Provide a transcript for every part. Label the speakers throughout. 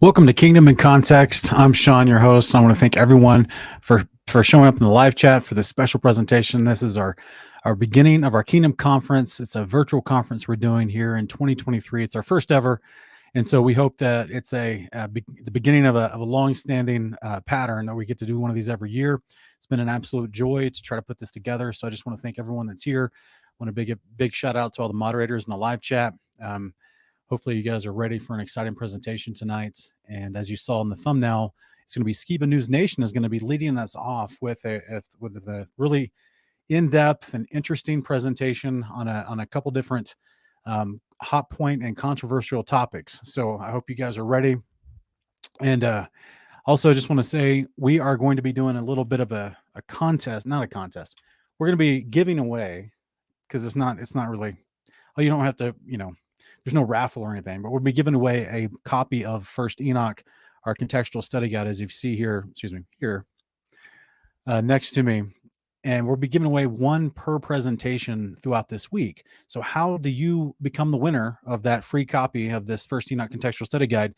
Speaker 1: Welcome to Kingdom in Context. I'm Sean, your host. And I want to thank everyone for showing up in the live chat for this special presentation. This is our beginning of our Kingdom Conference. It's a virtual conference we're doing here in 2023. It's our first ever. And so we hope that it's the beginning of a long-standing pattern that we get to do one of these every year. It's been an absolute joy to try to put this together. So I just want to thank everyone that's here. I want to give a big shout out to all the moderators in the live chat. Hopefully you guys are ready for an exciting presentation tonight. And as you saw in the thumbnail, it's going to be Skiba News Nation is going to be leading us off with a really in-depth and interesting presentation on a couple different hot point and controversial topics. So I hope you guys are ready. And also just want to say we are going to be doing a little bit of a contest, not a contest. We're going to be giving away, because it's not really, you don't have to, there's no raffle or anything, but we'll be giving away a copy of First Enoch, our contextual study guide, as you see here, here next to me. And we'll be giving away one per presentation throughout this week. So how do you become the winner of that free copy of this First Enoch contextual study guide?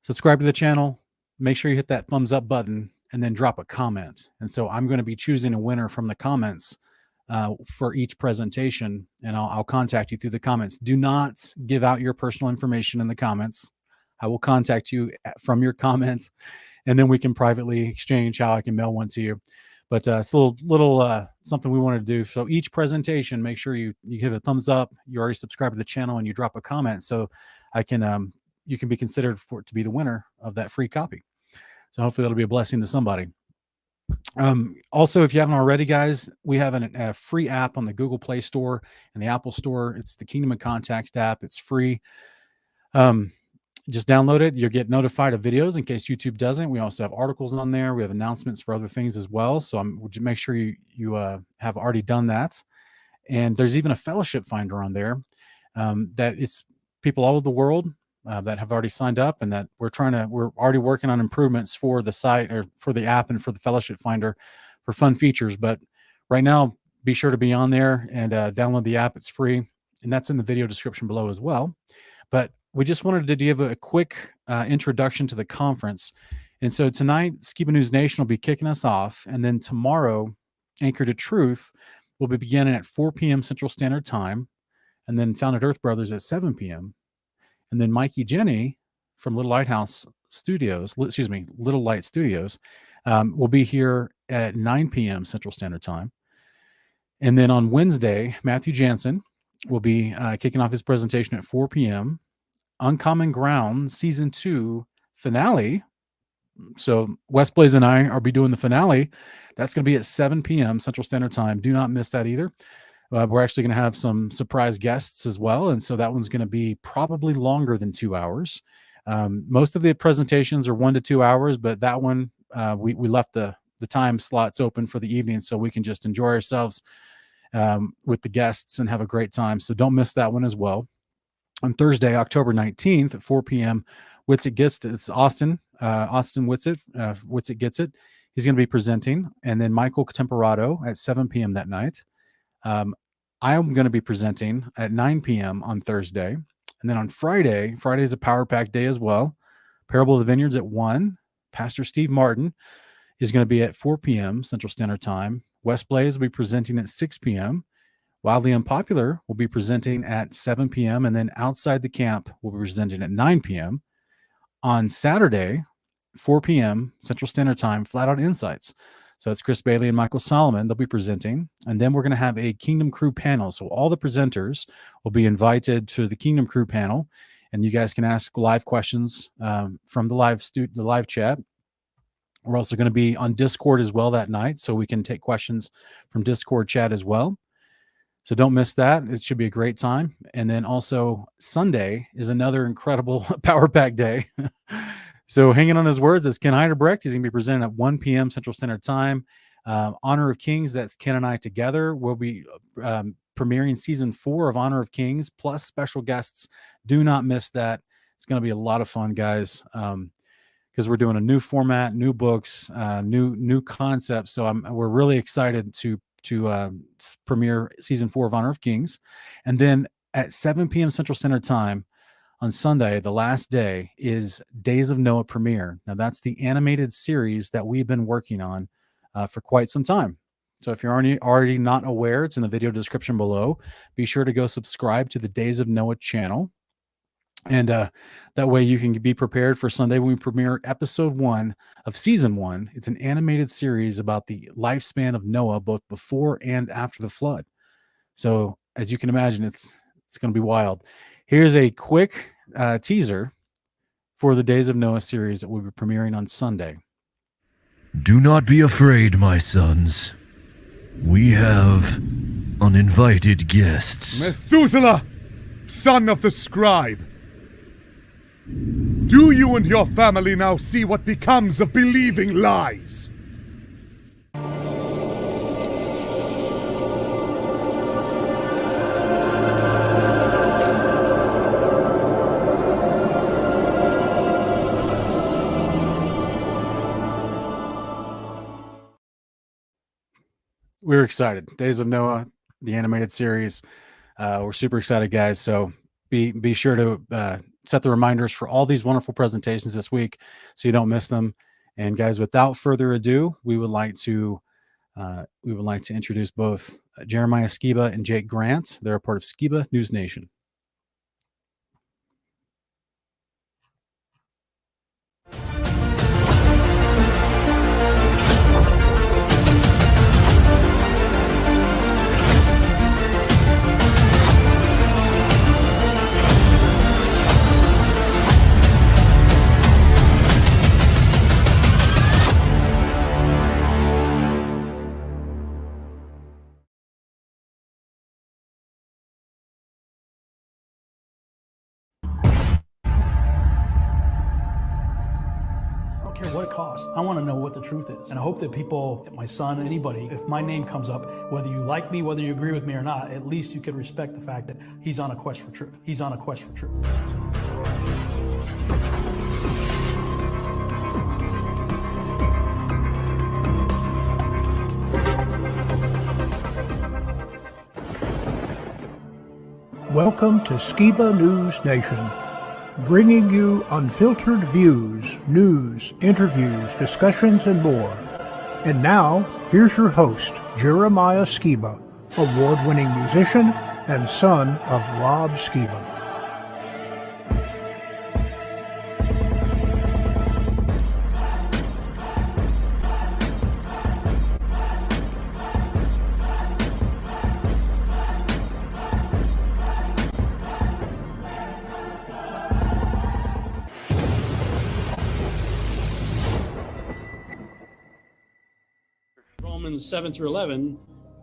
Speaker 1: Subscribe to the channel, make sure you hit that thumbs up button, and then drop a comment. And so I'm going to be choosing a winner from the comments for each presentation, and I'll contact you through the comments. Do not give out your personal information in the comments. I will contact you from your comments, and then we can privately exchange how I can mail one to you. But it's a little something we want to do. So each presentation, make sure you give a thumbs up. You already subscribe to the channel, and you drop a comment, so I can you can be considered to be the winner of that free copy. So hopefully that'll be a blessing to somebody. Also, if you haven't already, guys, we have a free app on the Google Play Store and the Apple Store. It's the Kingdom in Context app. It's free. Just download it. You'll get notified of videos in case YouTube doesn't. We also have articles on there. We have announcements for other things as well. So make sure you have already done that. And there's even a fellowship finder on there that it's people all over the world that have already signed up, and that we're already working on improvements for the site, or for the app, and for the fellowship finder for fun features. But right now, be sure to be on there and download the app. It's free, and that's in the video description below as well. But we just wanted to give a quick introduction to the conference. And so tonight, Skiba News Nation will be kicking us off, and then tomorrow, Anchor to Truth will be beginning at 4 p.m. Central Standard Time, and then Founded Earth Brothers at 7 p.m. And then Mikey Jenny from Little Light Studios will be here at 9 p.m. Central Standard Time. And then on Wednesday, Matthew Jansen will be kicking off his presentation at 4 p.m. Uncommon Ground Season 2 finale. So Wes Blaze and I are be doing the finale. That's going to be at 7 p.m. Central Standard Time. Do not miss that either. We're actually going to have some surprise guests as well. And so that one's going to be probably longer than 2 hours. Most of the presentations are 1 to 2 hours, but that one, we left the time slots open for the evening so we can just enjoy ourselves with the guests and have a great time. So don't miss that one as well. On Thursday, October 19th at 4 p.m., Whitsitt Gets It. It's Austin Whitsitt. Whitsitt Gets It. He's going to be presenting. And then Michael Temperato at 7 p.m. that night. I'm going to be presenting at 9 p.m. on Thursday. And then on Friday is a Power Pack day as well. Parable of the Vineyards at 1. Pastor Steve Martin is going to be at 4 p.m. Central Standard Time. Wes Blaze will be presenting at 6 p.m. Wildly Unpopular will be presenting at 7 p.m. And then Outside the Camp will be presenting at 9 p.m. On Saturday, 4 p.m. Central Standard Time, Flat Out Insights. So it's Chris Bailey and Michael Solomon. They'll be presenting. And then we're going to have a Kingdom Crew panel. So all the presenters will be invited to the Kingdom Crew panel. And you guys can ask live questions from the live chat. We're also going to be on Discord as well that night, so we can take questions from Discord chat as well. So don't miss that. It should be a great time. And then also Sunday is another incredible Power Pack day. So hanging on his words is Ken Heiderbrecht. He's going to be presenting at 1 p.m. Central Standard Time. Honor of Kings, that's Ken and I together. We'll be premiering Season 4 of Honor of Kings, plus special guests. Do not miss that. It's going to be a lot of fun, guys, because we're doing a new format, new books, new concepts. So we're really excited to premiere Season 4 of Honor of Kings. And then at 7 p.m. Central Standard Time, on Sunday, the last day, is Days of Noah premiere. Now, that's the animated series that we've been working on for quite some time. So if you're already not aware, it's in the video description below. Be sure to go subscribe to the Days of Noah channel. And that way you can be prepared for Sunday when we premiere episode 1 of season 1. It's an animated series about the lifespan of Noah, both before and after the flood. So as you can imagine, it's going to be wild. Here's a quick teaser for the Days of Noah series that will be premiering on Sunday.
Speaker 2: Do not be afraid, my sons. We have uninvited guests.
Speaker 3: Methuselah, son of the scribe. Do you and your family now see what becomes of believing lies?
Speaker 1: We're excited. Days of Noah, the animated series. We're super excited, guys. So be sure to set the reminders for all these wonderful presentations this week so you don't miss them. And guys, without further ado, we would like to introduce both Jeremiah Skiba and Jake Grant. They're a part of Skiba News Nation.
Speaker 4: Care what it costs. I want to know what the truth is. And I hope that people, my son, anybody, if my name comes up, whether you like me, whether you agree with me or not, at least you can respect the fact that he's on a quest for truth. He's on a quest for truth.
Speaker 5: Welcome to Skiba News Nation, bringing you unfiltered views, news, interviews, discussions, and more. And now, here's your host, Jeremiah Skiba, award-winning musician and son of Rob Skiba.
Speaker 6: Romans 7 through 11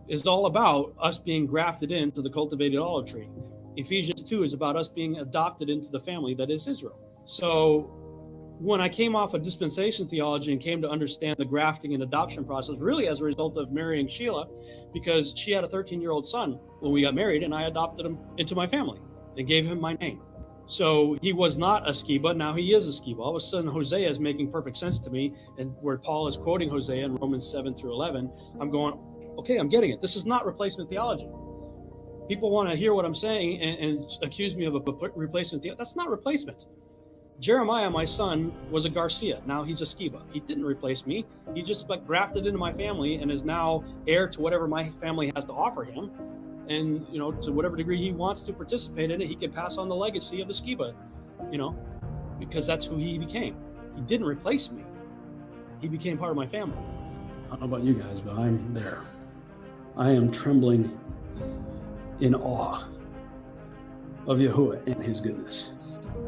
Speaker 6: is all about us being grafted into the cultivated olive tree. Ephesians 2 is about us being adopted into the family that is Israel. So when I came off of dispensation theology and came to understand the grafting and adoption process, really as a result of marrying Sheila, because she had a 13-year-old son when we got married, and I adopted him into my family and gave him my name. So he was not a Skiba, now he is a Skiba. All of a sudden, Hosea is making perfect sense to me, and where Paul is quoting Hosea in Romans 7 through 11, I'm going, okay, I'm getting it. This is not replacement theology. People want to hear what I'm saying and accuse me of a replacement theology. That's not replacement. Jeremiah, my son, was a Garcia. Now he's a Skiba. He didn't replace me. He just got grafted into my family and is now heir to whatever my family has to offer him. And, you know, to whatever degree he wants to participate in it, he can pass on the legacy of the Skiba, you know, because that's who he became. He didn't replace me. He became part of my family. I don't know about you guys, but I'm there. I am trembling in awe of Yeshua and his goodness.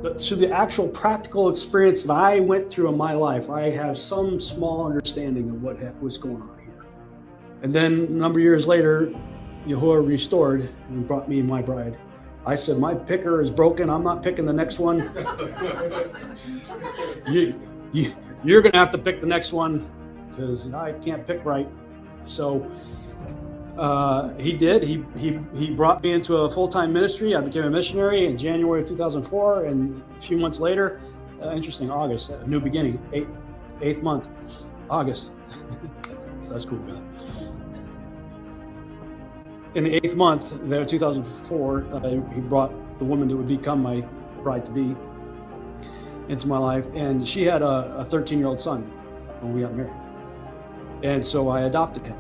Speaker 6: But through the actual practical experience that I went through in my life, I have some small understanding of what was going on here. And then a number of years later, Yeshua restored and brought me my bride. I said, my picker is broken. I'm not picking the next one. You're going to have to pick the next one because I can't pick right. So he did. He brought me into a full-time ministry. I became a missionary in January of 2004. And a few months later, interesting, August, a new beginning, eighth month, August. So that's cool, man. In the 8th month, there, 2004, he brought the woman that would become my bride-to-be into my life, and she had a 13-year-old son when we got married. And so I adopted him.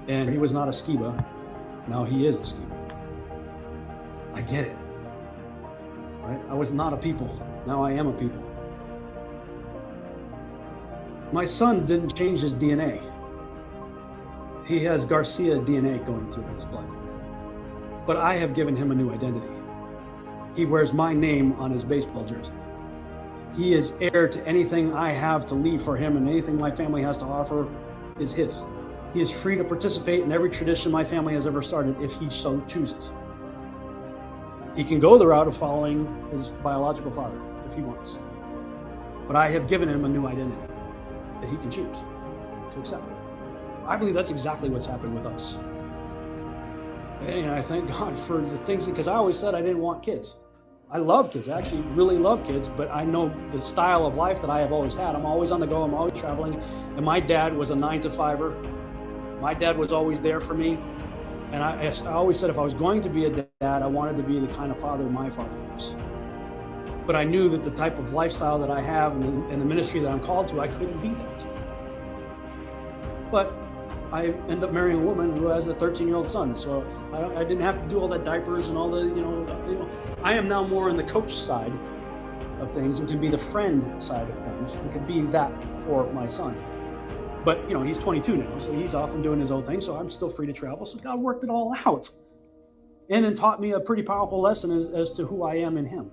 Speaker 6: And he was not a Skiba. Now he is a Skiba. I get it. Right? I was not a people. Now I am a people. My son didn't change his DNA. He has Garcia DNA going through his blood. But I have given him a new identity. He wears my name on his baseball jersey. He is heir to anything I have to leave for him, and anything my family has to offer is his. He is free to participate in every tradition my family has ever started if he so chooses. He can go the route of following his biological father if he wants. But I have given him a new identity that he can choose to accept. I believe that's exactly what's happened with us. And I thank God for the things, because I always said I didn't want kids. I love kids. I actually really love kids, but I know the style of life that I have always had. I'm always on the go. I'm always traveling. And my dad was a 9-to-5er. My dad was always there for me. And I always said if I was going to be a dad, I wanted to be the kind of father my father was. But I knew that the type of lifestyle that I have and the ministry that I'm called to, I couldn't be that. But I end up marrying a woman who has a 13-year-old son, so I didn't have to do all that diapers and all the, I am now more on the coach side of things and can be the friend side of things and can be that for my son. But, he's 22 now, so he's off and doing his own thing, so I'm still free to travel. So God worked it all out and then taught me a pretty powerful lesson as to who I am in him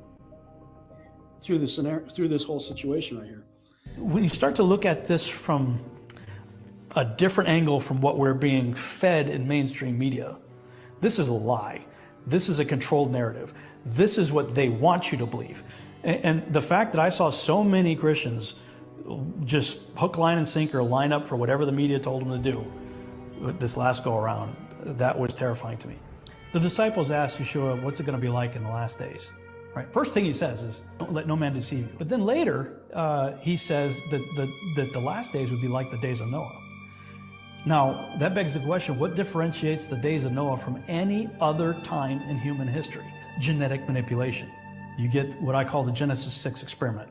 Speaker 6: through this scenario, through this whole situation right here.
Speaker 4: When you start to look at this from a different angle from what we're being fed in mainstream media, this is a lie. This is a controlled narrative. This is what they want you to believe. And the fact that I saw so many Christians just hook, line, and sinker line up for whatever the media told them to do this last go around, that was terrifying to me. The disciples asked Yeshua, what's it going to be like in the last days? Right. First thing he says is, don't let no man deceive you. But then later, he says that the last days would be like the days of Noah. Now, that begs the question, what differentiates the days of Noah from any other time in human history? Genetic manipulation. You get what I call the Genesis 6 experiment.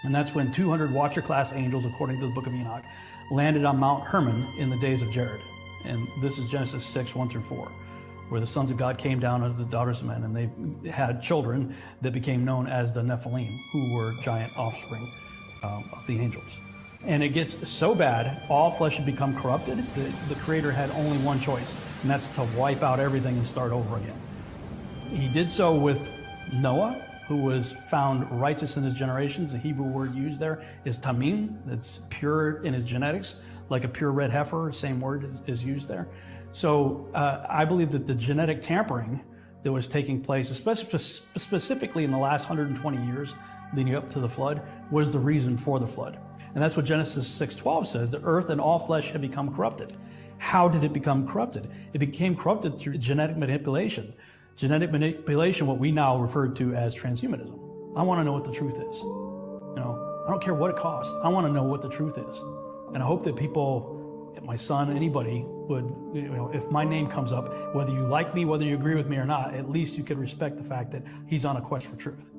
Speaker 4: And that's when 200 Watcher-class angels, according to the book of Enoch, landed on Mount Hermon in the days of Jared. And this is Genesis 6, 1-4, where the sons of God came down as the daughters of men, and they had children that became known as the Nephilim, who were giant offspring of the angels. And it gets so bad, all flesh had become corrupted, the Creator had only one choice, and that's to wipe out everything and start over again. He did so with Noah, who was found righteous in his generations. The Hebrew word used there is tamim, that's pure in his genetics, like a pure red heifer, same word is used there. So I believe that the genetic tampering that was taking place, especially specifically in the last 120 years leading up to the flood, was the reason for the flood. And that's what Genesis 6:12 says, the earth and all flesh had become corrupted. How did it become corrupted? It became corrupted through genetic manipulation. Genetic manipulation, what we now refer to as transhumanism. I want to know what the truth is. I don't care what it costs. I want to know what the truth is. And I hope that people, my son, anybody would, if my name comes up, whether you like me, whether you agree with me or not, at least you could respect the fact that he's on a quest for truth.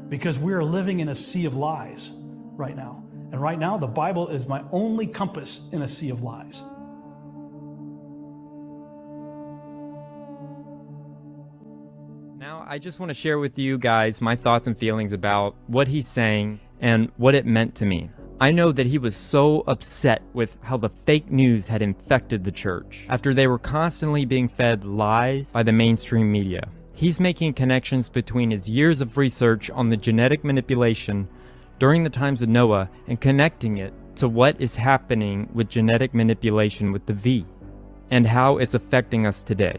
Speaker 4: Because we are living in a sea of lies right now. And right now, the Bible is my only compass in a sea of lies.
Speaker 7: Now, I just want to share with you guys my thoughts and feelings about what he's saying and what it meant to me. I know that he was so upset with how the fake news had infected the church after they were constantly being fed lies by the mainstream media. He's making connections between his years of research on the genetic manipulation during the times of Noah and connecting it to what is happening with genetic manipulation with the V and how it's affecting us today.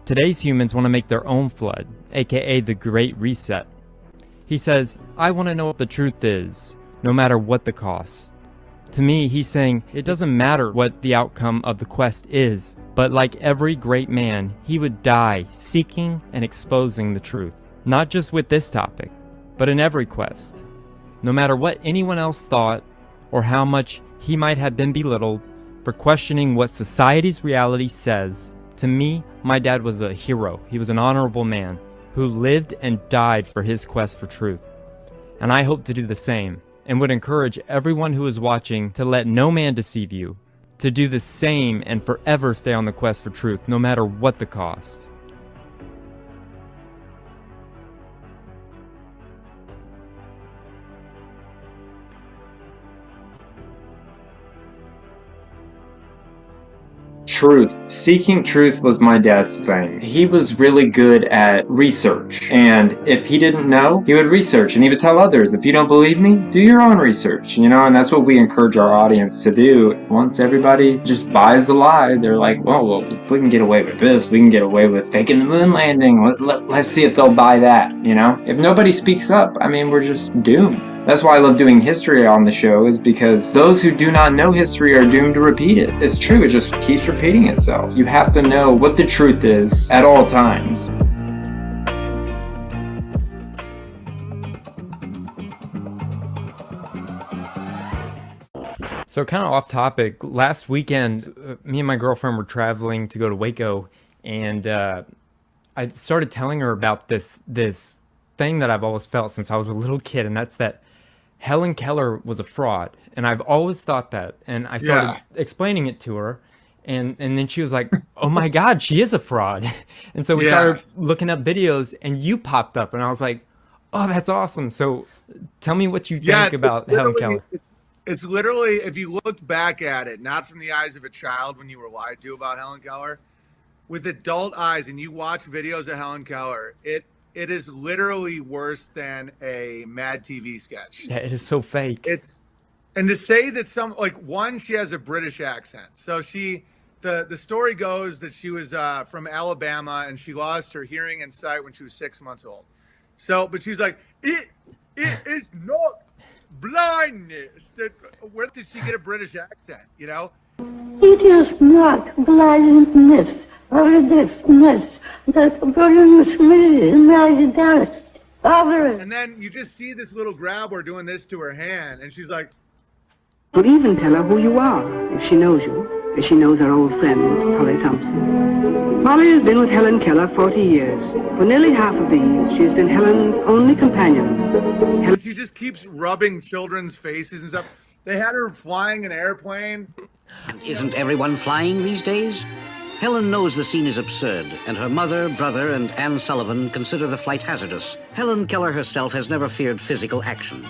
Speaker 7: Today's humans want to make their own flood, aka the Great Reset. He says, I want to know what the truth is, no matter what the cost. To me, he's saying it doesn't matter what the outcome of the quest is, but like every great man, he would die seeking and exposing the truth. Not just with this topic, but in every quest. No matter what anyone else thought, or how much he might have been belittled for questioning what society's reality says, to me, my dad was a hero. He was an honorable man who lived and died for his quest for truth. And I hope to do the same, and would encourage everyone who is watching to let no man deceive you, to do the same and forever stay on the quest for truth, no matter what the cost.
Speaker 8: Truth. Seeking truth was my dad's thing. He was really good at research, and if he didn't know, he would research, and he would tell others, if you don't believe me, do your own research, you know, and that's what we encourage our audience to do. Once everybody just buys the lie, they're like, well, if we can get away with this, we can get away with faking the moon landing, let's see if they'll buy that, you know? If nobody speaks up, I mean, we're just doomed. That's why I love doing history on the show, is because those who do not know history are doomed to repeat it. It's true, it just keeps repeating itself. You have to know what the truth is at all times.
Speaker 7: So kind of off topic, last weekend, me and my girlfriend were traveling to go to Waco, and I started telling her about this thing that I've always felt since I was a little kid, and that's that Helen Keller was a fraud. And I've always thought that. And I started explaining it to her, and then she was like, oh my God, she is a fraud. And so we started looking up videos, and you popped up, and I was like, oh, that's awesome. So tell me what you think about Helen Keller.
Speaker 9: It's literally, if you look back at it, not from the eyes of a child when you were lied to about Helen Keller, with adult eyes, and you watch videos of Helen Keller, it is literally worse than a Mad TV sketch.
Speaker 7: Yeah, it is so fake.
Speaker 9: And to say that she has a British accent. So the story goes that she was from Alabama, and she lost her hearing and sight when she was 6 months old. So, but she's like, it is not blindness. Where did she get a British accent, you know?
Speaker 10: It is not blindness, blindness.
Speaker 9: And then you just see this little grabber doing this to her hand, and she's like,
Speaker 11: But even tell her who you are, if she knows you, if she knows her old friend, Polly Thompson. Polly has been with Helen Keller 40 years. For nearly half of these, she has been Helen's only companion.
Speaker 9: She just keeps rubbing children's faces and stuff. They had her flying an airplane.
Speaker 12: And isn't everyone flying these days? Helen knows the scene is absurd, and her mother, brother, and Anne Sullivan consider the flight hazardous. Helen Keller herself has never feared physical action.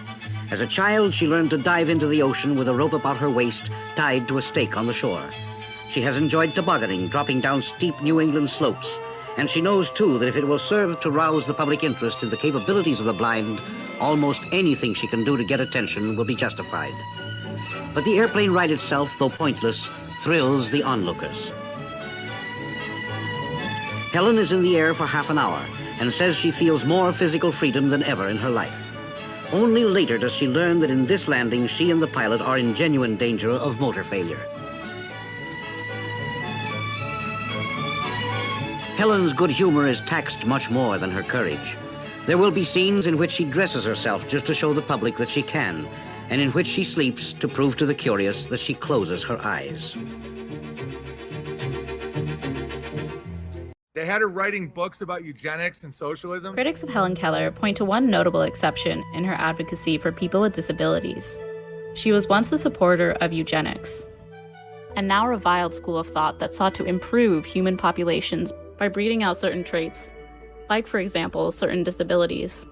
Speaker 12: As a child, she learned to dive into the ocean with a rope about her waist, tied to a stake on the shore. She has enjoyed tobogganing, dropping down steep New England slopes. And she knows, too, that if it will serve to rouse the public interest in the capabilities of the blind, almost anything she can do to get attention will be justified. But the airplane ride itself, though pointless, thrills the onlookers. Helen is in the air for half an hour and says she feels more physical freedom than ever in her life. Only later does she learn that in this landing, she and the pilot are in genuine danger of motor failure. Helen's good humor is taxed much more than her courage. There will be scenes in which she dresses herself just to show the public that she can, and in which she sleeps to prove to the curious that she closes her eyes.
Speaker 9: They had her writing books about eugenics and socialism.
Speaker 13: Critics of Helen Keller point to one notable exception in her advocacy for people with disabilities. She was once a supporter of eugenics, and now a reviled school of thought that sought to improve human populations by breeding out certain traits, like, for example, certain disabilities.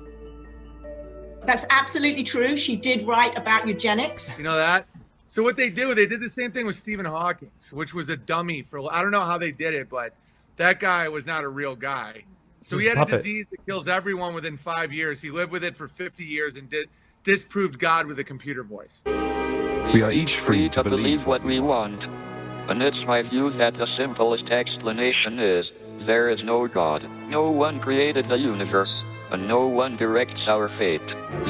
Speaker 14: That's absolutely true. She did write about eugenics.
Speaker 9: You know that? So what they did the same thing with Stephen Hawking, which was a dummy for, I don't know how they did it, but that guy was not a real guy. So he had a disease that kills everyone within 5 years. He lived with it for 50 years and disproved God with a computer voice.
Speaker 15: We are each free to believe what we want. And it's my view that the simplest explanation is, there is no God. No one created the universe, and no one directs our fate.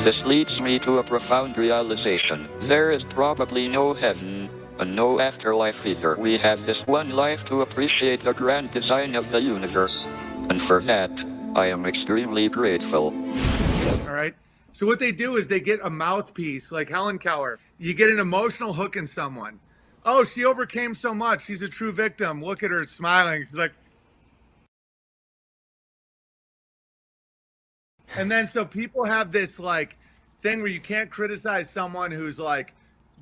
Speaker 15: This leads me to a profound realization. There is probably no heaven, and no afterlife either. We have this one life to appreciate the grand design of the universe. And for that, I am extremely grateful.
Speaker 9: All right. So what they do is they get a mouthpiece like Helen Keller. You get an emotional hook in someone. Oh, she overcame so much. She's a true victim. Look at her smiling. She's like, And then so people have this like thing where you can't criticize someone who's like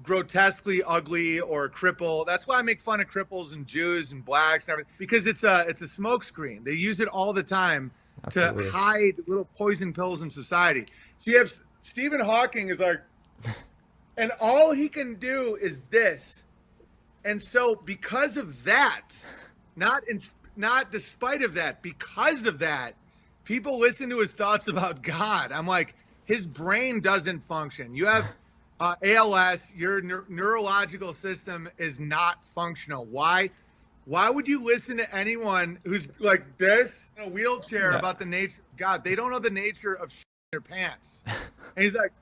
Speaker 9: grotesquely ugly or a cripple. That's why I make fun of cripples and Jews and blacks and everything, because it's a smokescreen. They use it all the time
Speaker 7: Absolutely.
Speaker 9: to hide little poison pills in society. So you have Stephen Hawking is like, and all he can do is this. And so because of that, not despite of that, because of that, people listen to his thoughts about God. I'm like, his brain doesn't function. You have ALS, your neurological system is not functional. Why would you listen to anyone who's like this in a wheelchair about the nature of God? They don't know the nature of their pants. And he's like,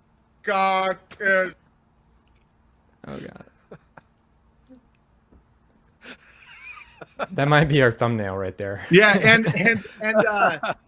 Speaker 9: God is.
Speaker 7: Oh God. That might be our thumbnail right there.
Speaker 9: Yeah, and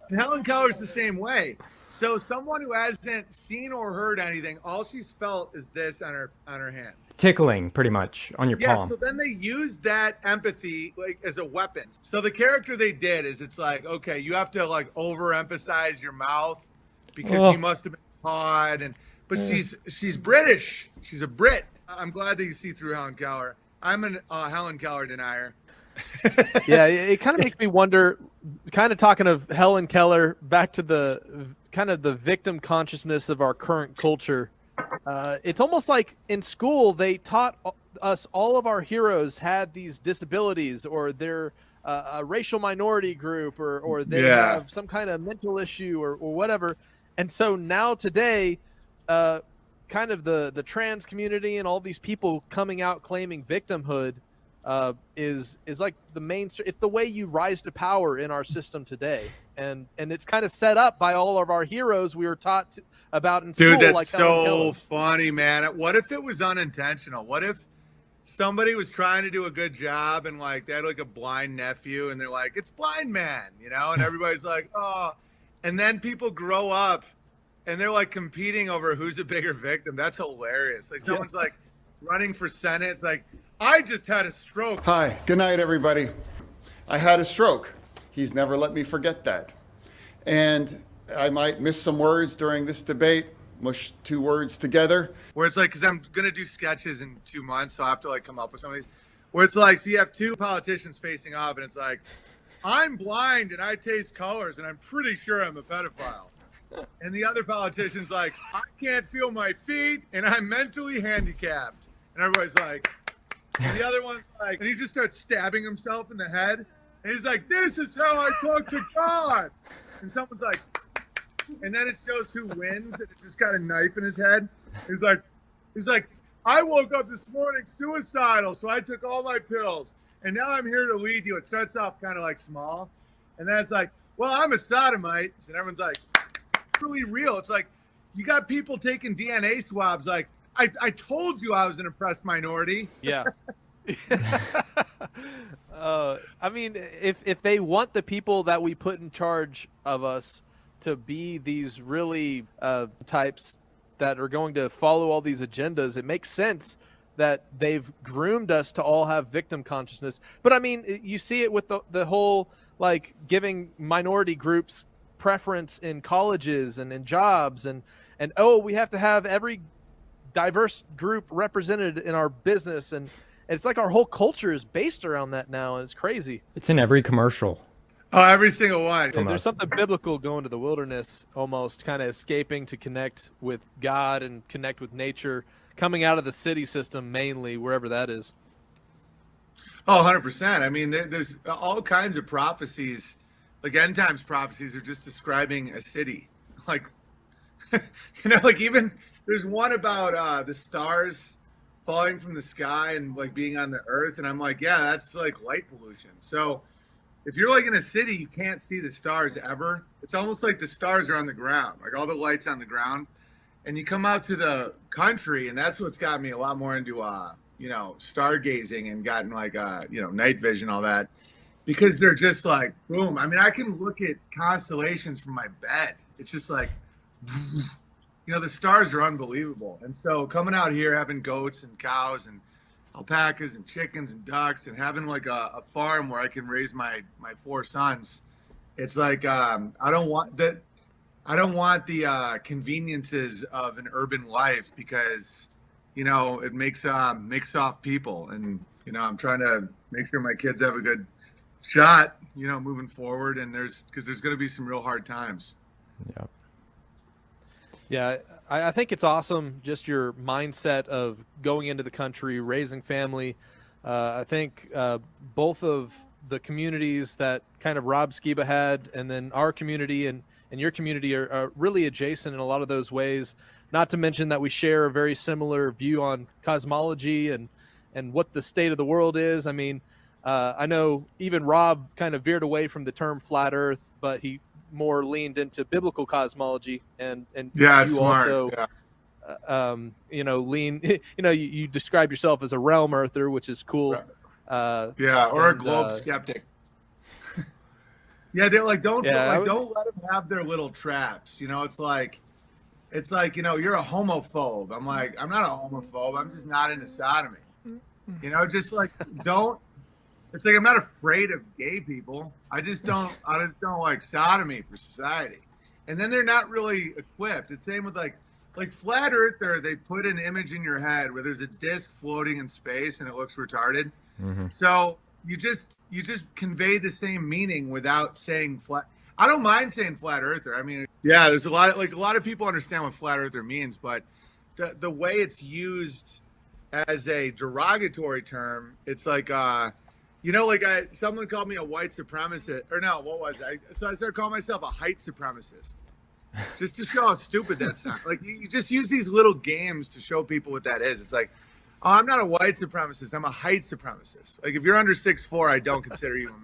Speaker 9: Helen Keller's the same way. So someone who hasn't seen or heard anything, all she's felt is this on her hand.
Speaker 7: Tickling, pretty much, on your
Speaker 9: Yeah,
Speaker 7: palm.
Speaker 9: so then they use that empathy like as a weapon. So the character they did is it's like, okay, you have to like overemphasize your mouth because you must have been taught, but she's British. She's a Brit. I'm glad that you see through Helen Keller. I'm an Helen Keller denier.
Speaker 16: Yeah, it kind of makes me wonder, kind of talking of Helen Keller, back to the kind of the victim consciousness of our current culture. It's almost like in school they taught us all of our heroes had these disabilities, or they're a racial minority group, or they have some kind of mental issue or whatever. And so now today, kind of the trans community and all these people coming out claiming victimhood is like the main. It's the way you rise to power in our system today, and it's kind of set up by all of our heroes we were taught about in school.
Speaker 9: Dude, that's
Speaker 16: like
Speaker 9: so funny, man. What if it was unintentional? What if somebody was trying to do a good job and like they had like a blind nephew and they're like, it's blind man, and everybody's like, oh, and then people grow up and they're like competing over who's a bigger victim. That's hilarious. Like someone's like running for Senate. It's like, I just had a stroke.
Speaker 17: Hi, good night, everybody. I had a stroke. He's never let me forget that. And I might miss some words during this debate, mush two words together.
Speaker 9: Where it's like, because I'm going to do sketches in 2 months, so I have to like come up with some of these. Where it's like, so you have two politicians facing off, and it's like, I'm blind and I taste colors, and I'm pretty sure I'm a pedophile. And the other politician's like, I can't feel my feet, and I'm mentally handicapped. And everybody's like, and the other one's like, and he just starts stabbing himself in the head. And he's like, this is how I talk to God. And someone's like, and then it shows who wins, and it's just got a knife in his head. He's like, I woke up this morning suicidal, so I took all my pills, and now I'm here to lead you. It starts off kind of like small, and then it's like, well, I'm a sodomite. And everyone's like, really real. It's like, you got people taking DNA swabs like, I told you I was an oppressed minority.
Speaker 16: Yeah. I mean, if they want the people that we put in charge of us to be these really types that are going to follow all these agendas, it makes sense that they've groomed us to all have victim consciousness. But I mean, you see it with the whole like giving minority groups preference in colleges and in jobs, and oh, we have to have every diverse group represented in our business, and it's like our whole culture is based around that now, and it's crazy.
Speaker 7: It's in every commercial.
Speaker 9: Oh, every single one.
Speaker 16: There's something biblical going to the wilderness, almost kind of escaping to connect with God and connect with nature, coming out of the city system mainly, wherever that is.
Speaker 9: Oh, 100%. I mean, there's all kinds of prophecies, like end times prophecies are just describing a city. Like, like even there's one about the stars falling from the sky and like being on the earth. And I'm like, yeah, that's like light pollution. So if you're like in a city, you can't see the stars ever. It's almost like the stars are on the ground, like all the lights on the ground. And you come out to the country, and that's what's got me a lot more into, stargazing and gotten like, night vision, all that, because they're just like, boom. I mean, I can look at constellations from my bed. It's just like, the stars are unbelievable. And so coming out here, having goats and cows and alpacas and chickens and ducks, and having like a farm where I can raise my 4 sons, it's like, I don't I don't want the conveniences of an urban life because, you know, it makes soft people. And, you know, I'm trying to make sure my kids have a good shot, you know, moving forward. And because there's going to be some real hard times.
Speaker 16: Yeah. Yeah. I think it's awesome. Just your mindset of going into the country, raising family. I think both of the communities that kind of Rob Skiba had, and then our community and your community are really adjacent in a lot of those ways. Not to mention that we share a very similar view on cosmology and what the state of the world is. I mean, I know even Rob kind of veered away from the term flat Earth, but he more leaned into biblical cosmology, and
Speaker 9: yeah,
Speaker 16: you
Speaker 9: smart.
Speaker 16: also you know, you describe yourself as a realm earther, which is cool.
Speaker 9: Yeah, or a globe skeptic. Yeah, don't let them have their little traps. You know, it's like, you know, you're a homophobe. I'm like, I'm not a homophobe. I'm just not into sodomy. You know, just like it's like I'm not afraid of gay people. I just don't like sodomy for society. And then they're not really equipped. It's same with like flat earther, they put an image in your head where there's a disc floating in space and it looks retarded. Mm-hmm. So you just convey the same meaning without saying flat. I don't mind saying flat earther. I mean, yeah, there's a lot of people understand what flat earther means, but the way it's used as a derogatory term, it's like you know, like someone called me a white supremacist, or no, what was I? So I started calling myself a height supremacist, just to show how stupid that sounds. Like you just use these little games to show people what that is. It's like, oh, I'm not a white supremacist, I'm a height supremacist. Like if you're under 6'4", I don't consider you a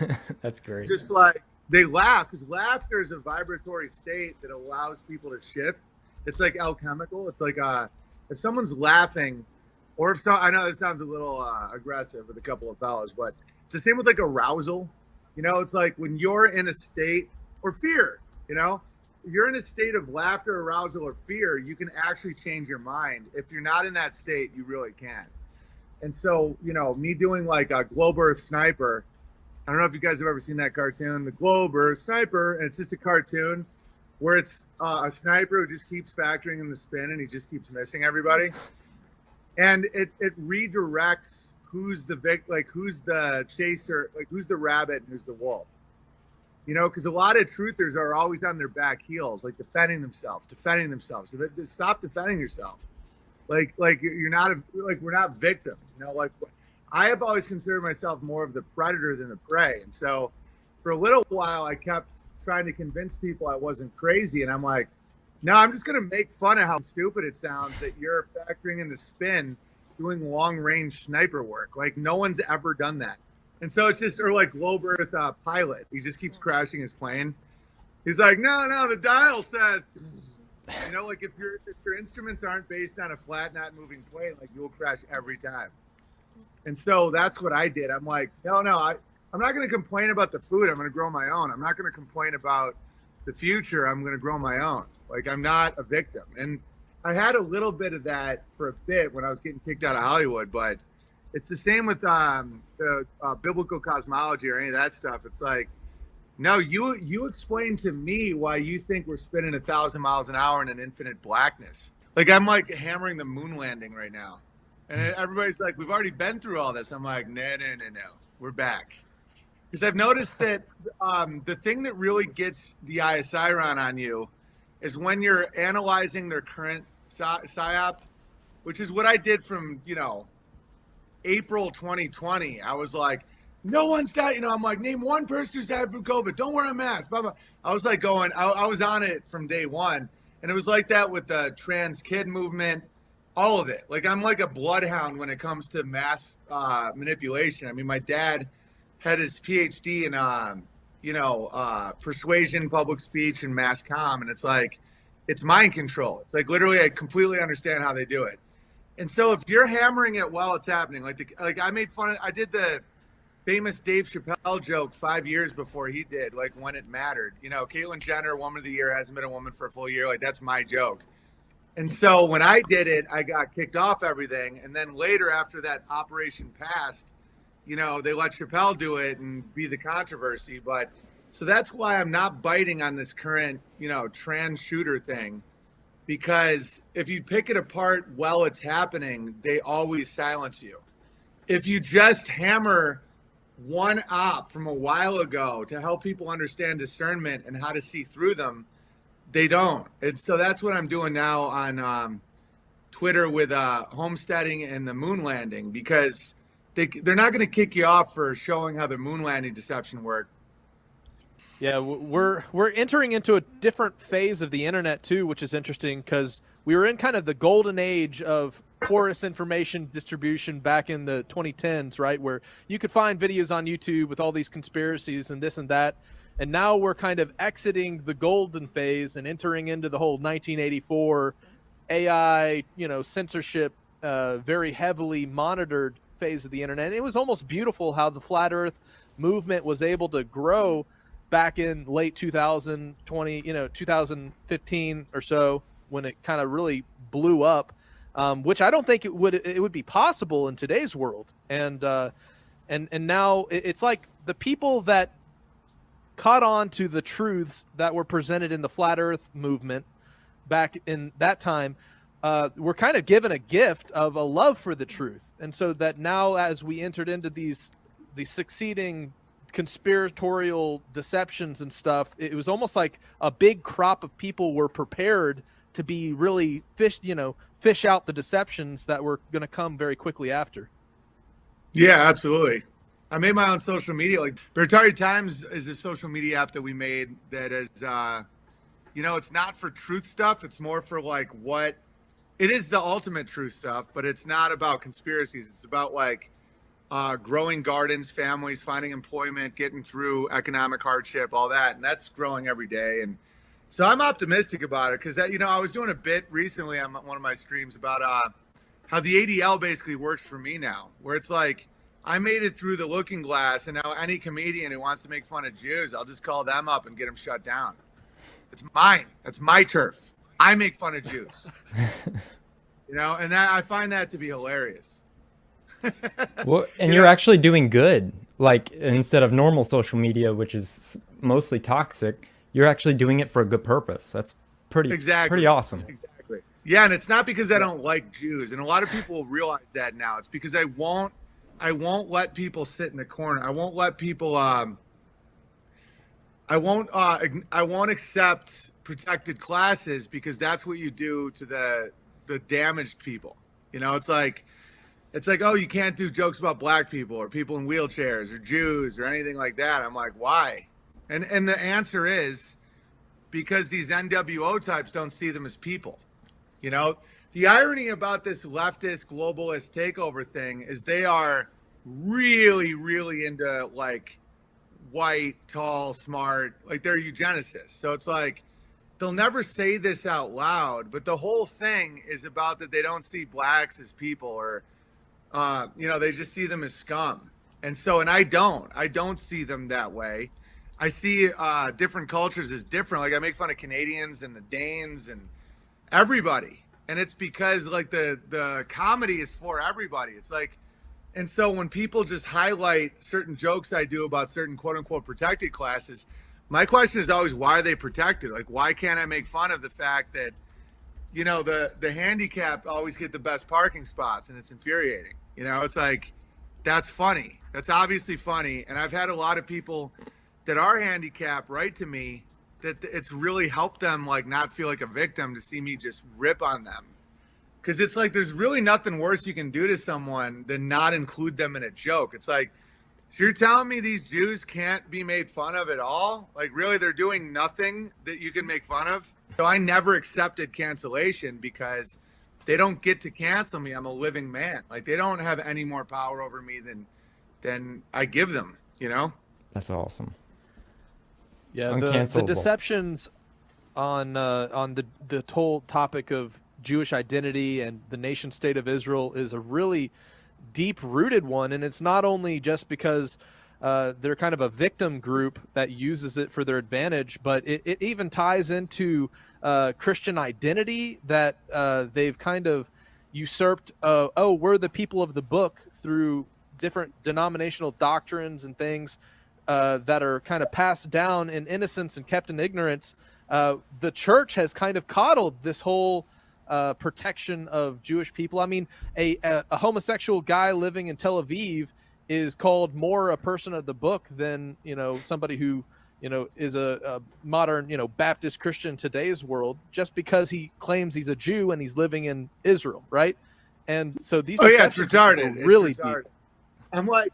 Speaker 9: man.
Speaker 7: That's great.
Speaker 9: Just like they laugh, because laughter is a vibratory state that allows people to shift. It's like alchemical. It's like if someone's laughing. Or if I know this sounds a little aggressive with a couple of fellas, but it's the same with like arousal. You know, it's like when you're in a state, or fear, you know, you're in a state of laughter, arousal, or fear, you can actually change your mind. If you're not in that state, you really can. And so, you know, me doing like a Globe Earth Sniper, I don't know if you guys have ever seen that cartoon, the Globe Earth Sniper, and it's just a cartoon where it's a sniper who just keeps factoring in the spin and he just keeps missing everybody. And it redirects who's the who's the chaser, like who's the rabbit and who's the wolf. You know, because a lot of truthers are always on their back heels, like defending themselves. Stop defending yourself. Like you're not we're not victims. You know, like I have always considered myself more of the predator than the prey. And so for a little while, I kept trying to convince people I wasn't crazy. And I'm like, no, I'm just going to make fun of how stupid it sounds that you're factoring in the spin doing long-range sniper work. Like, no one's ever done that. And so it's just, or like Globe Earth pilot. He just keeps crashing his plane. He's like, no, the dial says, you know, like if your instruments aren't based on a flat, not moving plane, like you'll crash every time. And so that's what I did. I'm like, no, I'm not going to complain about the food. I'm going to grow my own. I'm not going to complain about the future. I'm going to grow my own. Like, I'm not a victim. And I had a little bit of that for a bit when I was getting kicked out of Hollywood, but it's the same with the biblical cosmology or any of that stuff. It's like, no, you explain to me why you think we're spinning 1,000 miles an hour in an infinite blackness. Like, I'm like hammering the moon landing right now. And everybody's like, we've already been through all this. I'm like, no, we're back. Because I've noticed that the thing that really gets the 𝐤𝐤𝐬𝐿 on you is when you're analyzing their current psyop, which is what I did from, you know, April 2020. I was like, no one's died. You know, I'm like, name one person who's died from COVID. Don't wear a mask. Blah, blah. I was like I was on it from day one. And it was like that with the trans kid movement, all of it. Like, I'm like a bloodhound when it comes to mass manipulation. I mean, my dad had his PhD in persuasion, public speech, and mass comm. And it's like, it's mind control. It's like, literally, I completely understand how they do it. And so if you're hammering it while it's happening, I made fun of, I did the famous Dave Chappelle joke 5 years before he did, like when it mattered. You know, Caitlyn Jenner, Woman of the Year, hasn't been a woman for a full year. Like, that's my joke. And so when I did it, I got kicked off everything. And then later, after that operation passed, you know, they let Chappelle do it and be the controversy. But So that's why I'm not biting on this current, trans shooter thing, because if you pick it apart while it's happening, they always silence you. If you just hammer one op from a while ago to help people understand discernment and how to see through them, they don't. And so that's what I'm doing now on Twitter with homesteading and the moon landing, because they're not going to kick you off for showing how the moon landing deception worked.
Speaker 16: Yeah, we're entering into a different phase of the internet too, which is interesting because we were in kind of the golden age of porous information distribution back in the 2010s, right? Where you could find videos on YouTube with all these conspiracies and this and that. And now we're kind of exiting the golden phase and entering into the whole 1984 AI, censorship, very heavily monitored phase of the internet. And it was almost beautiful how the flat Earth movement was able to grow back in late 2020, 2015 or so, when it kind of really blew up, which I don't think it would be possible in today's world. And now it's like the people that caught on to the truths that were presented in the flat Earth movement back in that time, were kind of given a gift of a love for the truth. And so that now, as we entered into these succeeding conspiratorial deceptions and stuff, it was almost like a big crop of people were prepared to be really fish out the deceptions that were going to come very quickly after.
Speaker 9: Yeah, absolutely. I made my own social media. Like Retarded Times is a social media app that we made that is, it's not for truth stuff. It's more for it is the ultimate truth stuff, but it's not about conspiracies. It's about growing gardens, families, finding employment, getting through economic hardship, all that. And that's growing every day. And so I'm optimistic about it because, I was doing a bit recently on one of my streams about how the ADL basically works for me now, where it's like I made it through the looking glass, and now any comedian who wants to make fun of Jews, I'll just call them up and get them shut down. It's mine. That's my turf. I make fun of Jews. And I find that to be hilarious.
Speaker 7: Well, and you're actually doing good. Like, instead of normal social media, which is mostly toxic, you're actually doing it for a good purpose. That's pretty awesome.
Speaker 9: Exactly. Yeah, and it's not because I don't like Jews, and a lot of people realize that now. It's because I won't let people sit in the corner. I won't let people I won't accept protected classes, because that's what you do to the damaged people. It's like, oh, you can't do jokes about black people or people in wheelchairs or Jews or anything like that. I'm like, why? And the answer is because these NWO types don't see them as people. The irony about this leftist globalist takeover thing is they are really, really into white, tall, smart, they're eugenicists. So it's like they'll never say this out loud, but the whole thing is about that they don't see blacks as people, or they just see them as scum. And I don't see them that way. I see different cultures as different. I make fun of Canadians and the Danes and everybody. And it's because the comedy is for everybody. It's and so when people just highlight certain jokes I do about certain quote unquote protected classes, my question is always, why are they protected? Why can't I make fun of the fact that, the handicapped always get the best parking spots, and it's infuriating. It's that's funny. That's obviously funny. And I've had a lot of people that are handicapped write to me that it's really helped them not feel like a victim to see me just rip on them. Because it's there's really nothing worse you can do to someone than not include them in a joke. It's so you're telling me these Jews can't be made fun of at all? Really, they're doing nothing that you can make fun of? So I never accepted cancellation because they don't get to cancel me. I'm a living man. They don't have any more power over me than I give them,
Speaker 7: That's awesome.
Speaker 16: Yeah, the deceptions on the whole topic of Jewish identity and the nation state of Israel is a really deep-rooted one, and it's not only just because they're kind of a victim group that uses it for their advantage, but it even ties into Christian identity that they've kind of usurped. We're the people of the book through different denominational doctrines and things. that are kind of passed down in innocence and kept in ignorance, the church has kind of coddled this whole protection of Jewish people. I mean, a homosexual guy living in Tel Aviv is called more a person of the book than, somebody who, is a modern, Baptist Christian in today's world, just because he claims he's a Jew and he's living in Israel, right? And so these
Speaker 9: it's retarded.
Speaker 16: Really
Speaker 9: it's retarded. I'm like,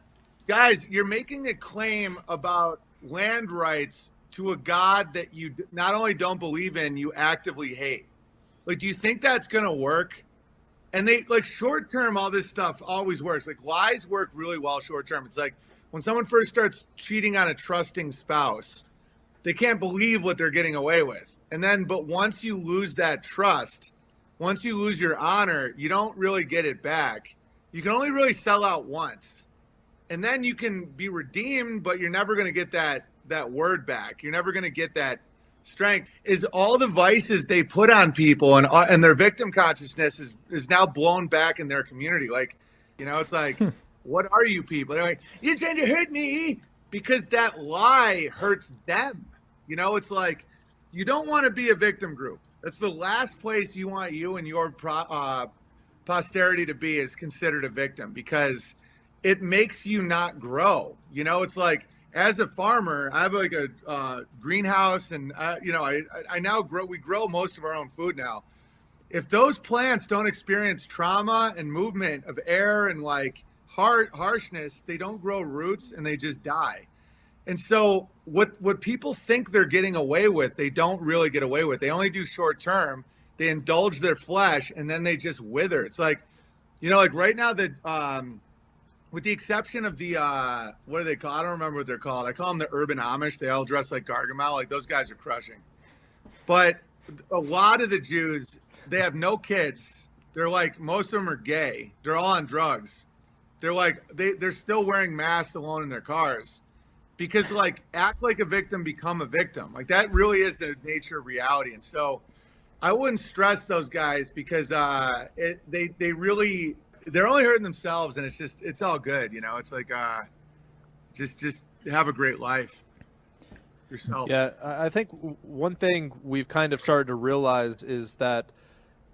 Speaker 9: guys, you're making a claim about land rights to a God that you not only don't believe in, you actively hate. Like, do you think that's going to work? And they, like, short term, all this stuff always works. Like, lies work really well short term. It's like when someone first starts cheating on a trusting spouse, they can't believe what they're getting away with. And then, but once you lose that trust, once you lose your honor, you don't really get it back. You can only really sell out once. And then you can be redeemed, but you're never going to get that word back. You're never going to get that strength. Is all the vices they put on people and their victim consciousness is now blown back in their community. Like, it's like, what are you people? They're like, you're trying to hurt me, because that lie hurts them. It's like, you don't want to be a victim group. That's the last place you want you and your posterity to be, is considered a victim, because it makes you not grow. It's like, as a farmer, I have like a greenhouse, and I now grow. We grow most of our own food now. If those plants don't experience trauma and movement of air and like harshness, they don't grow roots and they just die. And so what people think they're getting away with, they don't really get away with. They only do short term. They indulge their flesh, and then they just wither. It's like, like right now that. With the exception of the, what do they call? I don't remember what they're called. I call them the urban Amish. They all dress like Gargamel. Like, those guys are crushing. But a lot of the Jews, they have no kids. They're like, most of them are gay. They're all on drugs. They're like, they're still wearing masks alone in their cars. Because, like, act like a victim, become a victim. Like, that really is the nature of reality. And so I wouldn't stress those guys, because they really... They're only hurting themselves, and it's all good. It's like, just have a great life yourself.
Speaker 16: Yeah. I think one thing we've kind of started to realize is that,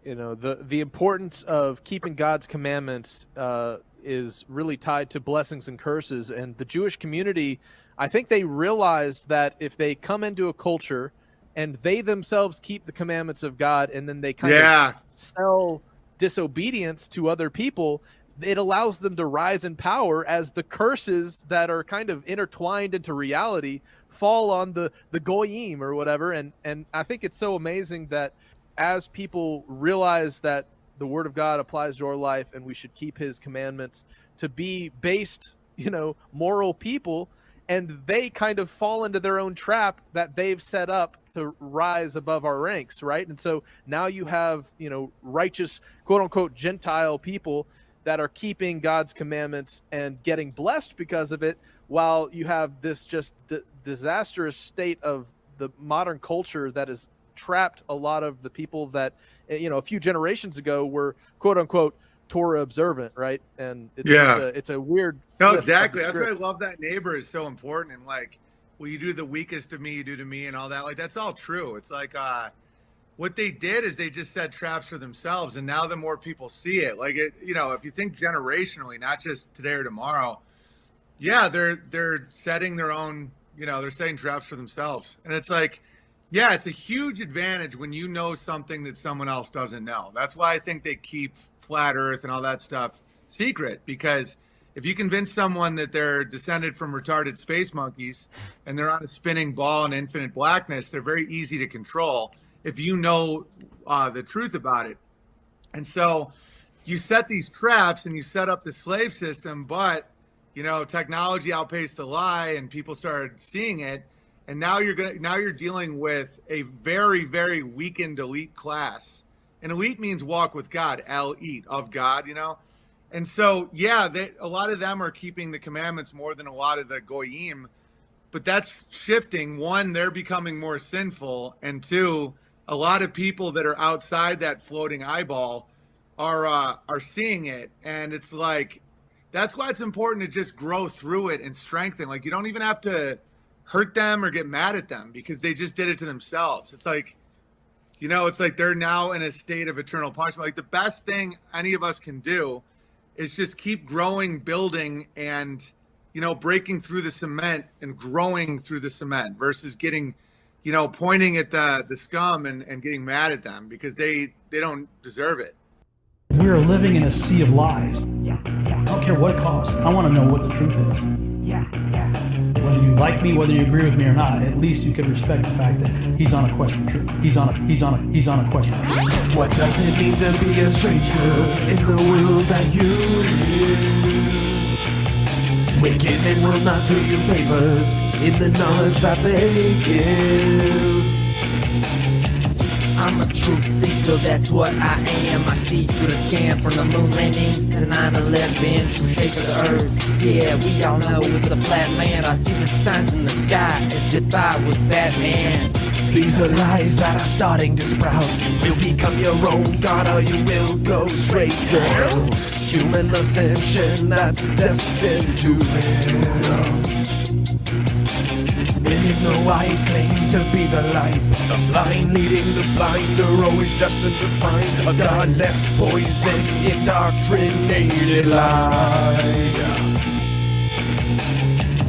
Speaker 16: the importance of keeping God's commandments is really tied to blessings and curses. And the Jewish community, I think they realized that if they come into a culture and they themselves keep the commandments of God, and then they kind of sell disobedience to other people, it allows them to rise in power as the curses that are kind of intertwined into reality fall on the goyim or whatever. And I think it's so amazing that as people realize that the word of God applies to our life and we should keep his commandments to be based, moral people, and they kind of fall into their own trap that they've set up to rise above our ranks, right? And so now you have, righteous, quote unquote, Gentile people that are keeping God's commandments and getting blessed because of it, while you have this just disastrous state of the modern culture that has trapped a lot of the people that, a few generations ago were, quote unquote, Torah observant, right? And it's a weird.
Speaker 9: No, exactly. That's why I love that neighbor is so important. And like, well, you do the weakest of me, you do to me, and all that. Like, that's all true. It's like, what they did is they just set traps for themselves, and now the more people see it, like it, if you think generationally, not just today or tomorrow, they're setting their own, they're setting traps for themselves, and it's like, it's a huge advantage when you know something that someone else doesn't know. That's why I think they keep flat Earth and all that stuff secret, because if you convince someone that they're descended from retarded space monkeys and they're on a spinning ball in infinite blackness, they're very easy to control if you know the truth about it. And so you set these traps and you set up the slave system, but technology outpaced the lie and people started seeing it. And now you're dealing with a very, very weakened elite class. And elite means walk with God, el-eat, of God, And so, a lot of them are keeping the commandments more than a lot of the goyim, but that's shifting. One, they're becoming more sinful, and two, a lot of people that are outside that floating eyeball are seeing it, and it's like, That's why it's important to just grow through it and strengthen. Like, you don't even have to hurt them or get mad at them because they just did it to themselves. It's like, you know, it's like they're now in a state of eternal punishment. Like, the best thing any of us can do is just keep growing, building, and, you know, breaking through the cement and growing through the cement versus getting, you know, pointing at the scum and getting mad at them because they don't deserve it.
Speaker 4: We are living in a sea of lies. I don't care what it costs. I want to know what the truth is. Whether you like me, whether you agree with me or not, at least you can respect the fact that he's on a quest for truth. He's on a quest for truth.
Speaker 18: What does it mean to be a stranger in the world that you live? Wicked men will not do you favors in the knowledge that they give.
Speaker 19: I'm a truth seeker, that's what I am. I see through the scan from the moon landings to 9/11, true shape of the earth. Yeah, we all know it's a flat land. I see the signs in the sky as if I was Batman.
Speaker 18: These are lies that are starting to sprout. You will become your own god or you will go straight to hell. Human ascension that's destined to fail. And you know I claim to be the light. The blind leading the blind are always destined to find a godless, poison, indoctrinated lie.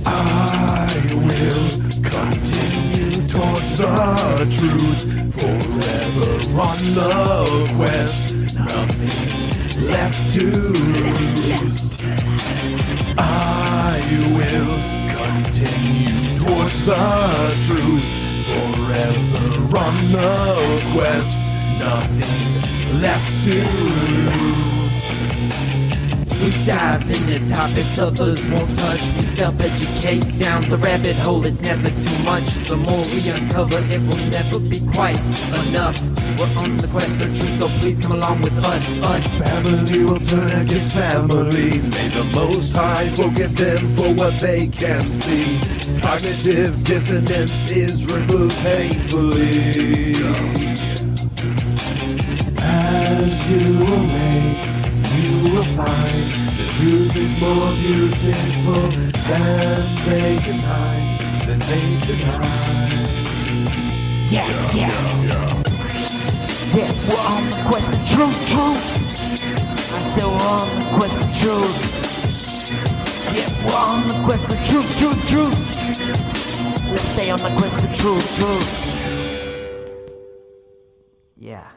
Speaker 18: I will continue towards the truth, forever on the quest, nothing left to lose. I will continue towards the truth, forever on the quest, nothing left to lose.
Speaker 19: We dive into topics others won't touch. We self-educate down the rabbit hole, it's never too much. The more we uncover, it will never be quite enough. We're on the quest for truth, so please come along with us.
Speaker 18: Family will turn against family. May the Most High forgive them for what they can't see. Cognitive dissonance is removed painfully. As you awake, you will find the truth is more beautiful than they can hide, than they can hide.
Speaker 19: Yeah. We're on the quest for truth. I said we're on the quest for truth. Yeah, we're on the quest for truth. Let's stay on the quest for truth. Yeah.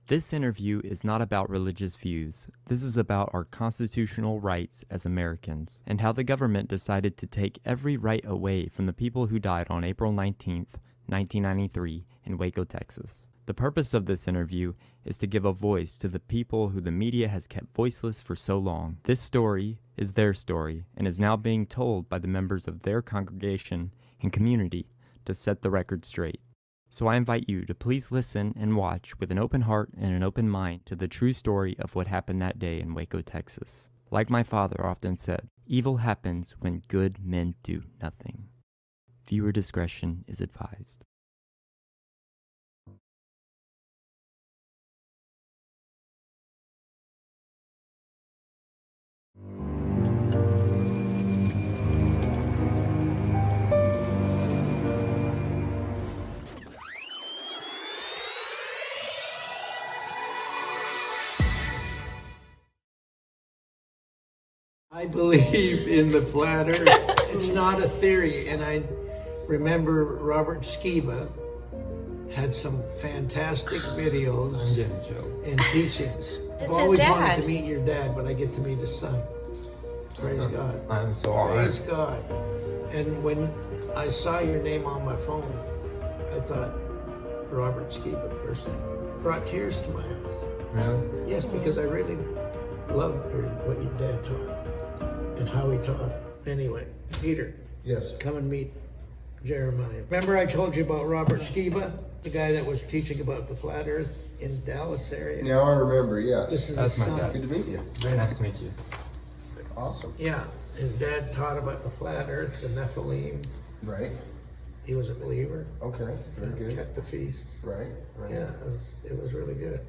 Speaker 7: This interview is not about religious views. This is about our constitutional rights as Americans, and how the government decided to take every right away from the people who died on April 19th, 1993 in Waco, Texas. The purpose of this interview is to give a voice to the people who the media has kept voiceless for so long. This story is their story, and is now being told by the members of their congregation and community to set the record straight. So I invite you to please listen and watch with an open heart and an open mind to the true story of what happened that day in Waco, Texas. Like my father often said, evil happens when good men do nothing. Viewer discretion is advised.
Speaker 20: I believe in the flat earth. It's not a theory, and I remember Robert Skiba had some fantastic videos and teachings. I've always wanted to meet your dad, but I get to meet his son. Praise God.
Speaker 21: I'm so honored.
Speaker 20: Praise God. And when I saw your name on my phone, I thought Robert Skiba first thing. Brought tears to my eyes.
Speaker 21: Really?
Speaker 20: Yes, because I really loved what your dad taught and how he taught it. Anyway, Peter.
Speaker 22: Yes.
Speaker 20: Come and meet Jeremiah. Remember I told you about Robert Skiba, the guy that was teaching about the flat earth in Dallas area?
Speaker 22: Now I remember, yes.
Speaker 20: This is
Speaker 21: That's
Speaker 20: his
Speaker 21: my
Speaker 20: son.
Speaker 21: dad.
Speaker 22: Good to meet you.
Speaker 21: Very nice to meet you.
Speaker 22: Awesome.
Speaker 20: Yeah, his dad taught about the flat earth, the Nephilim.
Speaker 22: Right.
Speaker 20: He was a believer.
Speaker 22: Okay, very good.
Speaker 20: Kept the feasts.
Speaker 22: Right.
Speaker 20: Yeah, it was really good.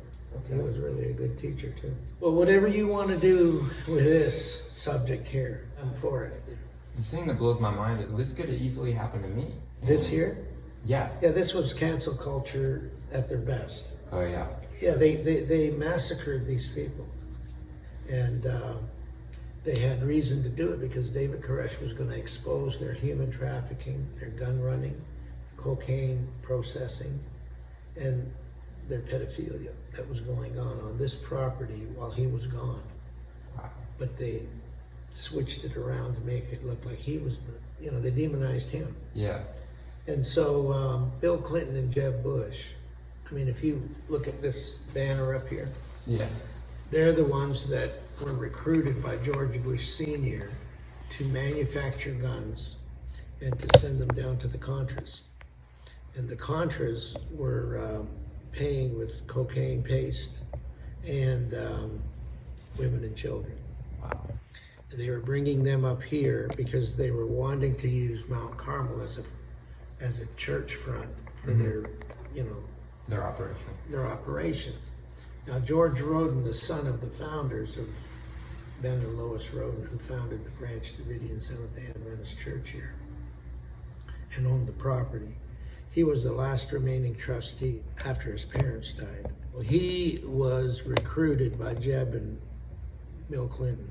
Speaker 20: He was really a good teacher too. Well, whatever you want to do with this subject here, I'm for it.
Speaker 7: The thing that blows my mind is this could have easily happened to me.
Speaker 20: This here?
Speaker 7: Yeah.
Speaker 20: Yeah, this was cancel culture at their best.
Speaker 7: Oh yeah.
Speaker 20: Yeah, they massacred these people. And they had reason to do it because David Koresh was going to expose their human trafficking, their gun running, cocaine processing, and their pedophilia that was going on this property while he was gone.
Speaker 7: Wow.
Speaker 20: But they switched it around to make it look like he was they demonized him.
Speaker 7: Yeah.
Speaker 20: And so Bill Clinton and Jeb Bush, I mean, if you look at this banner up here,
Speaker 7: yeah,
Speaker 20: they're the ones that were recruited by George Bush Sr. to manufacture guns and to send them down to the Contras. And the Contras were paying with cocaine paste and women and children.
Speaker 7: Wow.
Speaker 20: They were bringing them up here because they were wanting to use Mount Carmel as a church front for
Speaker 7: their operation.
Speaker 20: Their operation. Now, George Roden, the son of the founders of Ben and Lois Roden, who founded the Branch Davidian Seventh-day Adventist Church here and owned the property, he was the last remaining trustee after his parents died. Well, he was recruited by Jeb and Bill Clinton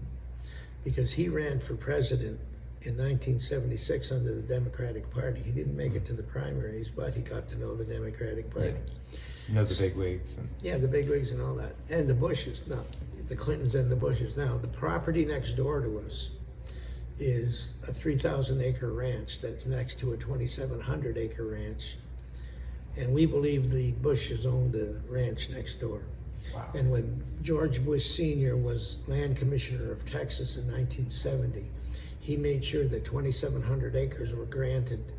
Speaker 20: because he ran for president in 1976 under the Democratic Party. He didn't make it to the primaries, but he got to know the Democratic Party.
Speaker 7: Yeah. You know the bigwigs.
Speaker 20: Yeah, the bigwigs and all that. And the Bushes, no, the Clintons and the Bushes. Now, the property next door to us is a 3,000-acre ranch that's next to a 2,700-acre ranch. And we believe the Bushes owned the ranch next door.
Speaker 7: Wow.
Speaker 20: And when George Bush Sr. was land commissioner of Texas in 1970, he made sure that 2,700 acres were granted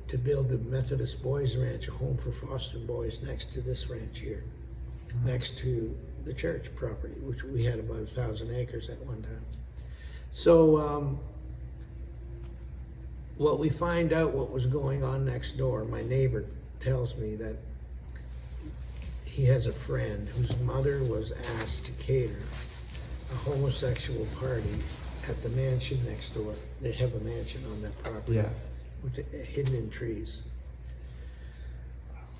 Speaker 20: to build the Methodist Boys Ranch, a home for foster boys, next to this ranch here, next to the church property, which we had about 1,000 acres at one time. So what we find out what was going on next door, my neighbor tells me that he has a friend whose mother was asked to cater a homosexual party at the mansion next door. They have a mansion on that property,
Speaker 7: yeah,
Speaker 20: hidden in trees.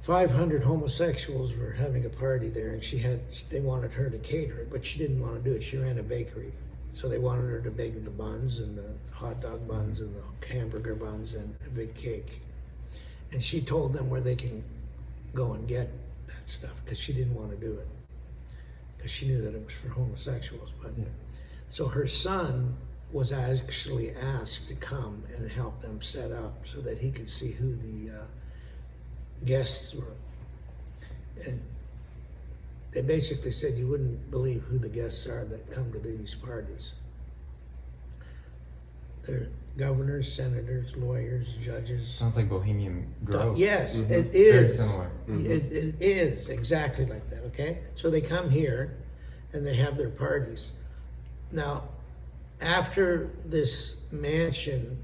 Speaker 20: 500 homosexuals were having a party there, and they wanted her to cater it, but she didn't want to do it. She ran a bakery, so they wanted her to bake the buns and the hot dog buns and the hamburger buns and a big cake. And she told them where they can go and get that stuff because she didn't want to do it because she knew that it was for homosexuals. But
Speaker 7: yeah.
Speaker 20: So her son was actually asked to come and help them set up so that he could see who the guests were. And they basically said you wouldn't believe who the guests are that come to these parties. They're governors, senators, lawyers, judges.
Speaker 7: Sounds like Bohemian Grove.
Speaker 20: Yes, it is.
Speaker 7: Very similar.
Speaker 20: It is exactly like that, okay? So they come here and they have their parties. Now, after this mansion,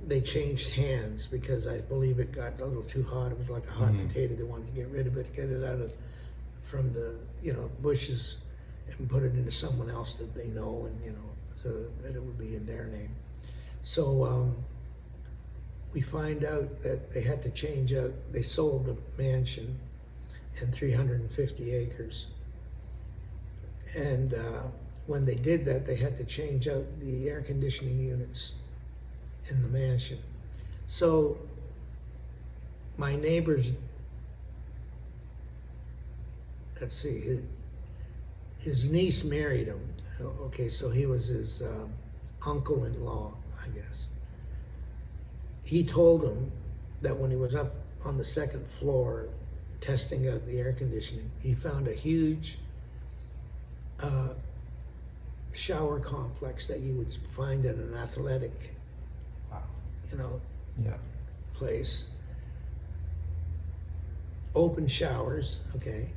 Speaker 20: they changed hands because I believe it got a little too hot. It was like a hot potato. They wanted to get rid of it, get it out from the Bushes and put it into someone else that they know, and so that it would be in their name. So we find out that they had to change out. They sold the mansion and 350 acres, and when they did that, they had to change out the air conditioning units in the mansion. So my neighbor's, let's see, his niece married him. Okay, so he was his uncle-in-law, I guess. He told him that when he was up on the second floor testing out the air conditioning, he found a huge shower complex that you would find in an athletic, place. Open showers, okay,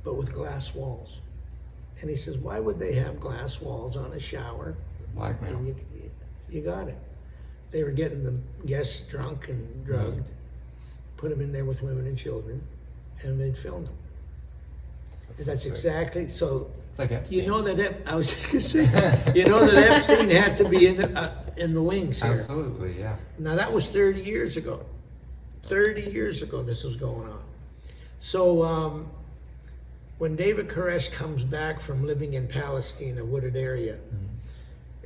Speaker 20: but with glass walls. And he says, why would they have glass walls on a shower? And you got it. They were getting the guests drunk and drugged, put them in there with women and children, and they'd film them. That's exactly, so,
Speaker 7: It's like Epstein.
Speaker 20: you know that, I was just gonna say, you know that Epstein had to be in the wings here.
Speaker 7: Absolutely, yeah.
Speaker 20: Now, that was 30 years ago. 30 years ago this was going on. So, when David Koresh comes back from living in Palestine, a wooded area,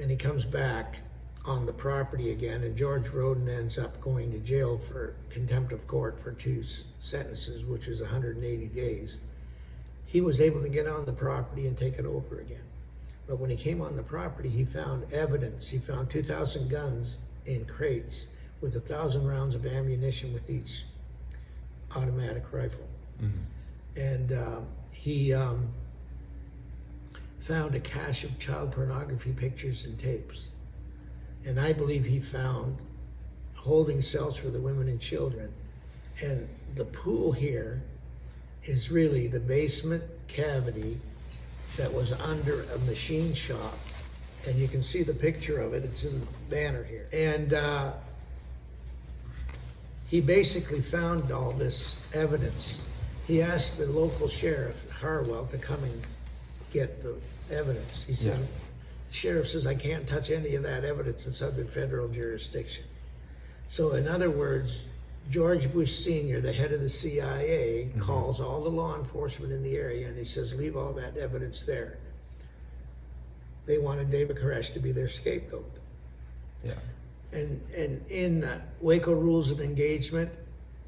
Speaker 20: and he comes back on the property again, and George Roden ends up going to jail for contempt of court for 2 sentences, which is 180 days. He was able to get on the property and take it over again. But when he came on the property, he found evidence. He found 2,000 guns in crates with 1,000 rounds of ammunition with each automatic rifle. And he found a cache of child pornography pictures and tapes. And I believe he found holding cells for the women and children. And the pool here is really the basement cavity that was under a machine shop. And you can see the picture of it, it's in the banner here. And he basically found all this evidence. He asked the local sheriff, Harwell, to come and get the evidence. He said, the sheriff says, I can't touch any of that evidence. It's under federal jurisdiction. So in other words, George Bush Sr., the head of the CIA, calls all the law enforcement in the area and he says, leave all that evidence there. They wanted David Koresh to be their scapegoat.
Speaker 7: Yeah.
Speaker 20: And in Waco Rules of Engagement,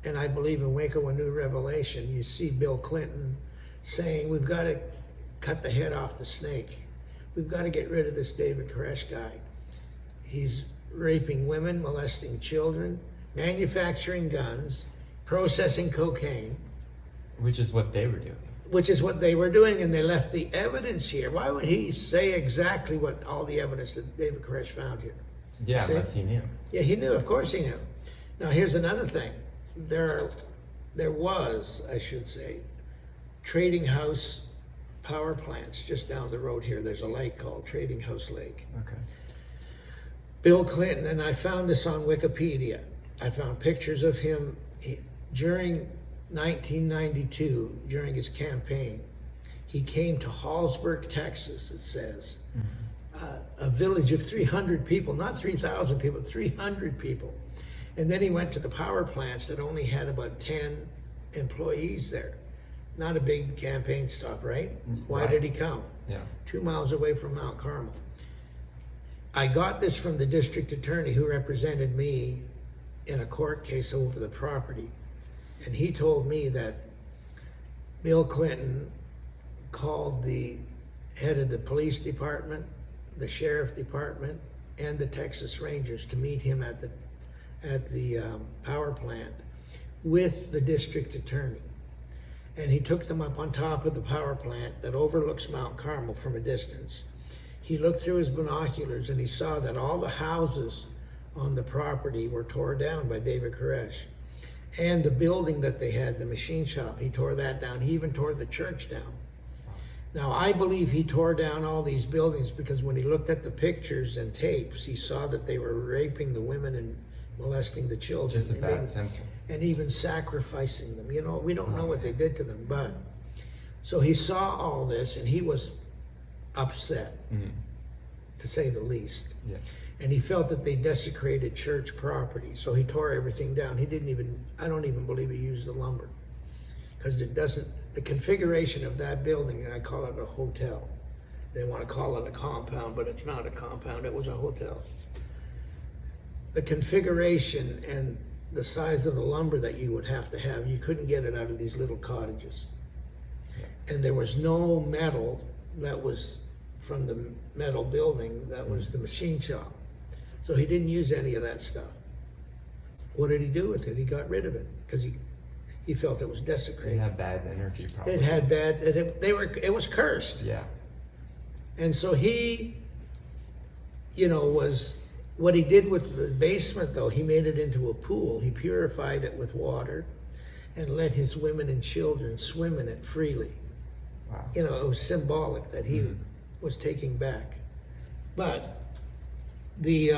Speaker 20: and I believe in Waco A New Revelation, you see Bill Clinton saying, we've got to cut the head off the snake. We've got to get rid of this David Koresh guy. He's raping women, molesting children, manufacturing guns, processing cocaine.
Speaker 7: Which is what they were doing.
Speaker 20: Which is what they were doing, and they left the evidence here. Why would he say exactly what all the evidence that David Koresh found here?
Speaker 7: Yeah, unless he knew.
Speaker 20: Yeah, he knew. Of course he knew. Now, here's another thing. There was, I should say, trading house power plants just down the road here. There's a lake called Trading House Lake.
Speaker 7: Okay.
Speaker 20: Bill Clinton, and I found this on Wikipedia. I found pictures of him during 1992, during his campaign. He came to Hallsburg, Texas, it says. A village of 300 people, not 3,000 people, 300 people. And then he went to the power plants that only had about 10 employees there. Not a big campaign stop, right? Why did he come?
Speaker 7: Yeah.
Speaker 20: 2 miles away from Mount Carmel. I got this from the district attorney who represented me in a court case over the property. And he told me that Bill Clinton called the head of the police department, the sheriff department, and the Texas Rangers to meet him at the power plant with the district attorney. And he took them up on top of the power plant that overlooks Mount Carmel from a distance. He looked through his binoculars and he saw that all the houses on the property were torn down by David Koresh. And the building that they had, the machine shop, he tore that down. He even tore the church down. Now, I believe he tore down all these buildings because when he looked at the pictures and tapes, he saw that they were raping the women and molesting the children.
Speaker 7: Just a bad symptom.
Speaker 20: And even sacrificing them. You know, we don't know what they did to them, but so he saw all this and he was upset, to say the least.
Speaker 7: Yeah.
Speaker 20: And he felt that they desecrated church property, so he tore everything down. He didn't even, I don't even believe he used the lumber, because it doesn't, the configuration of that building, I call it a hotel. They want to call it a compound, but it's not a compound, it was a hotel. The configuration and the size of the lumber that you would have to have, you couldn't get it out of these little cottages. And there was no metal that was from the metal building, that was the machine shop. So he didn't use any of that stuff. What did he do with it? He got rid of it because he felt it was desecrated.
Speaker 7: It had bad energy probably.
Speaker 20: It had bad, it was cursed.
Speaker 7: Yeah.
Speaker 20: And so he, you know, what he did with the basement though, he made it into a pool. He purified it with water and let his women and children swim in it freely.
Speaker 7: Wow.
Speaker 20: You know, it was symbolic that he was taking back. But the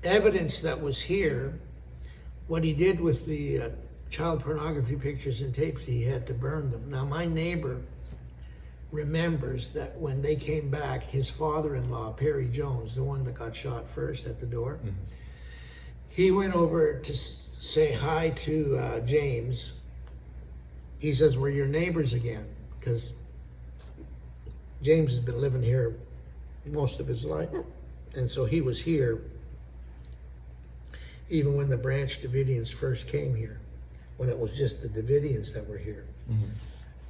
Speaker 20: evidence that was here, what he did with the child pornography pictures and tapes, he had to burn them. Now, my neighbor remembers that when they came back, his father-in-law, Perry Jones, the one that got shot first at the door, he went over to say hi to James. He says, we're your neighbors again, because James has been living here most of his life. And so he was here even when the Branch Davidians first came here, when it was just the Davidians that were here.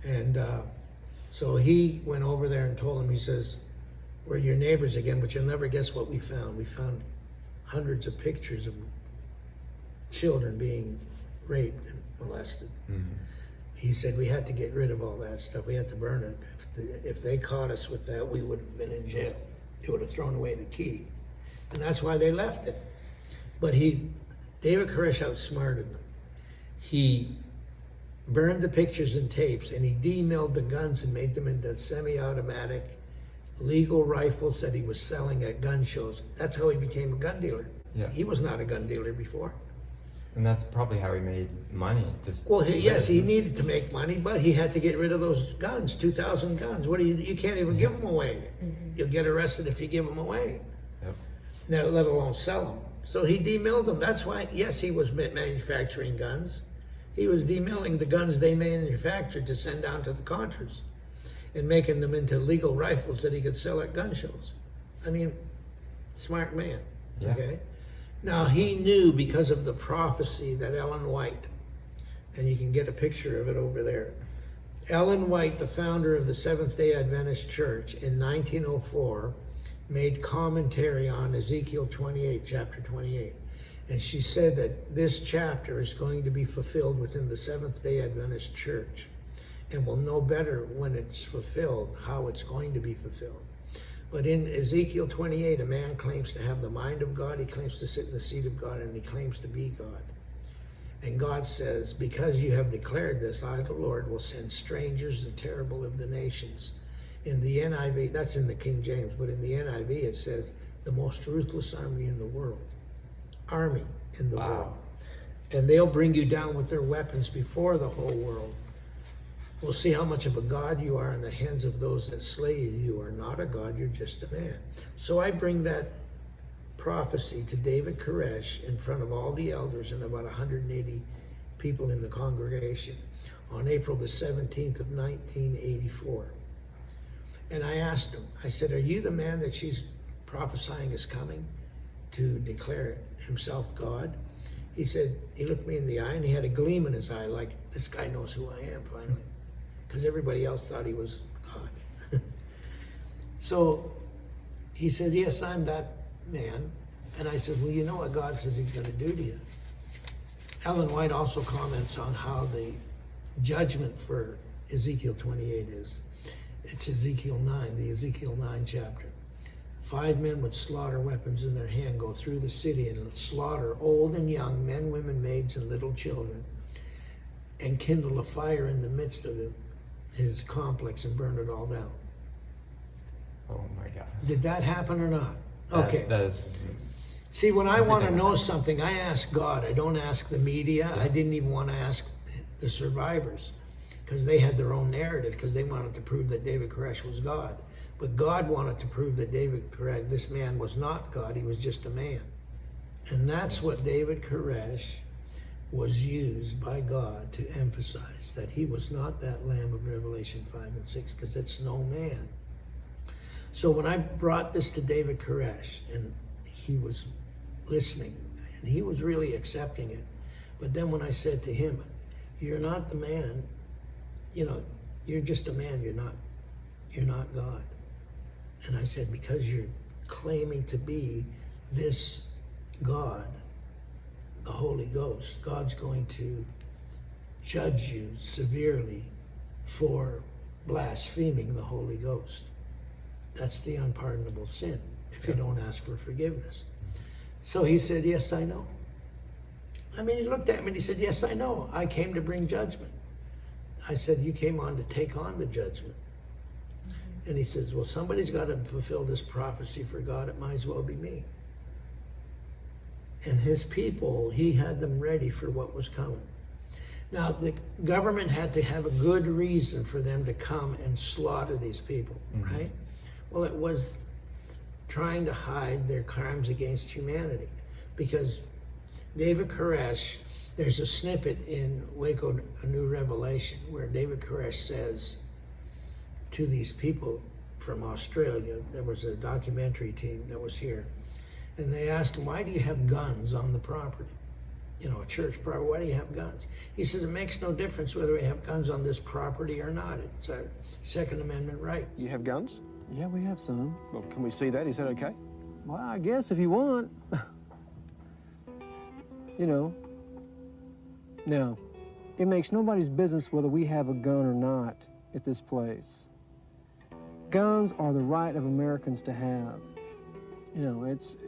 Speaker 20: And so he went over there and told him, he says, we're your neighbors again, but you'll never guess what we found. We found hundreds of pictures of children being raped and molested. He said, we had to get rid of all that stuff. We had to burn it. If they caught us with that, we would have been in jail. They would have thrown away the key. And that's why they left it. But David Koresh outsmarted them. He burned the pictures and tapes, and he demilled the guns and made them into semi-automatic legal rifles that he was selling at gun shows. That's how he became a gun dealer.
Speaker 7: Yeah.
Speaker 20: He was not a gun dealer before.
Speaker 7: And that's probably how he made money.
Speaker 20: Well, yes, he needed to make money, but he had to get rid of those guns, 2,000 guns. What do you can't even give them away. You'll get arrested if you give them away. Now, let alone sell them. So he demilled them. That's why, yes, he was manufacturing guns. He was demilling the guns they manufactured to send down to the Contras and making them into legal rifles that he could sell at gun shows. I mean, smart man, okay? Now, he knew because of the prophecy that Ellen White, and you can get a picture of it over there. Ellen White, the founder of the Seventh-day Adventist Church in 1904, made commentary on Ezekiel 28, chapter 28. And she said that this chapter is going to be fulfilled within the Seventh-day Adventist Church. And we'll know better when it's fulfilled, how it's going to be fulfilled. But in Ezekiel 28, a man claims to have the mind of God, he claims to sit in the seat of God, and he claims to be God. And God says, because you have declared this, I, the Lord, will send strangers, the terrible of the nations. In the NIV, that's in the King James, but in the NIV it says, the most ruthless army in the world. Army in the world. And they'll bring you down with their weapons before the whole world. We'll see how much of a God you are in the hands of those that slay you. You are not a God, you're just a man. So I bring that prophecy to David Koresh in front of all the elders and about 180 people in the congregation on April the 17th of 1984. And I asked him, I said, are you the man that she's prophesying is coming to declare himself God? He said, he looked me in the eye and he had a gleam in his eye like, this guy knows who I am finally. Because everybody else thought he was God. So he said, yes, I'm that man. And I said, well, you know what God says he's going to do to you. Ellen White also comments on how the judgment for Ezekiel 28 is. It's Ezekiel 9, the Ezekiel 9 chapter. 5 men with slaughter weapons in their hand go through the city and slaughter old and young, men, women, maids, and little children, and kindle a fire in the midst of his complex and burn it all down.
Speaker 7: Oh my God.
Speaker 20: Did that happen or not? Okay.
Speaker 7: That is...
Speaker 20: See, when I want to know something, I ask God. I don't ask the media. I didn't even want to ask the survivors because they had their own narrative because they wanted to prove that David Koresh was God. But God wanted to prove that David Koresh, this man was not God, he was just a man. And that's what David Koresh was used by God to emphasize, that he was not that Lamb of Revelation 5 and 6, because it's no man. So when I brought this to David Koresh, and he was listening, and he was really accepting it, but then when I said to him, you're not the man, you know, you're just a man, you're not God. And I said, because you're claiming to be this God, the Holy Ghost, God's going to judge you severely for blaspheming the Holy Ghost. That's the unpardonable sin if you don't ask for forgiveness. So he said, yes, I know. I mean, he looked at me and he said, yes, I know. I came to bring judgment. I said, you came on to take on the judgment. And he says, well, somebody's got to fulfill this prophecy for God. It might as well be me. And his people, he had them ready for what was coming. Now, the government had to have a good reason for them to come and slaughter these people, right? Well, it was trying to hide their crimes against humanity, because David Koresh, there's a snippet in Waco, A New Revelation, where David Koresh says to these people from Australia, there was a documentary team that was here, and they asked him, why do you have guns on the property? You know, a church property, why do you have guns? He says, it makes no difference whether we have guns on this property or not. It's a Second Amendment right.
Speaker 2: You have guns?
Speaker 3: Yeah, we have some.
Speaker 2: Well, can we see that? Is that okay?
Speaker 3: Well, I guess if you want. You know. Now, it makes nobody's business whether we have a gun or not at this place. Guns are the right of Americans to have. You know, it's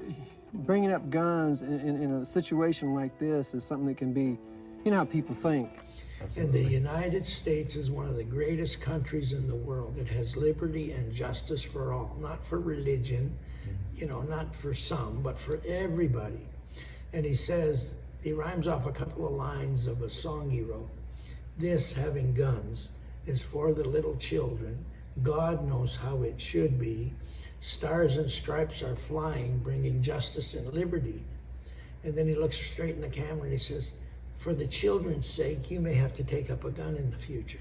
Speaker 3: bringing up guns in a situation like this is something that can be, you know how people think.
Speaker 20: And the United States is one of the greatest countries in the world. It has liberty and justice for all, not for religion, you know, not for some, but for everybody. And he says, he rhymes off a couple of lines of a song he wrote. This, having guns, is for the little children. God knows how it should be. Stars and stripes are flying, bringing justice and liberty. And then he looks straight in the camera and he says, for the children's sake, you may have to take up a gun in the future.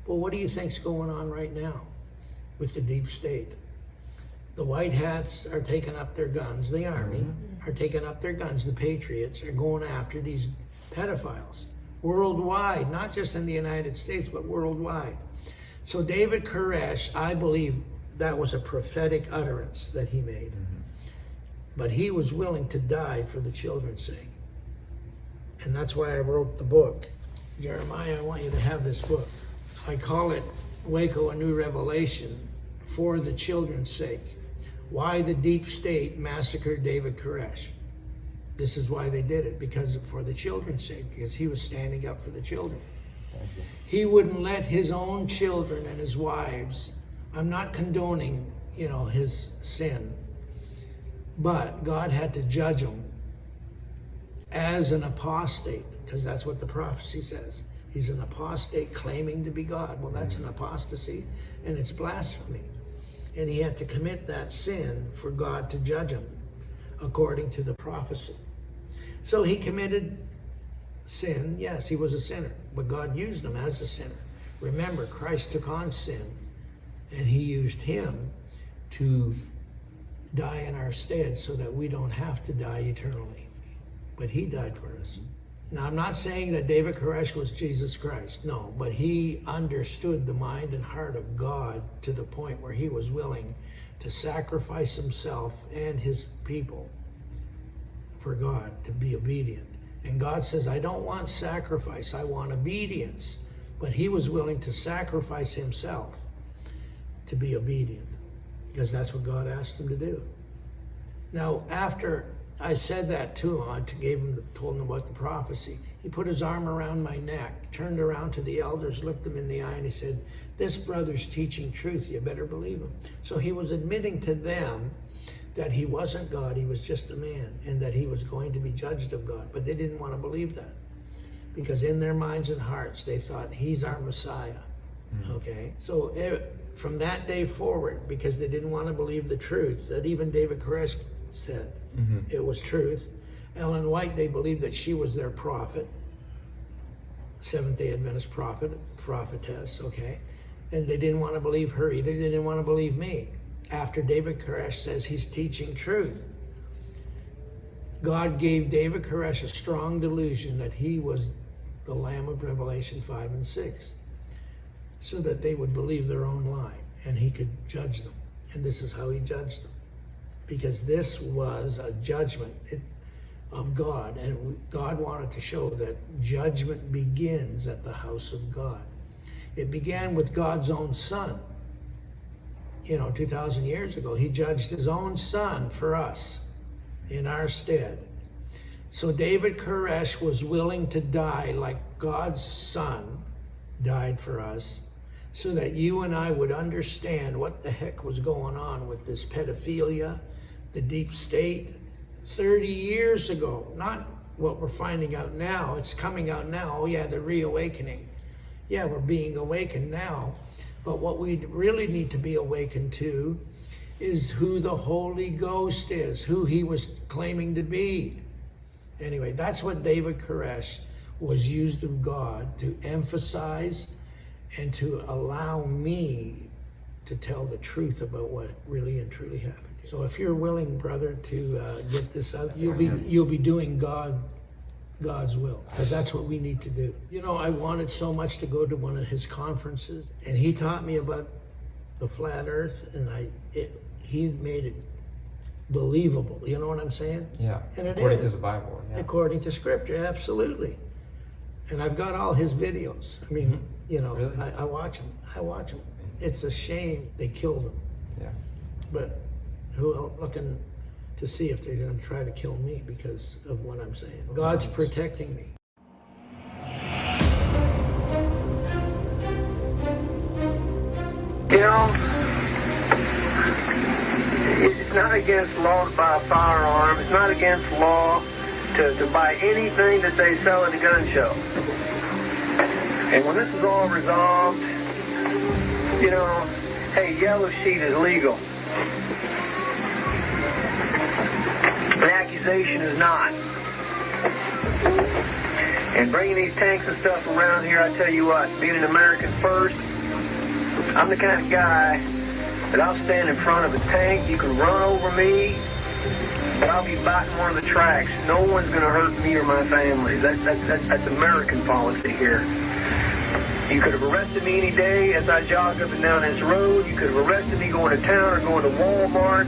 Speaker 20: Well, what do you think's going on right now with the deep state? The white hats are taking up their guns. The army are taking up their guns. The patriots are going after these pedophiles worldwide, not just in the United States, but worldwide. So David Koresh, I believe that was a prophetic utterance that he made. But he was willing to die for the children's sake. And that's why I wrote the book. Jeremiah, I want you to have this book. I call it Waco, A New Revelation, for the children's sake. Why the deep state massacred David Koresh. This is why they did it, because for the children's sake, because he was standing up for the children. He wouldn't let his own children and his wives, I'm not condoning, you know, his sin, but God had to judge him as an apostate, because that's what the prophecy says. He's an apostate claiming to be God. Well, that's an apostasy, and it's blasphemy. And he had to commit that sin for God to judge him, according to the prophecy. So he committed sin. Yes, he was a sinner, but God used him as a sinner. Remember, Christ took on sin, and he used him to die in our stead so that we don't have to die eternally. But he died for us. Now, I'm not saying that David Koresh was Jesus Christ, no, but he understood the mind and heart of God to the point where he was willing to sacrifice himself and his people for God, to be obedient. And God says, I don't want sacrifice, I want obedience. But he was willing to sacrifice himself to be obedient, because that's what God asked him to do. Now, after I said that to him, told him about the prophecy, he put his arm around my neck, turned around to the elders, looked them in the eye, and he said, this brother's teaching truth, you better believe him. So he was admitting to them that he wasn't God, he was just a man, and that he was going to be judged of God. But they didn't want to believe that, because in their minds and hearts, they thought, he's our Messiah. Okay? So from that day forward, because they didn't want to believe the truth that even David Koresh said, it was truth. Ellen White, they believed that she was their prophet, Seventh-day Adventist prophetess, okay? And they didn't want to believe her either. They didn't want to believe me. After David Koresh says he's teaching truth, God gave David Koresh a strong delusion that he was the Lamb of Revelation 5 and 6, so that they would believe their own lie, and he could judge them. And this is how he judged them, because this was a judgment of God, and God wanted to show that judgment begins at the house of God. It began with God's own Son. 2,000 years ago, he judged his own Son for us in our stead. So David Koresh was willing to die like God's Son died for us, so that you and I would understand what the heck was going on with this pedophilia, the deep state, 30 years ago, not what we're finding out now, it's coming out now. Oh yeah, the reawakening. Yeah, we're being awakened now. But what we really need to be awakened to is who the Holy Ghost is, who he was claiming to be. Anyway, that's what David Koresh was used of God to emphasize and to allow me to tell the truth about what really and truly happened. So if you're willing, brother, to get this out, you'll be doing God's will, because that's what we need to do. You know, I wanted so much to go to one of his conferences, and he taught me about the flat earth, and he made it believable. You know what I'm saying?
Speaker 7: Yeah.
Speaker 20: And it
Speaker 7: according
Speaker 20: is.
Speaker 7: to the Bible. Yeah.
Speaker 20: According to Scripture, absolutely. And I've got all his videos. I mean, you know, really? I watch them. It's a shame they killed him.
Speaker 7: Yeah.
Speaker 20: But who looking to see if they're going to try to kill me because of what I'm saying. God's protecting me.
Speaker 1: You know, it's not against law to buy a firearm. It's not against law to buy anything that they sell at a gun show. And when this is all resolved, you know, hey, yellow sheet is legal. The accusation is not. And bringing these tanks and stuff around here, I tell you what, being an American first, I'm the kind of guy that I'll stand in front of a tank. You can run over me, but I'll be biting one of the tracks. No one's going to hurt me or my family. That's American policy here. You could have arrested me any day as I jogged up and down this road. You could have arrested me going to town or going to Walmart.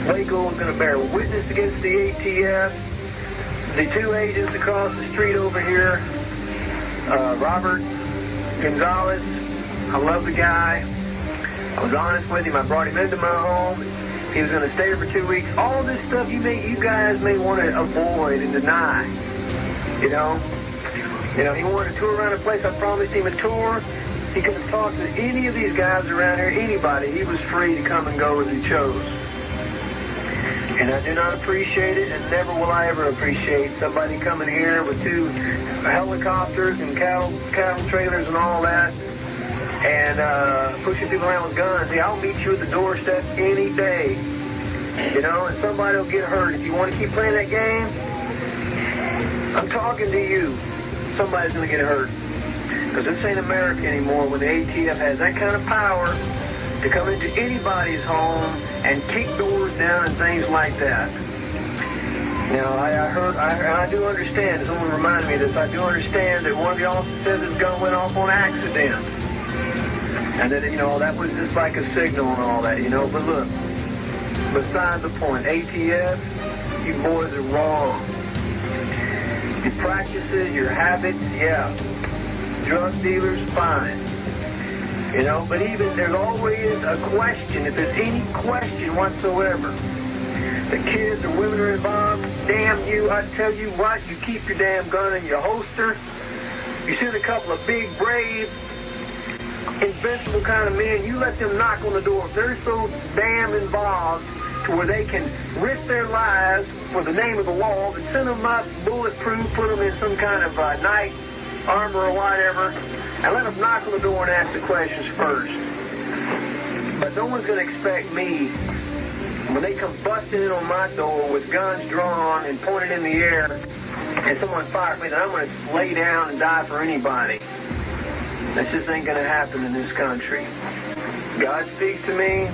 Speaker 1: Waco is going to bear witness against the ATF. The two agents across the street over here, Robert Gonzalez, I love the guy. I was honest with him. I brought him into my home. He was going to stay for 2 weeks. All this stuff you guys may want to avoid and deny. You know, he wanted to tour around the place. I promised him a tour. He could have talked to any of these guys around here, anybody. He was free to come and go as he chose. And I do not appreciate it, and never will I ever appreciate somebody coming here with 2 helicopters and cattle trailers and all that, and pushing people around with guns. See, I'll meet you at the doorstep any day, you know, and somebody will get hurt. If you want to keep playing that game, I'm talking to you. Somebody's going to get hurt. Because this ain't America anymore when the ATF has that kind of power to come into anybody's home and kick doors down and things like that. Now, I do understand, someone reminded me of this, I do understand that one of the officers says his gun went off on accident. And that, you know, that was just like a signal and all that, you know. But look, besides the point, ATF, you boys are wrong. Your practices, your habits, yeah. Drug dealers, fine. You know, but even there's always a question, if there's any question whatsoever. The kids or women are involved, damn you, I tell you what, you keep your damn gun in your holster. You send a couple of big, brave, invincible kind of men, you let them knock on the door. If they're so damn involved to where they can risk their lives for the name of the law, then send them up bulletproof, put them in some kind of night armor or whatever, and let them knock on the door and ask the questions first. But no one's going to expect me, when they come busting in on my door with guns drawn and pointed in the air, and someone fires me, that I'm going to lay down and die for anybody. That just ain't going to happen in this country. God speaks to me.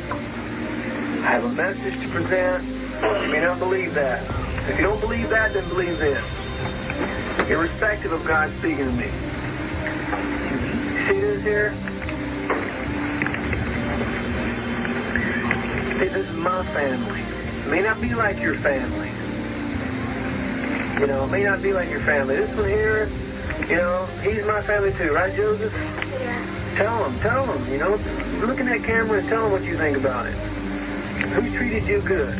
Speaker 1: I have a message to present. You may not believe that. If you don't believe that, then believe this. Irrespective of God speaking to me. See this here? See, this is my family. It may not be like your family. You know, it may not be like your family. This one here, you know, he's my family too, right, Joseph? Yeah. Tell him, you know, look in that camera and tell him what you think about it. Who treated you good?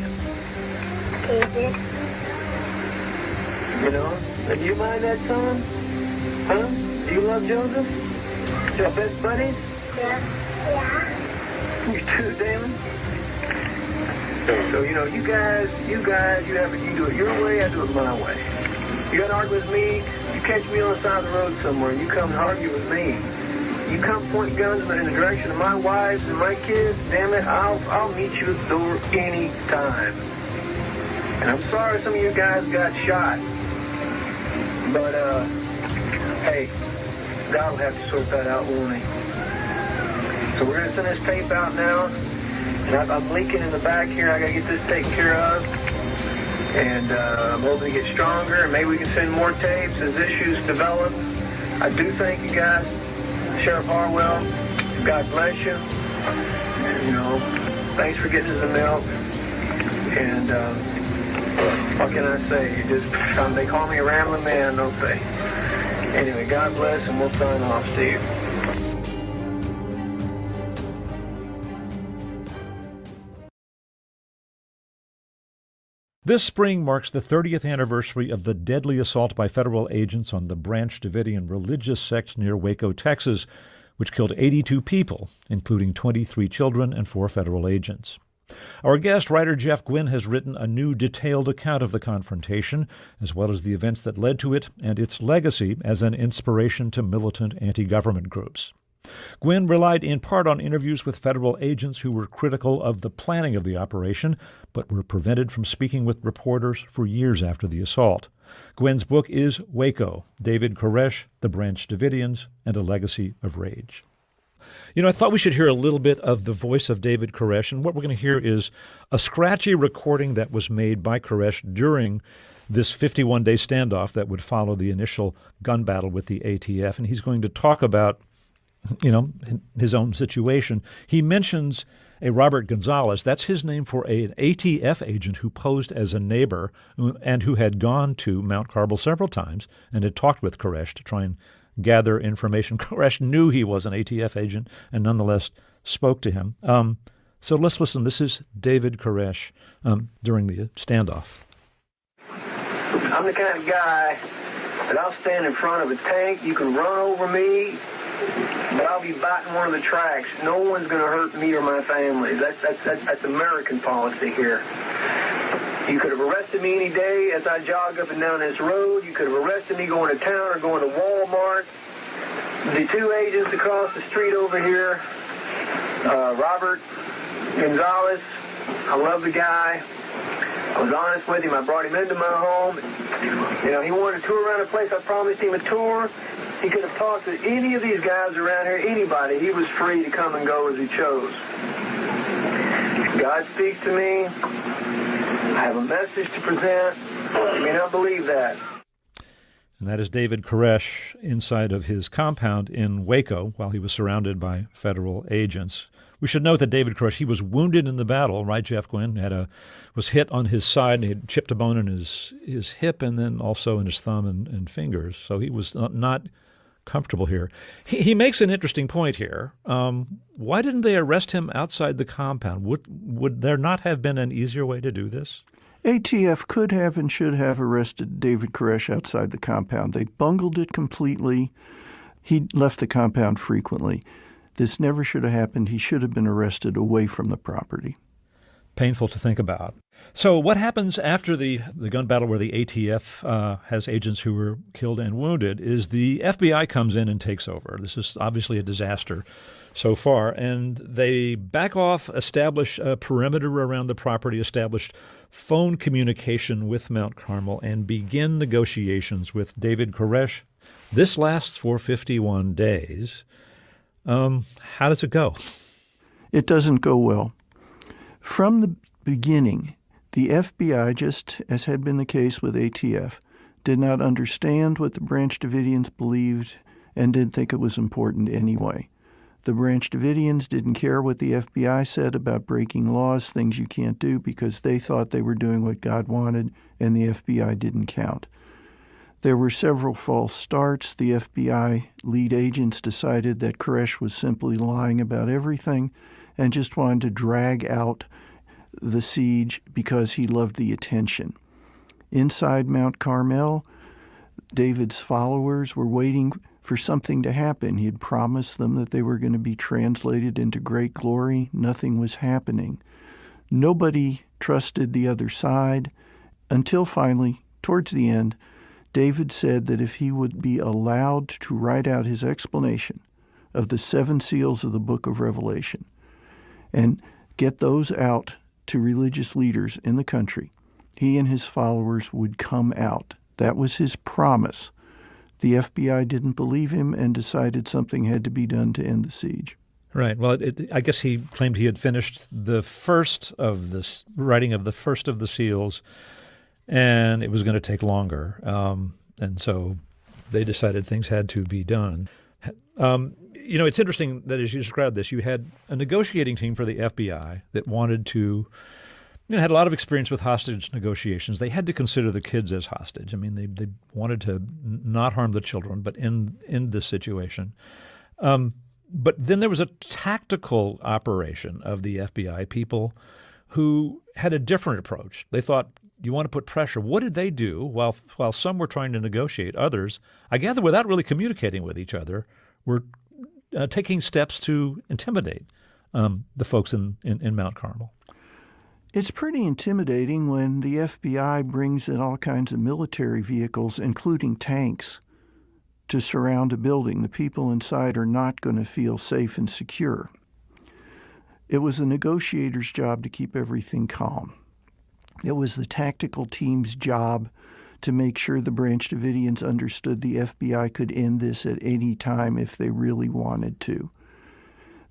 Speaker 10: David.
Speaker 1: You know, do you mind that, son? Huh? Do you love Joseph? Your best buddies?
Speaker 10: Yeah.
Speaker 1: You too, Damon? So, you know, you do it your way, I do it my way. You got to argue with me, you catch me on the side of the road somewhere, and you come and argue with me. You come point guns in the direction of my wives and my kids, damn it, I'll meet you at the door any time. And I'm sorry some of you guys got shot. But, hey, God will have to sort that out, won't he? So we're going to send this tape out now. And I'm leaking in the back here. I got to get this taken care of. And I'm hoping to get stronger. And maybe we can send more tapes as issues develop. I do thank you guys. Sheriff Harwell, God bless you. And, you know, thanks for getting us the milk. And what can I say? They call me a rambling man, don't they? Anyway, God bless, and we'll sign off, Steve.
Speaker 5: This spring marks the 30th anniversary of the deadly assault by federal agents on the Branch Davidian religious sect near Waco, Texas, which killed 82 people, including 23 children and 4 federal agents. Our guest, writer Jeff Gwynn, has written a new detailed account of the confrontation, as well as the events that led to it and its legacy as an inspiration to militant anti-government groups. Gwynn relied in part on interviews with federal agents who were critical of the planning of the operation, but were prevented from speaking with reporters for years after the assault. Gwynn's book is Waco, David Koresh, The Branch Davidians, and a Legacy of Rage. You know, I thought we should hear a little bit of the voice of David Koresh, and what we're going to hear is a scratchy recording that was made by Koresh during this 51-day standoff that would follow the initial gun battle with the ATF, and he's going to talk about, you know, his own situation. He mentions a Robert Gonzalez. That's his name for an ATF agent who posed as a neighbor and who had gone to Mount Carmel several times and had talked with Koresh to try and gather information. Koresh knew he was an ATF agent and nonetheless spoke to him. So let's listen. This is David Koresh during the standoff.
Speaker 1: I'm the kind of guy that I'll stand in front of a tank. You can run over me, but I'll be biting one of the tracks. No one's going to hurt me or my family. That's American policy here. You could have arrested me any day as I jog up and down this road. You could have arrested me going to town or going to Walmart. The 2 agents across the street over here, Robert Gonzalez, I love the guy. I was honest with him. I brought him into my home. You know, he wanted to tour around the place. I promised him a tour. He could have talked to any of these guys around here, anybody. He was free to come and go as he chose. God speaks to me. I have a message to present. You may not believe that.
Speaker 5: And that is David Koresh inside of his compound in Waco while he was surrounded by federal agents. We should note that David Koresh, he was wounded in the battle, right, Jeff Gwynn? Was hit on his side, and he had chipped a bone in his hip and then also in his thumb and fingers. So he was not comfortable here. He makes an interesting point here. Why didn't they arrest him outside the compound? Would there not have been an easier way to do this?
Speaker 6: ATF could have and should have arrested David Koresh outside the compound. They bungled it completely. He left the compound frequently. This never should have happened. He should have been arrested away from the property.
Speaker 5: Painful to think about. So what happens after the gun battle where the ATF has agents who were killed and wounded is the FBI comes in and takes over. This is obviously a disaster so far, and they back off, establish a perimeter around the property, established phone communication with Mount Carmel, and begin negotiations with David Koresh. This lasts for 51 days. How does it go?
Speaker 6: It doesn't go well. From the beginning, the FBI, just as had been the case with ATF, did not understand what the Branch Davidians believed and didn't think it was important anyway. The Branch Davidians didn't care what the FBI said about breaking laws, things you can't do, because they thought they were doing what God wanted, and the FBI didn't count. There were several false starts. The FBI lead agents decided that Koresh was simply lying about everything and just wanted to drag out the siege because he loved the attention. Inside Mount Carmel, David's followers were waiting for something to happen. He had promised them that they were going to be translated into great glory. Nothing was happening. Nobody trusted the other side until finally, towards the end, David said that if he would be allowed to write out his explanation of the 7 seals of the book of Revelation and get those out to religious leaders in the country, he and his followers would come out. That was his promise. The FBI didn't believe him and decided something had to be done to end the siege.
Speaker 5: Right. Well, I guess he claimed he had finished the first of the writing of the first of the seals, and it was going to take longer. And so they decided things had to be done. It's interesting that as you described this, you had a negotiating team for the FBI that wanted to, had a lot of experience with hostage negotiations. They had to consider the kids as hostage. I mean, they wanted to not harm the children, but end the situation. But then there was a tactical operation of the FBI people who had a different approach. They thought, you want to put pressure. What did they do while some were trying to negotiate? Others, I gather without really communicating with each other, were taking steps to intimidate the folks in Mount Carmel.
Speaker 6: It's pretty intimidating when the FBI brings in all kinds of military vehicles, including tanks, to surround a building. The people inside are not going to feel safe and secure. It was the negotiator's job to keep everything calm. It was the tactical team's job to make sure the Branch Davidians understood the FBI could end this at any time if they really wanted to.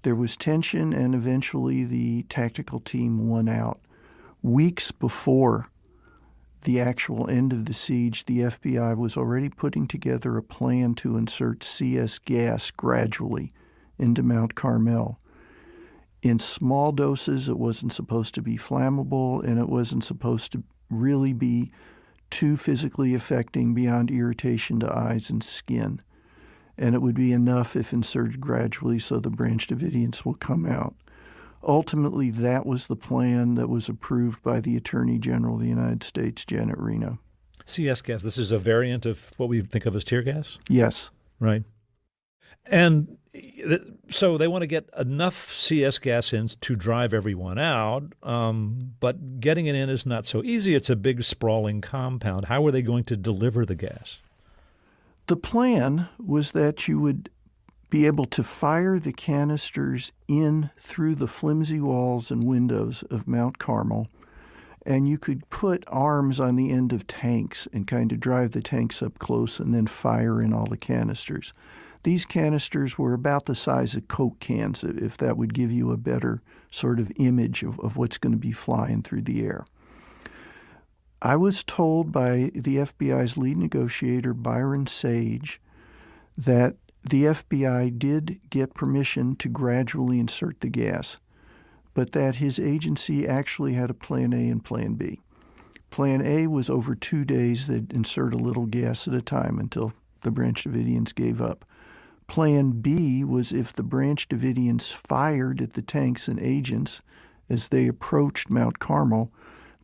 Speaker 6: There was tension, and eventually the tactical team won out. Weeks before the actual end of the siege, the FBI was already putting together a plan to insert CS gas gradually into Mount Carmel. In small doses, it wasn't supposed to be flammable, and it wasn't supposed to really be too physically affecting beyond irritation to eyes and skin. And it would be enough if inserted gradually so the Branch Davidians will come out. Ultimately, that was the plan that was approved by the Attorney General of the United States, Janet Reno.
Speaker 5: CS gas, this is a variant of what we think of as tear gas?
Speaker 6: Yes.
Speaker 5: Right. And so they want to get enough CS gas in to drive everyone out, but getting it in is not so easy. It's a big, sprawling compound. How are they going to deliver the gas?
Speaker 6: The plan was that you would be able to fire the canisters in through the flimsy walls and windows of Mount Carmel, and you could put arms on the end of tanks and kind of drive the tanks up close and then fire in all the canisters. These canisters were about the size of Coke cans, if that would give you a better sort of image of what's going to be flying through the air. I was told by the FBI's lead negotiator, Byron Sage, that the FBI did get permission to gradually insert the gas, but that his agency actually had a Plan A and Plan B. Plan A was over 2 days, they'd insert a little gas at a time until the Branch Davidians gave up. Plan B was if the Branch Davidians fired at the tanks and agents as they approached Mount Carmel,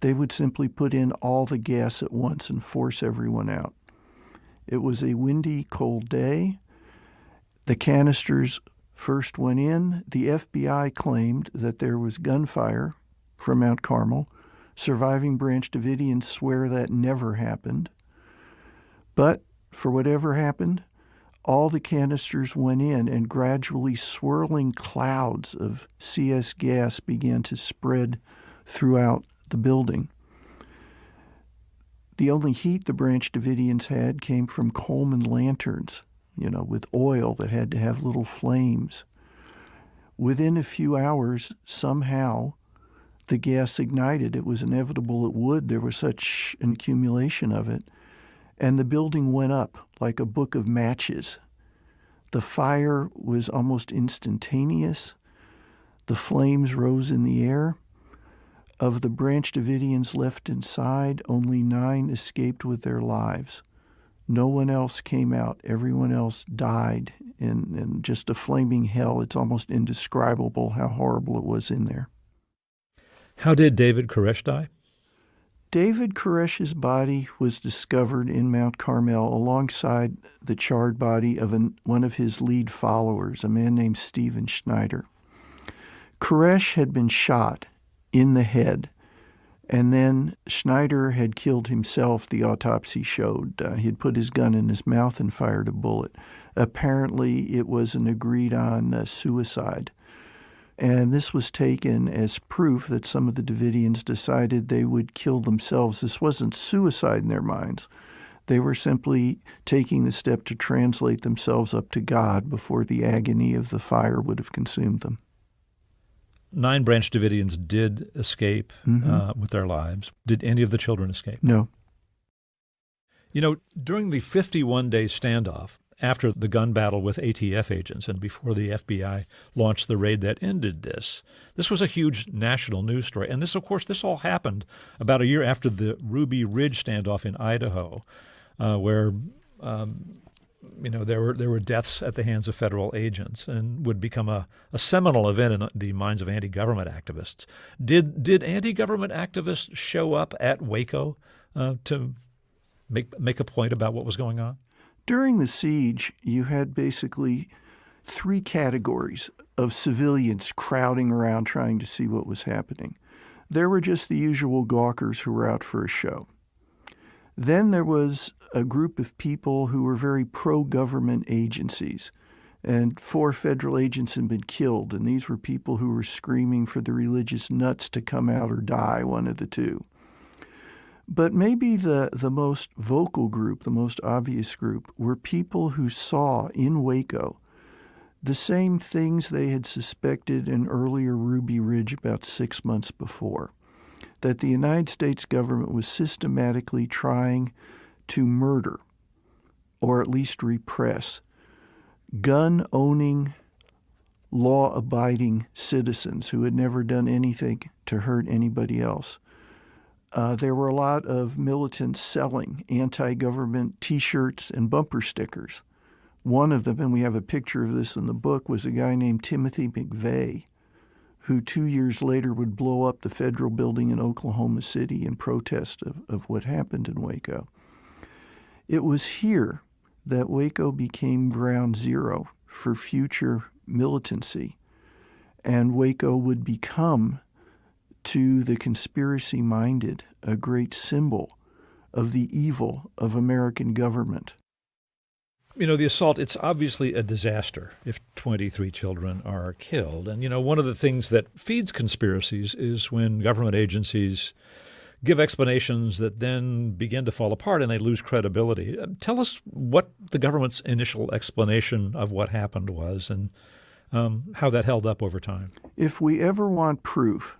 Speaker 6: they would simply put in all the gas at once and force everyone out. It was a windy, cold day. The canisters first went in. The FBI claimed that there was gunfire from Mount Carmel. Surviving Branch Davidians swear that never happened. But for whatever happened, all the canisters went in, and gradually swirling clouds of CS gas began to spread throughout the building. The only heat the Branch Davidians had came from Coleman lanterns, with oil that had to have little flames. Within a few hours, somehow, the gas ignited. It was inevitable it would. There was such an accumulation of it. And the building went up like a book of matches. The fire was almost instantaneous. The flames rose in the air. Of the Branch Davidians left inside, only 9 escaped with their lives. No one else came out. Everyone else died in just a flaming hell. It's almost indescribable how horrible it was in there.
Speaker 5: How did David Koresh die?
Speaker 6: David Koresh's body was discovered in Mount Carmel alongside the charred body of one of his lead followers, a man named Stephen Schneider. Koresh had been shot in the head. And then Schneider had killed himself, the autopsy showed. He had put his gun in his mouth and fired a bullet. Apparently, it was an agreed-on suicide. And this was taken as proof that some of the Davidians decided they would kill themselves. This wasn't suicide in their minds. They were simply taking the step to translate themselves up to God before the agony of the fire would have consumed them.
Speaker 5: 9 Branch Davidians did escape with their lives. Did any of the children escape?
Speaker 6: No.
Speaker 5: You know, during the 51-day standoff, after the gun battle with ATF agents and before the FBI launched the raid that ended this was a huge national news story. And this, of course, this all happened about a year after the Ruby Ridge standoff in Idaho, where there were deaths at the hands of federal agents, and would become a seminal event in the minds of anti-government activists. Did anti-government activists show up at Waco to make a point about what was going on?
Speaker 6: During the siege, you had basically 3 categories of civilians crowding around trying to see what was happening. There were just the usual gawkers who were out for a show. Then there was a group of people who were very pro-government agencies, and 4 federal agents had been killed, and these were people who were screaming for the religious nuts to come out or die, one of the two. But maybe the most vocal group, the most obvious group, were people who saw in Waco the same things they had suspected in earlier Ruby Ridge about 6 months before, that the United States government was systematically trying to murder, or at least repress, gun-owning, law-abiding citizens who had never done anything to hurt anybody else. There were a lot of militants selling anti-government T-shirts and bumper stickers. One of them, and we have a picture of this in the book, was a guy named Timothy McVeigh, who 2 years later would blow up the federal building in Oklahoma City in protest of what happened in Waco. It was here that Waco became ground zero for future militancy, and Waco would become, to the conspiracy-minded, a great symbol of the evil of American government.
Speaker 5: You know, the assault, it's obviously a disaster if 23 children are killed. And, you know, one of the things that feeds conspiracies is when government agencies give explanations that then begin to fall apart and they lose credibility. Tell us what the government's initial explanation of what happened was and how that held up over time.
Speaker 6: If we ever want proof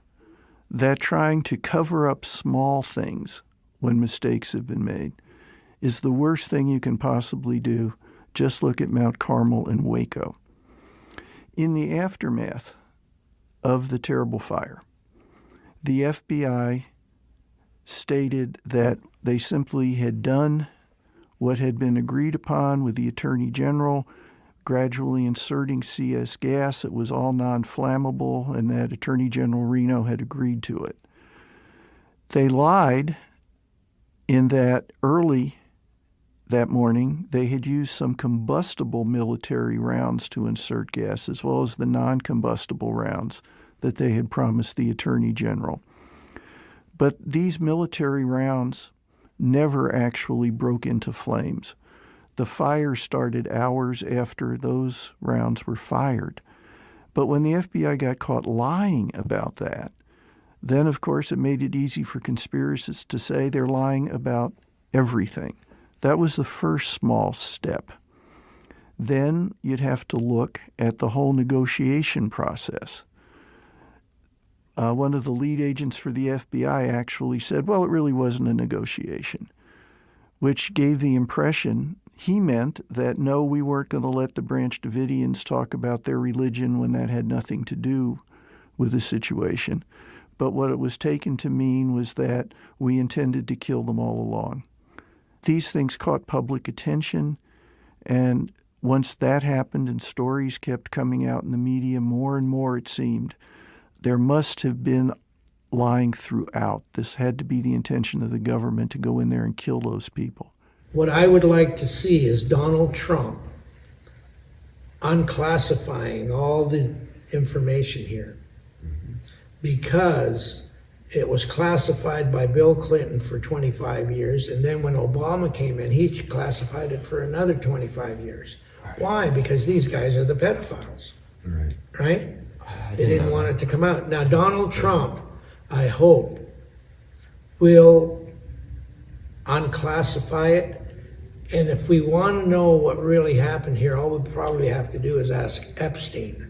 Speaker 6: that trying to cover up small things when mistakes have been made is the worst thing you can possibly do, just look at Mount Carmel and Waco. In the aftermath of the terrible fire, the FBI stated that they simply had done what had been agreed upon with the Attorney General, gradually inserting CS gas. It was all non-flammable, and that Attorney General Reno had agreed to it. They lied in that early that morning they had used some combustible military rounds to insert gas, as well as the non-combustible rounds that they had promised the Attorney General. But these military rounds never actually broke into flames. The fire started hours after those rounds were fired. But when the FBI got caught lying about that, then, of course, it made it easy for conspiracists to say they're lying about everything. That was the first small step. Then you'd have to look at the whole negotiation process. One of the lead agents for the FBI actually said, well, it really wasn't a negotiation, which gave the impression he meant that, no, we weren't going to let the Branch Davidians talk about their religion when that had nothing to do with the situation. But what it was taken to mean was that we intended to kill them all along. These things caught public attention, and once that happened and stories kept coming out in the media, more and more it seemed there must have been lying throughout. This had to be the intention of the government to go in there and kill those people.
Speaker 20: What I would like to see is Donald Trump unclassifying all the information here, because it was classified by Bill Clinton for 25 years, and then when Obama came in, he classified it for another 25 years. Why? Because these guys are the pedophiles, right? They didn't want it to come out. Now, Donald Trump, I hope, will unclassify it. And if we want to know what really happened here, all we probably have to do is ask Epstein.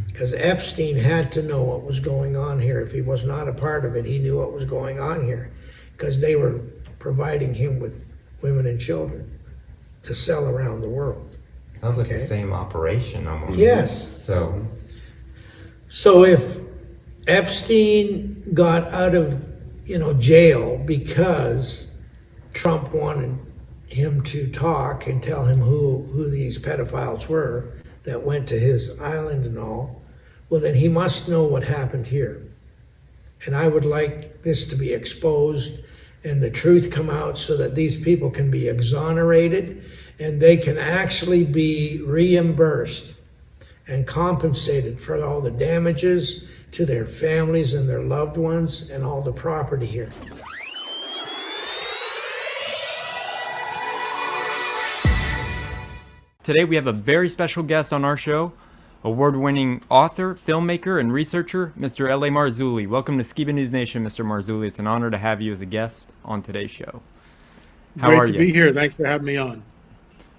Speaker 20: Because Epstein had to know what was going on here. If he was not a part of it, he knew what was going on here. Because they were providing him with women and children to sell around the world.
Speaker 8: Sounds like the same operation almost.
Speaker 20: Yes. So if Epstein got out of, jail because Trump wanted him to talk and tell him who these pedophiles were that went to his island and all, well, then he must know what happened here. And I would like this to be exposed and the truth come out so that these people can be exonerated and they can actually be reimbursed and compensated for all the damages to their families and their loved ones and all the property here.
Speaker 7: Today we have a very special guest on our show, award-winning author, filmmaker, and researcher, Mr. L.A. Marzulli. Welcome to Skiba News Nation, Mr. Marzulli. It's an honor to have you as a guest on today's show. How are you?
Speaker 11: Great to be here. Thanks for having me on.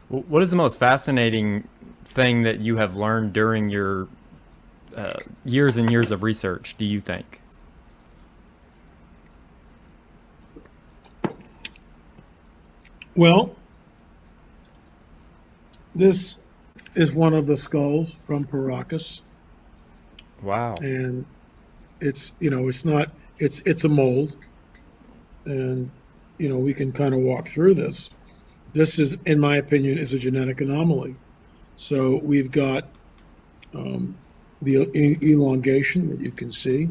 Speaker 7: What is the most fascinating thing that you have learned during your years and years of research, do you think?
Speaker 11: Well, this is one of the skulls from Paracas.
Speaker 7: Wow.
Speaker 11: And it's, it's a mold. And, we can kind of walk through this. This is, in my opinion, is a genetic anomaly. So we've got the elongation that you can see.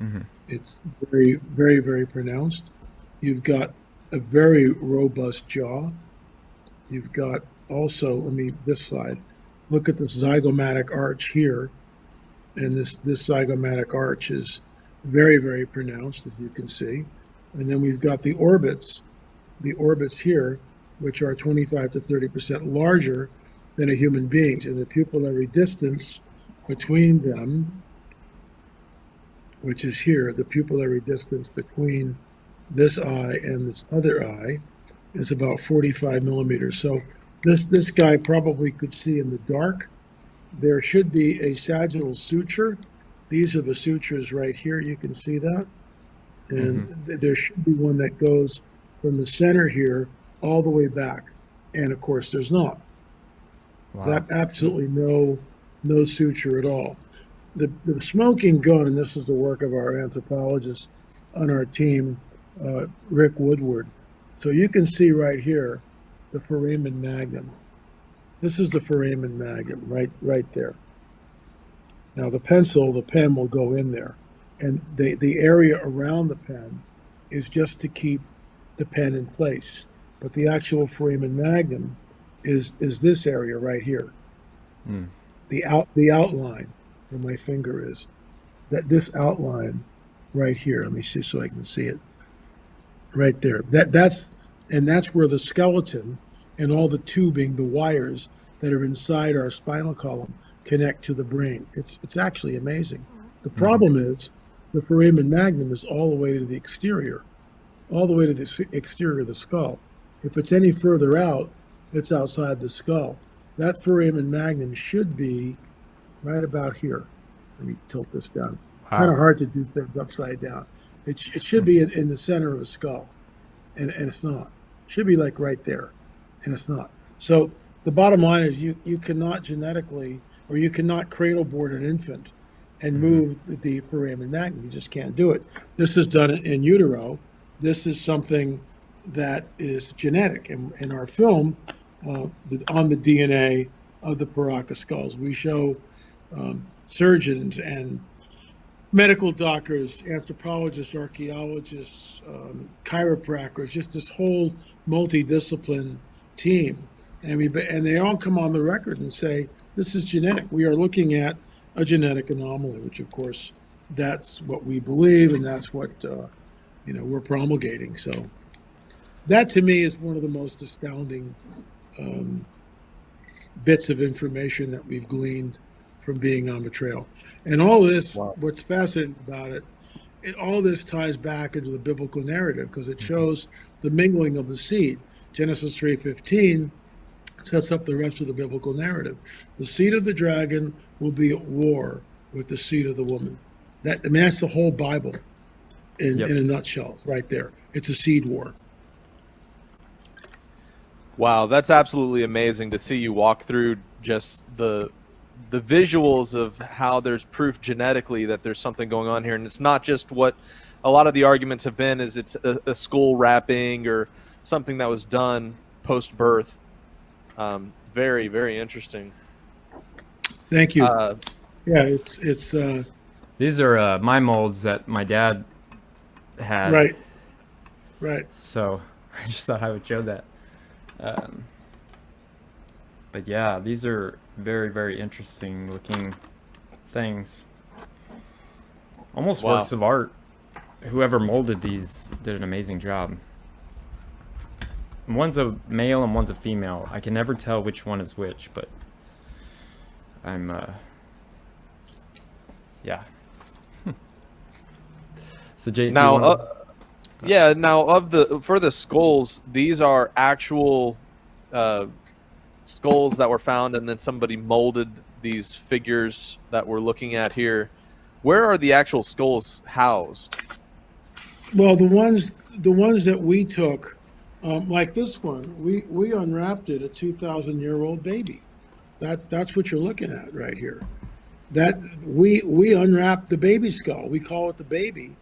Speaker 11: Mm-hmm. It's very, very, very pronounced. You've got a very robust jaw. You've got also, this side, look at this zygomatic arch here. And this zygomatic arch is very, very pronounced, as you can see. And then we've got the orbits here, which are 25 to 30% larger than a human being's. And the pupillary distance between them, which is here, the pupillary distance between this eye and this other eye is about 45 millimeters. So this guy probably could see in the dark. There should be a sagittal suture. These are the sutures right here. You can see that. And there should be one that goes from the center here all the way back. And of course, there's not. Wow. There's absolutely no suture at all. The smoking gun, and this is the work of our anthropologist on our team, Rick Woodward. So you can see right here the foramen magnum. This is the foramen magnum right there. Now the pen will go in there, and the area around the pen is just to keep the pen in place. But the actual foramen magnum is this area right here. Mm. The outline where my finger is, this outline right here. Let me see so I can see it. Right there. That's where the skeleton and all the tubing, the wires that are inside our spinal column connect to the brain. It's actually amazing. The problem is the foramen magnum is all the way to the exterior, all the way to the exterior of the skull. If it's any further out, it's outside the skull. That foramen magnum should be right about here. Let me tilt this down. Wow. Kind of hard to do things upside down. It should be in the center of the skull, and it's not. It should be like right there, and it's not. So the bottom line is you cannot genetically, or you cannot cradle board an infant and move the foramen magnum. You just can't do it. This is done in utero. This is something that is genetic. In our film, on the DNA of the Paracas skulls, we show surgeons and medical doctors, anthropologists, archaeologists, chiropractors, just this whole multidiscipline team. And they all come on the record and say, this is genetic. We are looking at a genetic anomaly, which of course that's what we believe, and that's what we're promulgating. So that to me is one of the most astounding bits of information that we've gleaned from being on the trail. And all this, what's fascinating about it, all this ties back into the biblical narrative because it shows the mingling of the seed. Genesis 3:15 sets up the rest of the biblical narrative. The seed of the dragon will be at war with the seed of the woman. That's the whole Bible in a nutshell right there. It's a seed war.
Speaker 16: Wow, that's absolutely amazing to see you walk through just the visuals of how there's proof genetically that there's something going on here. And it's not just what a lot of the arguments have been is it's a skull wrapping or something that was done post-birth. Very, very interesting.
Speaker 11: Thank you. It's
Speaker 7: these are my molds that my dad had.
Speaker 11: Right.
Speaker 7: So I just thought I would show that. But yeah, these are very, very interesting looking things. Almost works of art. Whoever molded these did an amazing job. One's a male and one's a female. I can never tell which one is which, but I'm yeah. So Jay,
Speaker 16: now for the skulls, these are actual skulls that were found, and then somebody molded these figures that we're looking at here. Where are the actual skulls housed?
Speaker 11: Well, the ones that we took, like this one, we unwrapped it, a 2,000-year-old baby. That's what you're looking at right here. That we unwrapped the baby skull. We call it the baby.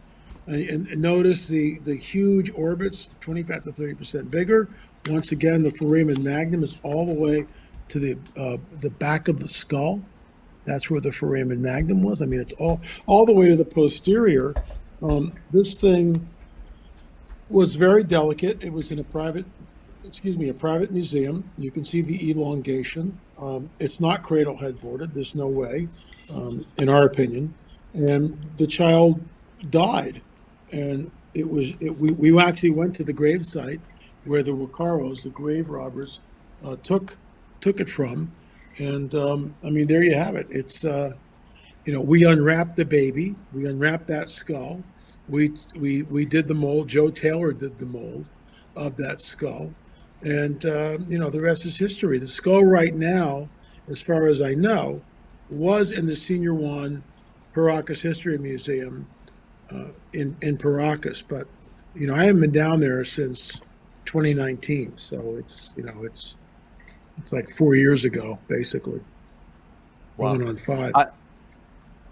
Speaker 11: And notice the huge orbits, 25 to 30% bigger. Once again, the foramen magnum is all the way to the back of the skull. That's where the foramen magnum was. I mean, it's all the way to the posterior. This thing was very delicate. It was in a private museum. You can see the elongation. It's not cradle head boarded. There's no way, in our opinion. And the child died. And we actually went to the grave site where the Wacaros, the grave robbers, took it from. And I mean, there you have it. It's we unwrapped the baby, we unwrapped that skull, we did the mold. Joe Taylor did the mold of that skull, and the rest is history. The skull right now, as far as I know, was in the Senior Juan Paracas History Museum in Paracas, but I haven't been down there since 2019, so it's like 4 years ago, basically. Going on 5.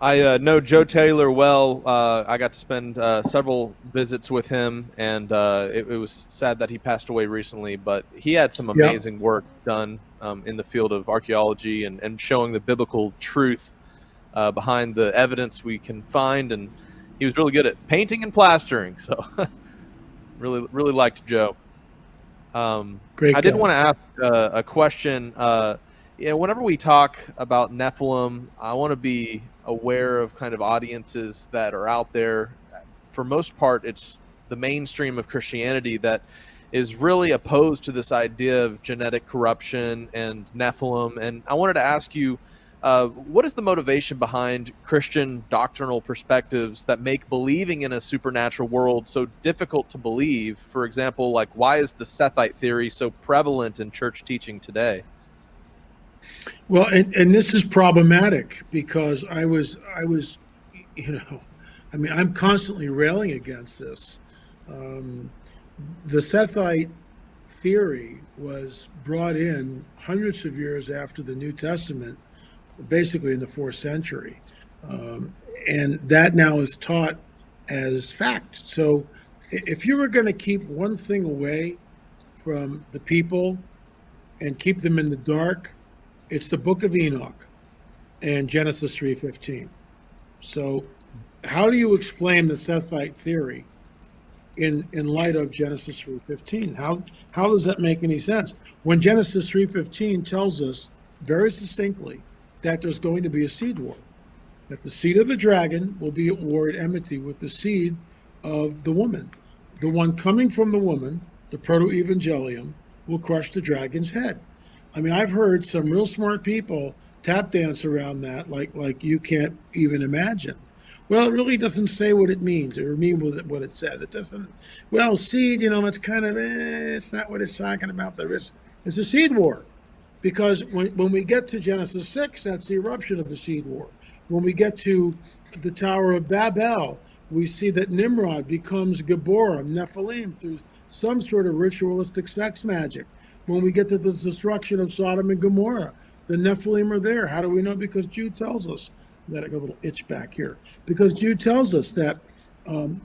Speaker 16: I know Joe Taylor well. I got to spend several visits with him, and it was sad that he passed away recently, but he had some amazing work done in the field of archaeology and showing the biblical truth behind the evidence we can find, and he was really good at painting and plastering, so really liked Joe.
Speaker 11: Great
Speaker 16: I did
Speaker 11: guy.
Speaker 16: want to ask a question. Whenever we talk about Nephilim, I want to be aware of kind of audiences that are out there. For most part, it's the mainstream of Christianity that is really opposed to this idea of genetic corruption and Nephilim. And I wanted to ask you, what is the motivation behind Christian doctrinal perspectives that make believing in a supernatural world so difficult to believe? For example, like why is the Sethite theory so prevalent in church teaching today?
Speaker 11: Well, and this is problematic because I was, I'm constantly railing against this. The Sethite theory was brought in hundreds of years after the New Testament, basically in the 4th century. And that now is taught as fact. So if you were going to keep one thing away from the people and keep them in the dark, it's the book of Enoch and Genesis 3:15. So how do you explain the Sethite theory in light of Genesis 3:15? How does that make any sense? When Genesis 3:15 tells us very succinctly that there's going to be a seed war. that the seed of the dragon will be at war at enmity with the seed of the woman. The one coming from the woman, the proto-evangelium, will crush the dragon's head. I mean, I've heard some real smart people tap dance around that like you can't even imagine. Well, it really doesn't say what it means or mean what it says. It doesn't, well, seed, it's kind of, it's not what it's talking about. It's a seed war. Because when we get to Genesis 6, that's the eruption of the seed war. When we get to the Tower of Babel, we see that Nimrod becomes Gibborim, Nephilim, through some sort of ritualistic sex magic. When we get to the destruction of Sodom and Gomorrah, the Nephilim are there. How do we know? Because Jude tells us. I got a little itch back here. Because Jude tells us that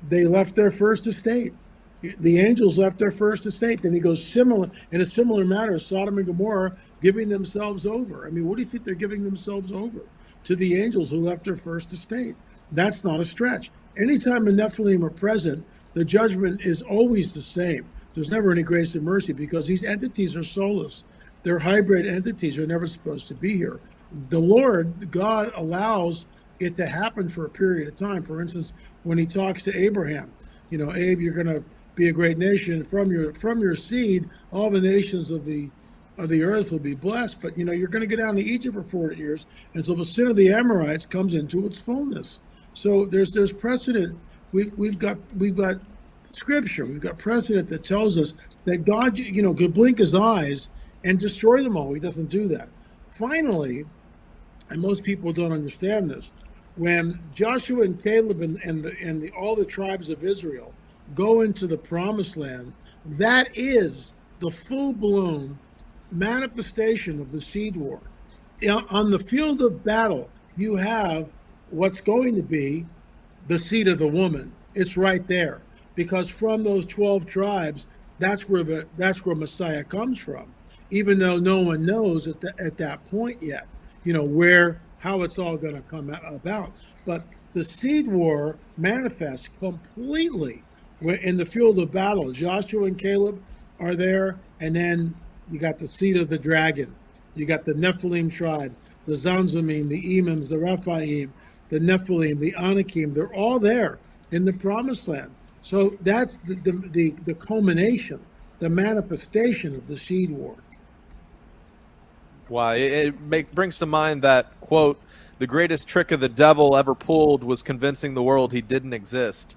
Speaker 11: they left their first estate. The angels left their first estate. Then he goes in a similar manner, Sodom and Gomorrah giving themselves over. I mean, what do you think they're giving themselves over? To the angels who left their first estate. That's not a stretch. Anytime the Nephilim are present, the judgment is always the same. There's never any grace and mercy because these entities are soulless. They're hybrid entities. They're never supposed to be here. The Lord, God, allows it to happen for a period of time. For instance, when he talks to Abraham, Abe, you're going to be a great nation. From your seed, all the nations of the earth will be blessed. But you're going to go down to Egypt for 40 years, and so the sin of the Amorites comes into its fullness. So there's precedent. We've got scripture. We've got precedent that tells us that God, could blink his eyes and destroy them all. He doesn't do that. Finally, and most people don't understand this, when Joshua and Caleb and all the tribes of Israel go into the promised land, that is the full-blown manifestation of the seed war. On the field of battle, you have what's going to be the seed of the woman. It's right there, because from those 12 tribes, that's where Messiah comes from. Even though no one knows at that point yet, how it's all going to come about. But the seed war manifests completely in the field of battle. Joshua and Caleb are there, and then you got the seed of the dragon. You got the Nephilim tribe, the Zanzamim, the Emims, the Rephaim, the Nephilim, the Anakim. They're all there in the promised land. So that's the culmination, the manifestation of the seed war.
Speaker 16: Wow, it brings to mind that, quote, the greatest trick of the devil ever pulled was convincing the world he didn't exist.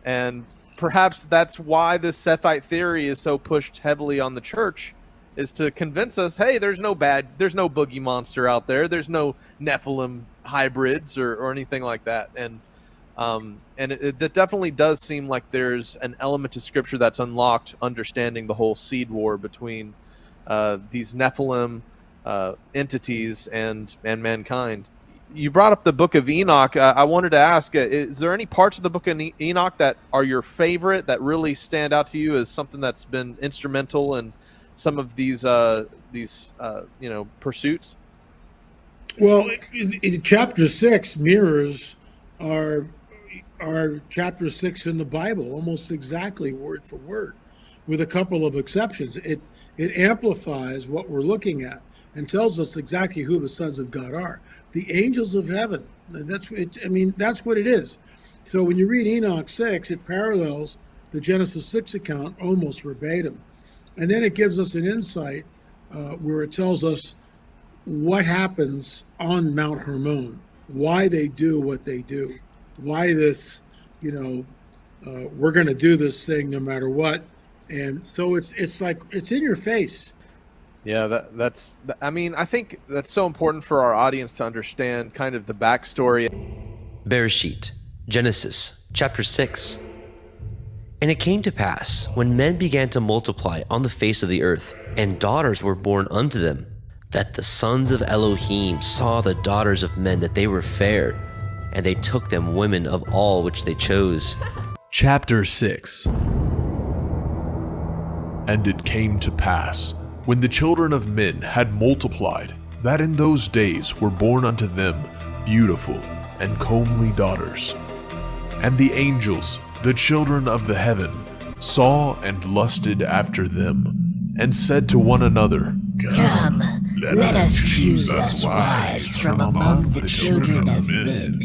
Speaker 16: And perhaps that's why this Sethite theory is so pushed heavily on the church, is to convince us, hey, there's no boogie monster out there. There's no Nephilim hybrids or anything like that. And it definitely does seem like there's an element to Scripture that's unlocked, understanding the whole seed war between these Nephilim entities and mankind. You brought up the book of Enoch. I wanted to ask, is there any parts of the book of Enoch that are your favorite, that really stand out to you as something that's been instrumental in some of these pursuits?
Speaker 11: Well, in chapter 6 mirrors our chapter 6 in the Bible, almost exactly word for word, with a couple of exceptions. It amplifies what we're looking at and tells us exactly who the sons of God are. The angels of heaven. That's what it is. So when you read Enoch 6, it parallels the Genesis 6 account almost verbatim. And then it gives us an insight where it tells us what happens on Mount Hermon, why they do what they do, why this, we're going to do this thing no matter what. And so it's like, it's in your face.
Speaker 16: Yeah, I think that's so important for our audience to understand kind of the backstory.
Speaker 12: Bereshit, Genesis, chapter 6. And it came to pass, when men began to multiply on the face of the earth, and daughters were born unto them, that the sons of Elohim saw the daughters of men that they were fair, and they took them women of all which they chose.
Speaker 13: Chapter 6. And it came to pass, when the children of men had multiplied, that in those days were born unto them beautiful and comely daughters. And the angels, the children of the heaven, saw and lusted after them, and said to one another,
Speaker 19: Come, let us choose us wives from among the children of men,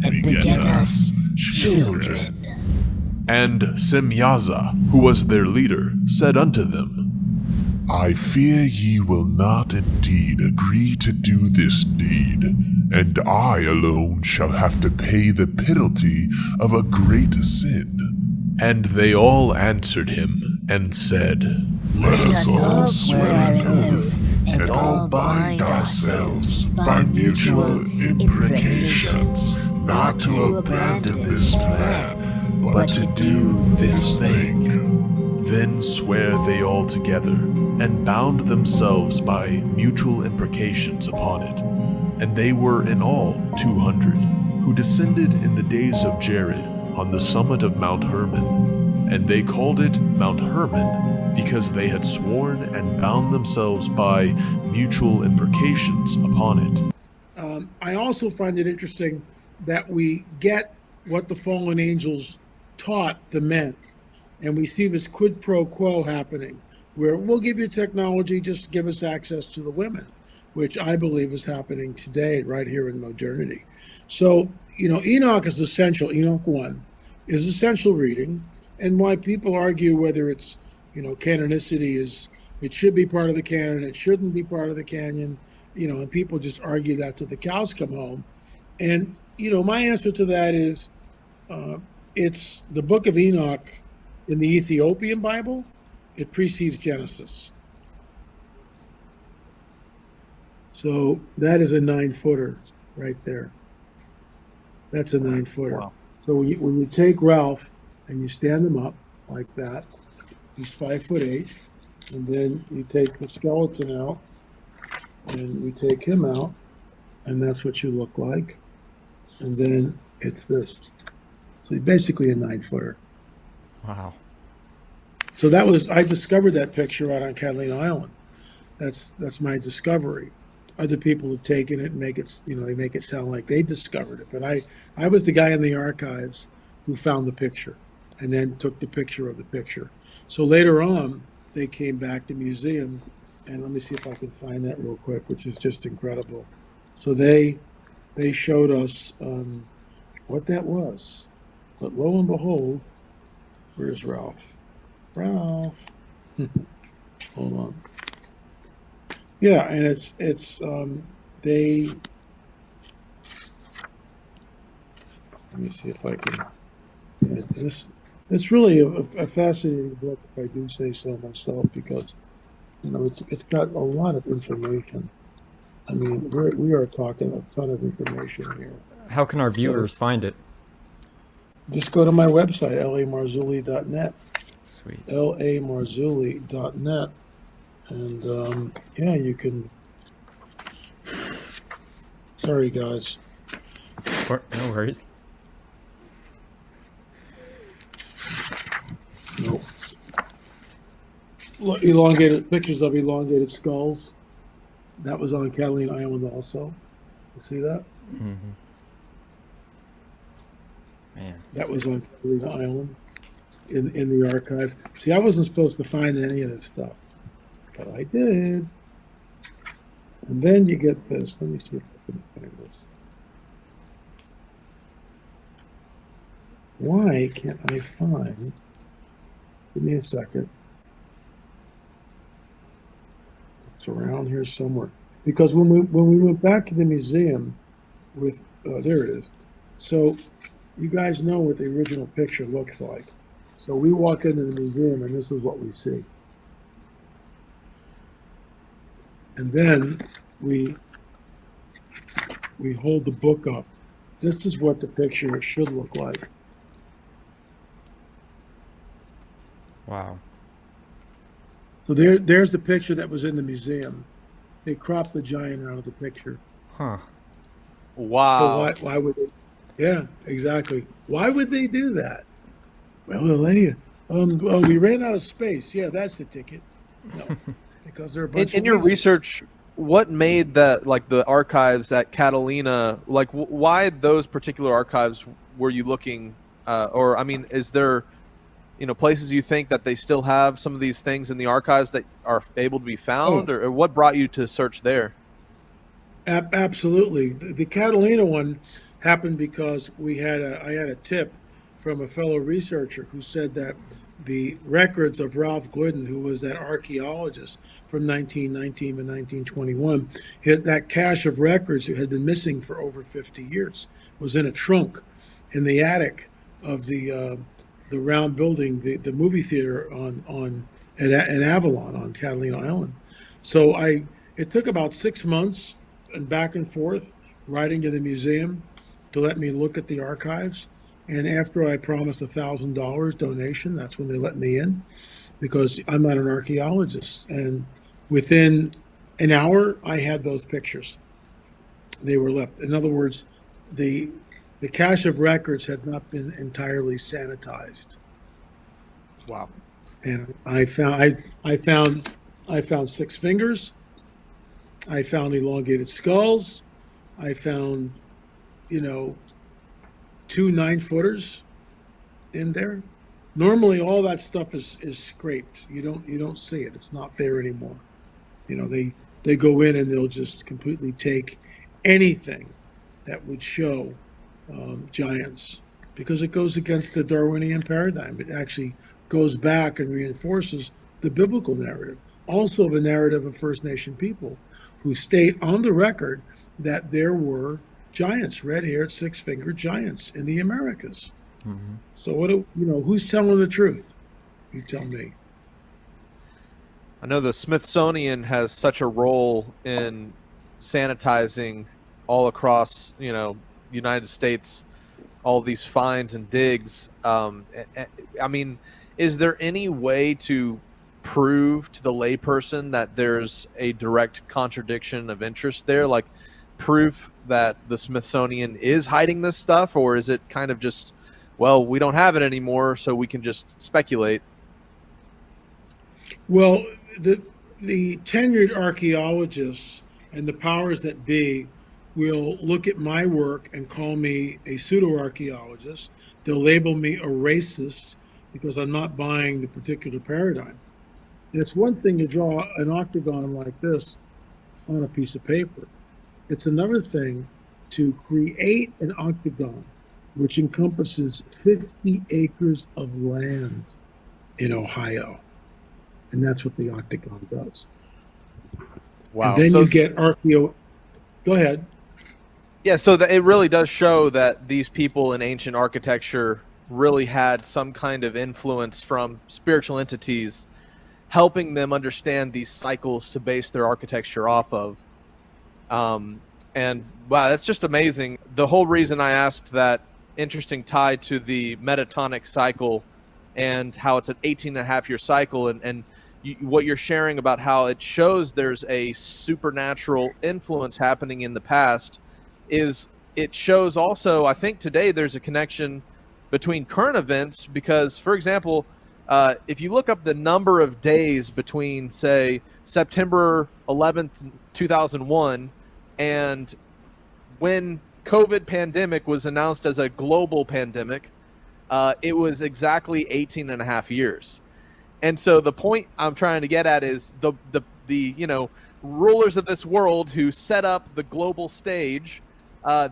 Speaker 19: and beget us children.
Speaker 13: And 𝐸𝐚𝐽𝐬, who was their leader, said unto them,
Speaker 14: I fear ye will not indeed agree to do this deed, and I alone shall have to pay the penalty of a great sin.
Speaker 13: And they all answered him, and said,
Speaker 14: Let us all swear an oath, and all bind ourselves by mutual imprecations, not to abandon this plan, but to do this thing.
Speaker 13: Then sware they all together, and bound themselves by mutual imprecations upon it. And they were in all 200, who descended in the days of Jared on the summit of Mount Hermon. And they called it Mount Hermon, because they had sworn and bound themselves by mutual imprecations upon it.
Speaker 11: I also find it interesting that we get what the fallen angels taught the men. And we see this quid pro quo happening, where we'll give you technology, just give us access to the women, which I believe is happening today, right here in modernity. So, Enoch is essential. Enoch 1 is essential reading, and why people argue whether it's, canonicity is, it should be part of the canon, it shouldn't be part of the canon, and people just argue that till the cows come home. And, my answer to that is, it's the book of Enoch in the Ethiopian Bible. It precedes Genesis. So that is a 9-footer right there. That's a 9-footer. Wow. So when you take Ralph and you stand him up like that, he's 5'8", and then you take the skeleton out and you take him out, and that's what you look like. And then it's this. So basically a 9-footer.
Speaker 7: Wow.
Speaker 11: So I discovered that picture out on Catalina Island. That's my discovery. Other people have taken it and make it, they make it sound like they discovered it. But I was the guy in the archives who found the picture and then took the picture of the picture. So later on, they came back to museum, and let me see if I can find that real quick, which is just incredible. So they showed us what that was. But lo and behold, where's Ralph? Ralph. Hold on. Yeah, and it's they. Let me see if I can. It's really a fascinating book, if I do say so myself, because it's got a lot of information. I mean, we are talking a ton of information here.
Speaker 7: How can our viewers find it?
Speaker 11: Just go to my website, 𝐷𝐴marzulli.net.
Speaker 7: Sweet.
Speaker 11: 𝐷𝐴marzulli.net. And yeah, you can. Sorry, guys.
Speaker 7: No worries.
Speaker 11: Nope. Elongated pictures of elongated skulls. That was on Catalina Island also. You see that?
Speaker 7: Mm-hmm. Man.
Speaker 11: That was on Catalina Island in the archive. See, I wasn't supposed to find any of this stuff, but I did. And then you get this. Let me see if I can find this. Why can't I find? Give me a second. It's around here somewhere. Because when we went back to the museum with there it is. So you guys know what the original picture looks like. So we walk into the museum and this is what we see. And then we hold the book up. This is what the picture should look like.
Speaker 7: Wow.
Speaker 11: So there's the picture that was in the museum. They cropped the giant out of the picture.
Speaker 7: Huh.
Speaker 16: Wow.
Speaker 11: So why would they? Yeah, exactly. Why would they do that? Well, Elenia, we ran out of space. Yeah, that's the ticket. No, because there are a bunch
Speaker 16: in your research, what made that, like the archives at Catalina, like why those particular archives were you looking, or I mean, is there places you think that they still have some of these things in the archives that are able to be found, or what brought you to search there?
Speaker 11: Absolutely. The Catalina one happened because I had a tip from a fellow researcher who said that the records of Ralph Glidden, who was that archaeologist from 1919 to 1921, that cache of records that had been missing for over 50 years was in a trunk in the attic of the round building, the movie theater at Avalon on Catalina Island. So it took about 6 months and back and forth writing to the museum to let me look at the archives. And after I promised $1,000 donation, that's when they let me in, because I'm not an archaeologist. And within an hour, I had those pictures. They were left. In other words, the cache of records had not been entirely sanitized.
Speaker 16: Wow.
Speaker 11: And I found 6 fingers. I found elongated skulls. I found, 2 9-footers in there. Normally, all that stuff is scraped. You don't see it. It's not there anymore. They go in and they'll just completely take anything that would show giants, because it goes against the Darwinian paradigm. It actually goes back and reinforces the biblical narrative, also the narrative of First Nation people, who state on the record that there were giants, red-haired, 6-fingered giants in the Americas. Mm-hmm. So who's telling the truth? You tell me.
Speaker 16: I know the Smithsonian has such a role in sanitizing all across, United States, all these finds and digs. I mean, is there any way to prove to the layperson that there's a direct contradiction of interest there, like proof that the Smithsonian is hiding this stuff, or is it kind of just, well, we don't have it anymore, so we can just speculate?
Speaker 11: Well, the tenured archaeologists and the powers that be will look at my work and call me a pseudo-archaeologist. They'll label me a racist because I'm not buying the particular paradigm. And it's one thing to draw an octagon like this on a piece of paper. It's another thing to create an octagon which encompasses 50 acres of land in Ohio. And that's what the octagon does.
Speaker 16: Wow.
Speaker 11: And then
Speaker 16: so
Speaker 11: you get Go ahead.
Speaker 16: Yeah, so it really does show that these people in ancient architecture really had some kind of influence from spiritual entities, helping them understand these cycles to base their architecture off of. And wow, that's just amazing. The whole reason I asked that interesting tie to the metatonic cycle and how it's an 18.5-year cycle, and what you're sharing about how it shows there's a supernatural influence happening in the past, is it shows also, I think today there's a connection between current events, because, for example, if you look up the number of days between, say, September 11th, 2001 and when COVID pandemic was announced as a global pandemic, it was exactly 18.5 years. And so the point I'm trying to get at is the rulers of this world who set up the global stage,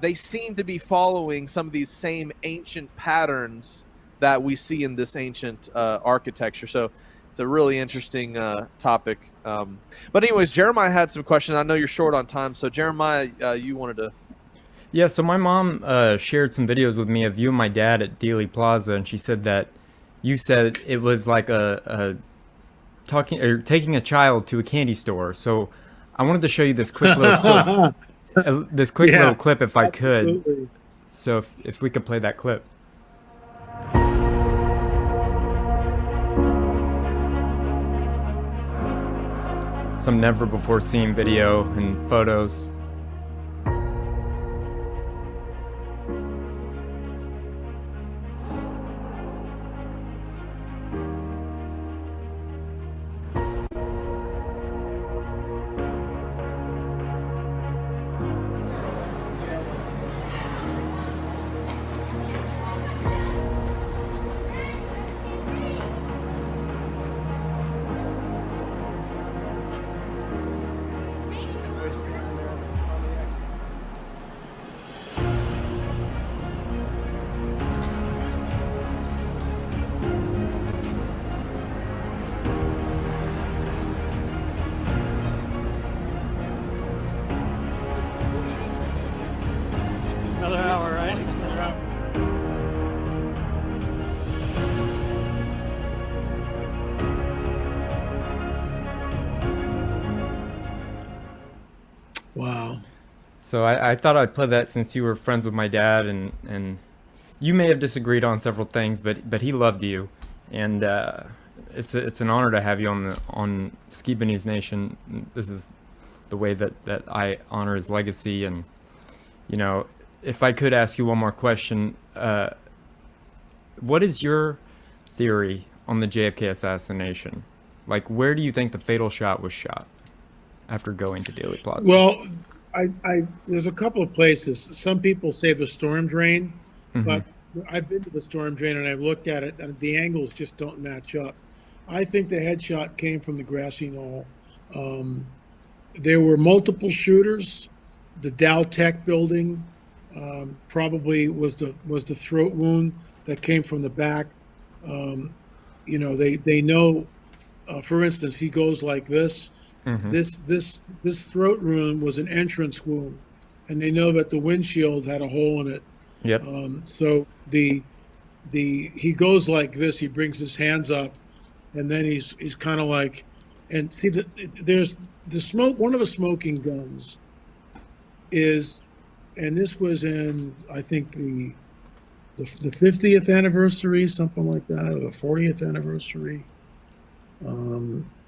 Speaker 16: they seem to be following some of these same ancient patterns that we see in this ancient architecture. So it's a really interesting topic. But anyways, Jeremiah had some questions. I know you're short on time, so Jeremiah, you wanted to...
Speaker 7: Yeah, so my mom shared some videos with me of you and my dad at Dealey Plaza, and she said that you said it was like taking a child to a candy store. So I wanted to show you this quick little clip. Little clip, if I could. So if we could play that clip. Some never before seen video and photos. So I thought I'd play that since you were friends with my dad, and you may have disagreed on several things, but he loved you, and it's an honor to have you on Skiba News Nation. This is the way that I honor his legacy. And if I could ask you one more question, what is your theory on the JFK assassination? Like, where do you think the fatal shot was shot after going to Dealey Plaza?
Speaker 11: Well, I there's a couple of places. Some people say the storm drain, but I've been to the storm drain and I've looked at it, and the angles just don't match up. I think the headshot came from the grassy knoll. There were multiple shooters. The Dow Tech building probably was the throat wound that came from the back. They know. For instance, he goes like this. This throat wound was an entrance wound, and they know that the windshield had a hole in it.
Speaker 7: Yep.
Speaker 11: So he goes like this. He brings his hands up, and then he's kind of like, and see there's the smoke. One of the smoking guns is, and this was in I think the 50th anniversary, something like that, or the 40th anniversary.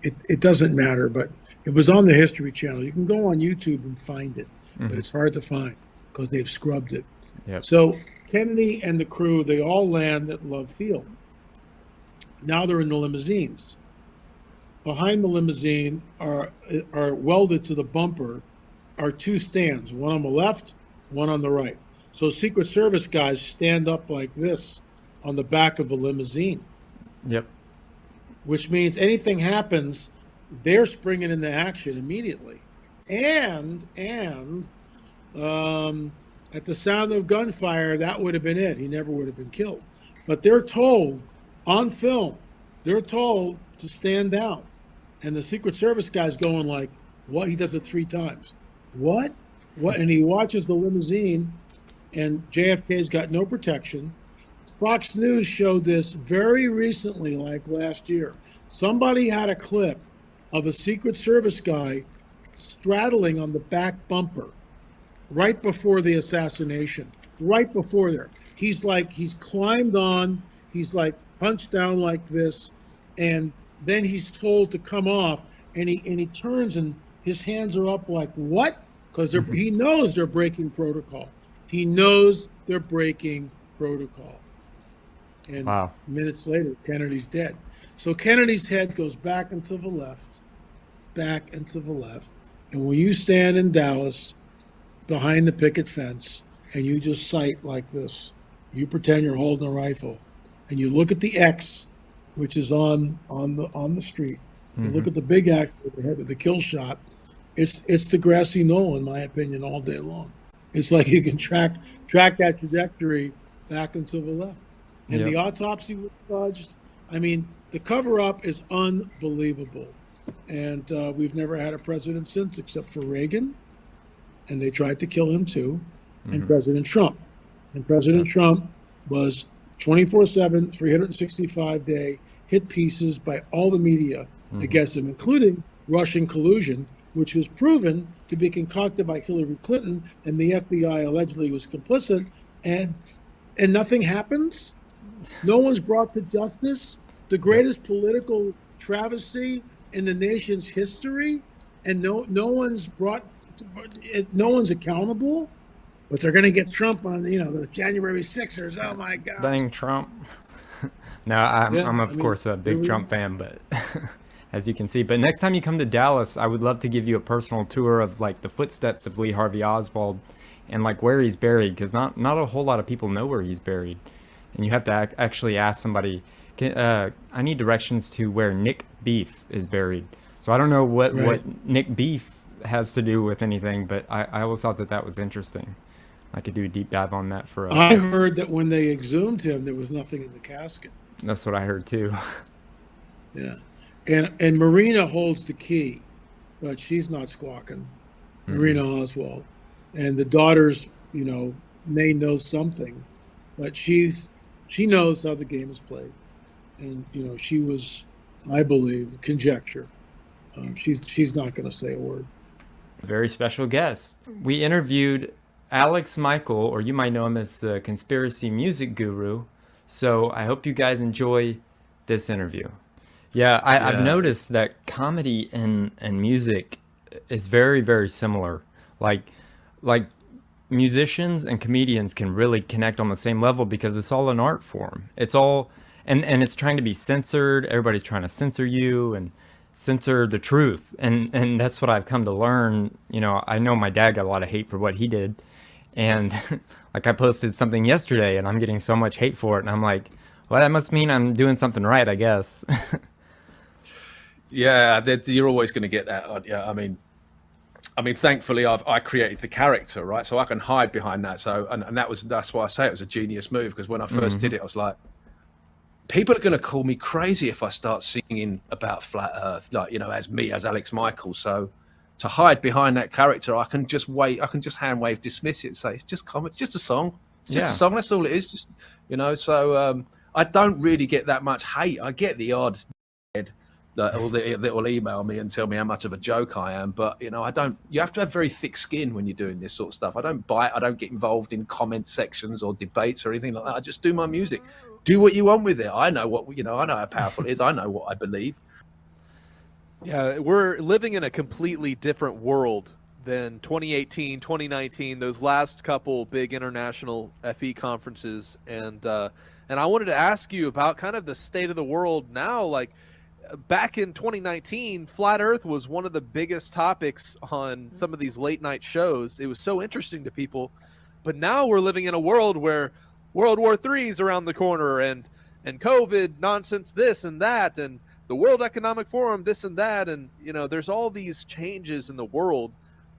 Speaker 11: It doesn't matter, but it was on the History Channel. You can go on YouTube and find it, but it's hard to find because they've scrubbed it.
Speaker 7: Yep.
Speaker 11: So Kennedy and the crew, they all land at Love Field. Now they're in the limousines. Behind the limousine are welded to the bumper are two stands, one on the left, one on the right. So Secret Service guys stand up like this on the back of the limousine.
Speaker 7: Yep.
Speaker 11: Which means anything happens, they're springing into action immediately. And at the sound of gunfire, that would have been it. He never would have been killed. But they're told on film, they're told to stand down. And the Secret Service guy's going like, what? He does it 3 times. What? And he watches the limousine, and JFK's got no protection. Fox News showed this very recently, like last year. Somebody had a clip of a Secret Service guy straddling on the back bumper right before the assassination, right before there. He's climbed on, he's like punched down like this, and then he's told to come off, and he turns and his hands are up like, what? Because he knows they're breaking protocol. He knows they're breaking protocol. And minutes later, Kennedy's dead. So Kennedy's head goes back and to the left. And when you stand in Dallas behind the picket fence and you just sight like this, you pretend you're holding a rifle, and you look at the X, which is on the street. You look at the big X with the head of the kill shot. It's the grassy knoll, in my opinion, all day long. It's like you can track that trajectory back and to the left. And the autopsy was fudged. I mean, the cover-up is unbelievable. And we've never had a president since, except for Reagan. And they tried to kill him too. And President Trump. And President Trump was 24/7, 365-day hit pieces by all the media against him, including Russian collusion, which was proven to be concocted by Hillary Clinton, and the FBI allegedly was complicit. And nothing happens. No one's brought to justice. The greatest political travesty in the nation's history, and no one's accountable. But they're going to get Trump on, the January 6ers. Oh my God!
Speaker 7: Dang Trump! No, I'm of course a big Trump fan, but as you can see. But next time you come to Dallas, I would love to give you a personal tour of like the footsteps of Lee Harvey Oswald, and like where he's buried, because not a whole lot of people know where he's buried. And you have to actually ask somebody, I need directions to where Nick Beef is buried. So I don't know what Nick Beef has to do with anything, but I always thought that was interesting. I could do a deep dive on that for
Speaker 11: I heard that when they exhumed him, there was nothing in the casket.
Speaker 7: That's what I heard too.
Speaker 11: Yeah. And Marina holds the key, but she's not squawking. Marina Oswald. And the daughters, may know something, but she knows how the game is played. And, she was, I believe, conjecture. She's not going to say a word.
Speaker 7: very special guest. We interviewed 𝐦𝐤𝐤𝐿, or you might know him as the conspiracy music guru. So I hope you guys enjoy this interview. Yeah, I've noticed that comedy and music is very, very similar. Like musicians and comedians can really connect on the same level because it's all an art form. It's all, and it's trying to be censored. Everybody's trying to censor you and censor the truth. And that's what I've come to learn. You know, I know my dad got a lot of hate for what he did. And like I posted something yesterday and I'm getting so much hate for it. And I'm like, well, that must mean I'm doing something right, I guess.
Speaker 15: Yeah, you're always going to get that. Yeah, I mean, thankfully, I created the character, right? So I can hide behind that. So, and that's why I say it was a genius move, because when I first did it, I was like, people are going to call me crazy if I start singing about flat Earth, like, you know, as me, as 𝐸𝐴𝐺, So to hide behind that character, I can just hand wave, dismiss it, and say it's just comedy, it's just a song, it's just a song. That's all it is, just, you know. So I don't really get that much hate. I get the odd that will email me and tell me how much of a joke I am, but you know, I don't. You have to have very thick skin when you're doing this sort of stuff. I don't bite. I don't get involved in comment sections or debates or anything like that. I just do my music. Do what you want with it. I know what, you know. I know how powerful it is. I know what I believe.
Speaker 16: Yeah, we're living in a completely different world than 2018, 2019, those last couple big international FE conferences, and I wanted to ask you about kind of the state of the world now. Like, back in 2019, flat Earth was one of the biggest topics on some of these late night shows. It was so interesting to people. But now we're living in a world where World War III is around the corner, and COVID nonsense, this and that, and the World Economic Forum, this and that. And, you know, there's all these changes in the world,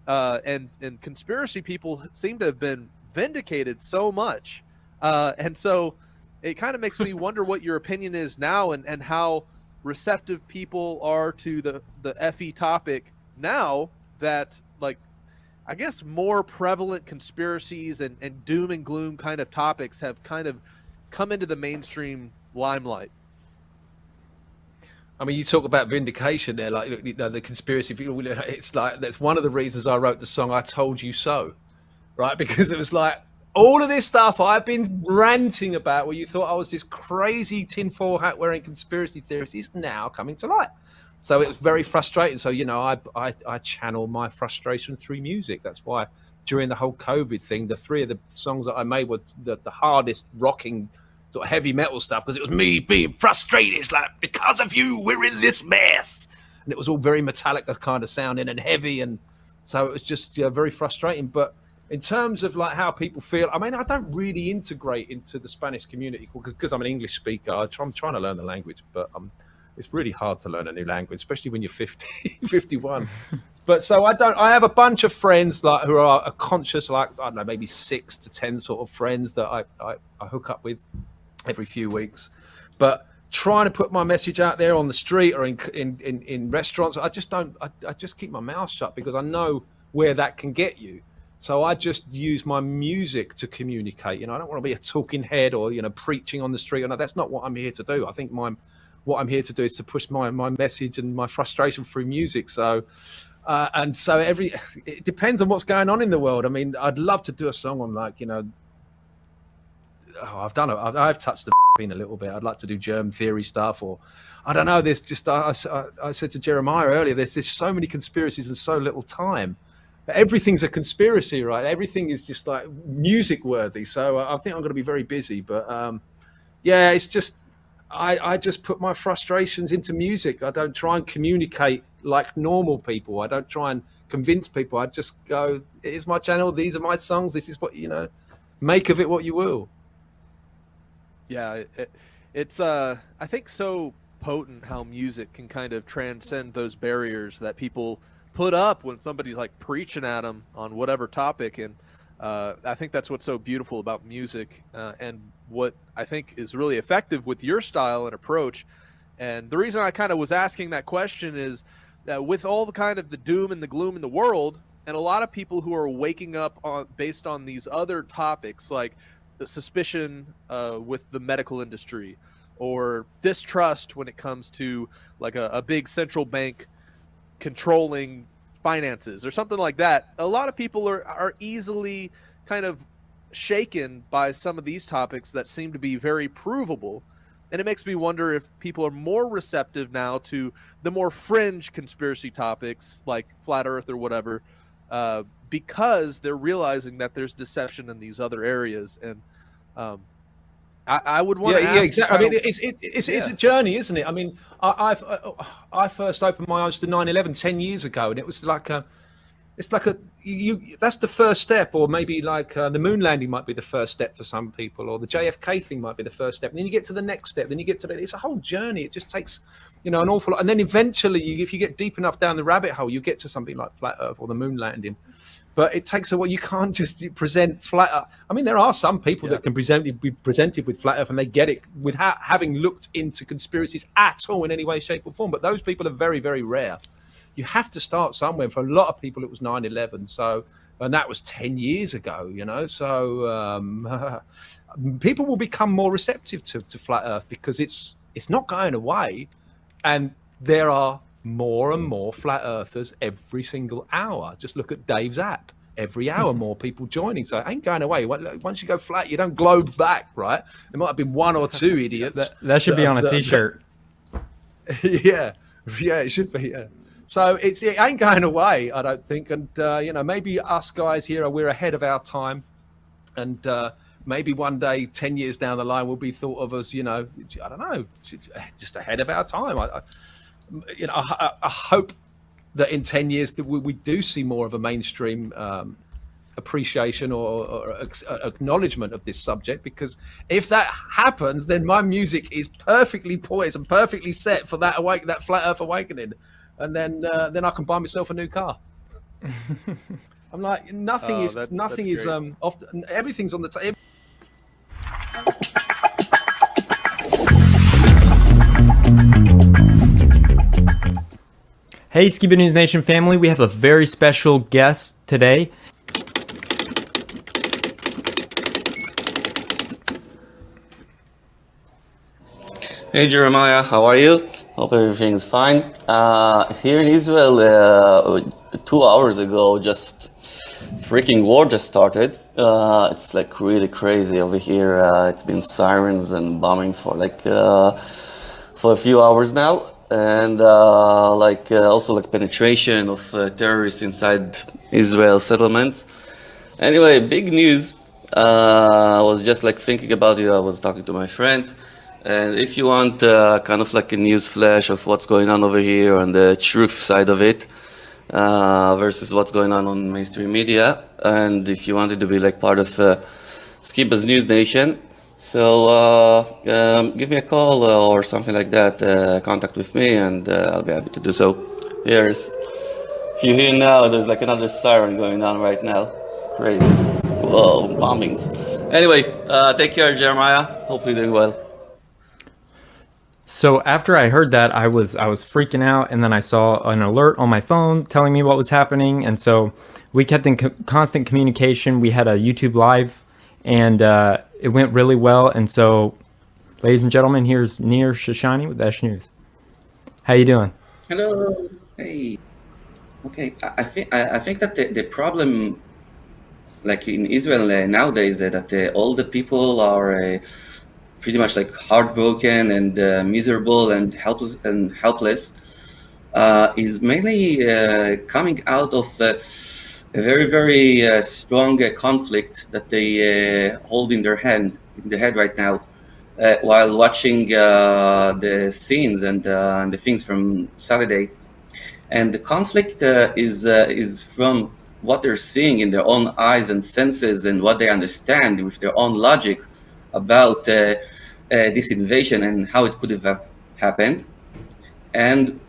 Speaker 16: and conspiracy people seem to have been vindicated so much. And so it kind of makes me wonder what your opinion is now, and how receptive people are to the FE topic now that, like, I guess more prevalent conspiracies and doom and gloom kind of topics have kind of come into the mainstream limelight.
Speaker 15: I mean, you talk about vindication there, like, you know, the conspiracy people. It's like, that's one of the reasons I wrote the song "I Told You So," right? Because it was like, all of this stuff I've been ranting about, where you thought I was this crazy tinfoil hat wearing conspiracy theorist, is now coming to light. So it was very frustrating. So, you know, I channel my frustration through music. That's why during the whole COVID thing, the three of the songs that I made were the hardest rocking sort of heavy metal stuff, because it was me being frustrated. It's like, because of you, we're in this mess. And it was all very metallic, that kind of sounding, and heavy. And so it was just, very frustrating. But in terms of like how people feel, I mean, I don't really integrate into the Spanish community because I'm an English speaker. I'm trying to learn the language, but it's really hard to learn a new language, especially when you're 50, 51. But so I have a bunch of friends like who are conscious, like, I don't know, maybe 6 to 10 sort of friends that I hook up with every few weeks. But trying to put my message out there on the street or in restaurants, I just keep my mouth shut, because I know where that can get you. So I just use my music to communicate. You know, I don't want to be a talking head or, you know, preaching on the street. No, that's not what I'm here to do. I think what I'm here to do is to push my message and my frustration through music. So, and so it depends on what's going on in the world. I mean, I'd love to do a song on, like, you know, I've touched the a little bit. I'd like to do germ theory stuff, or I don't know. There's just, I said to Jeremiah earlier, there's so many conspiracies and so little time. Everything's a conspiracy, right? Everything is just like music worthy. So I think I'm going to be very busy. But yeah, it's just, I just put my frustrations into music. I don't try and communicate like normal people. I don't try and convince people. I just go, here's my channel. These are my songs. This is what, you know, make of it what you will.
Speaker 16: Yeah, it's I think so potent how music can kind of transcend those barriers that people put up when somebody's like preaching at them on whatever topic. And I think that's what's so beautiful about music, and what I think is really effective with your style and approach. And the reason I kind of was asking that question is that with all the kind of the doom and the gloom in the world, and a lot of people who are waking up based on these other topics, like the suspicion with the medical industry, or distrust when it comes to like a big central bank controlling finances or something like that, a lot of people are easily kind of shaken by some of these topics that seem to be very provable. And it makes me wonder if people are more receptive now to the more fringe conspiracy topics like flat earth or whatever, because they're realizing that there's deception in these other areas. And I would want to ask.
Speaker 15: Yeah, exactly. I mean, it's a journey, isn't it? I mean, I first opened my eyes to 9/11 10 years ago, and it was like that's the first step, or maybe like the moon landing might be the first step for some people, or the JFK thing might be the first step, and then you get to the next step, then you get to it's a whole journey. It just takes, an awful lot, and then eventually, if you get deep enough down the rabbit hole, you get to something like flat Earth or the moon landing. But it takes a while. You can't just present flat Earth. I mean, there are some people that can be presented with flat Earth, and they get it without having looked into conspiracies at all in any way, shape, or form. But those people are very, very rare. You have to start somewhere. For a lot of people, it was 9/11. So, and that was 10 years ago, So people will become more receptive to flat Earth because it's not going away, and there are more and more flat earthers every single hour. Just look at Dave's app. Every hour, more people joining. So it ain't going away. Once you go flat, you don't globe back, right? There might have been one or two idiots.
Speaker 7: That should be on a T-shirt.
Speaker 15: Yeah, it should be. Yeah. So it ain't going away, I don't think. And maybe us guys here we're ahead of our time, and maybe one day, 10 years down the line, we'll be thought of as I don't know, just ahead of our time. I hope that in 10 years that we do see more of a mainstream appreciation or acknowledgement of this subject, because if that happens, then my music is perfectly poised and perfectly set for that flat Earth awakening, and then I can buy myself a new car. I'm like, nothing is off. Everything's on the table.
Speaker 7: Hey, Skiba News Nation family, we have a very special guest today.
Speaker 9: Hey Jeremiah, how are you? Hope everything's fine. Here in Israel, 2 hours ago, just freaking war just started. It's like really crazy over here. It's been sirens and bombings for a few hours now. And also penetration of terrorists inside Israel settlements. Anyway, big news. I was just thinking about you. I was talking to my friends, and if you want kind of a news flash of what's going on over here on the truth side of it versus what's going on mainstream media, and if you wanted to be part of Skiba's News Nation, so give me a call or something like that, contact with me, and I'll be happy to do so. If you hear now, there's another siren going on right now. Crazy. Whoa, bombings. Anyway, take care, Jeremiah. Hopefully you're doing well.
Speaker 7: So after I heard that, I was freaking out, and then I saw an alert on my phone telling me what was happening, and so we kept in constant communication. We had a YouTube live, and it went really well. And so, ladies and gentlemen, here's Nir Shoshani with Ash News. How you doing?
Speaker 9: Hello. Hey. Okay. I think that the problem, in Israel nowadays, that all the people are pretty much heartbroken and miserable and helpless, is mainly coming out of a very, very strong conflict that they hold in their head right now, while watching the scenes and the things from Saturday. And the conflict is from what they're seeing in their own eyes and senses, and what they understand with their own logic about this invasion and how it could have happened. And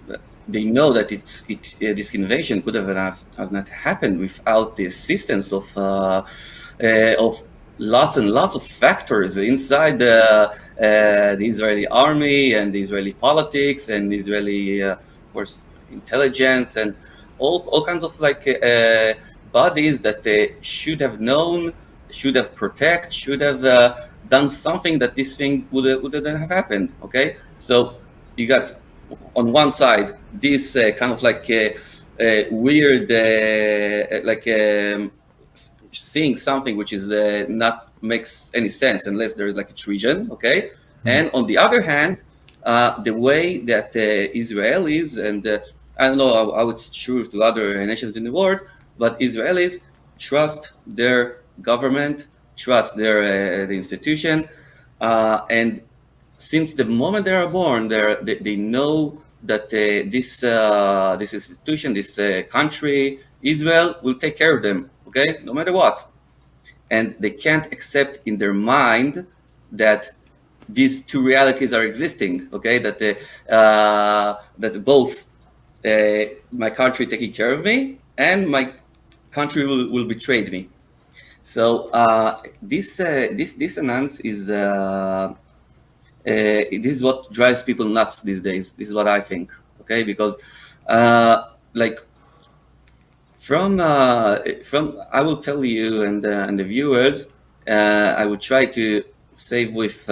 Speaker 9: they know that this invasion could have not happened without the assistance of lots and lots of factors inside the Israeli army and the Israeli politics and the Israeli, of course, intelligence, and all kinds of bodies that they should have known, should have protected, should have done something that this thing wouldn't have happened. Okay, so you got on one side this kind of weird, seeing something which is not makes any sense unless there is like a treason, okay? And on the other hand, the way that Israelis and I don't know how it's true to other nations in the world, but Israelis trust their government, trust their the institution, and since the moment they are born, they know that this institution, this country, Israel, will take care of them, okay, no matter what. And they can't accept in their mind that these two realities are existing, okay, that that both my country taking care of me and my country will betray me. So this dissonance is this is what drives people nuts these days. This is what I think, okay? Because like from I will tell you and the viewers, I will try to save with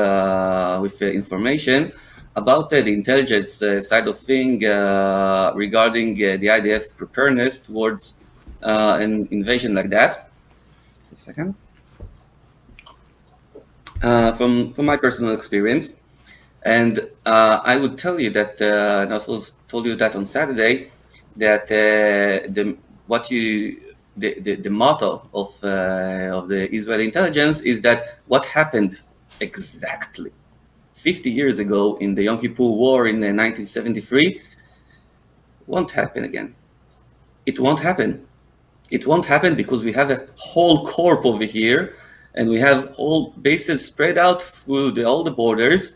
Speaker 9: information about the intelligence side of thing regarding the IDF preparedness towards an invasion like that. A second. From my personal experience, and I would tell you that, and I also told you that on Saturday, that the motto of the Israeli intelligence is that what happened exactly 50 years ago in the Yom Kippur War in 1973 won't happen again. It won't happen. It won't happen because we have a whole corp over here, and we have whole bases spread out through all the borders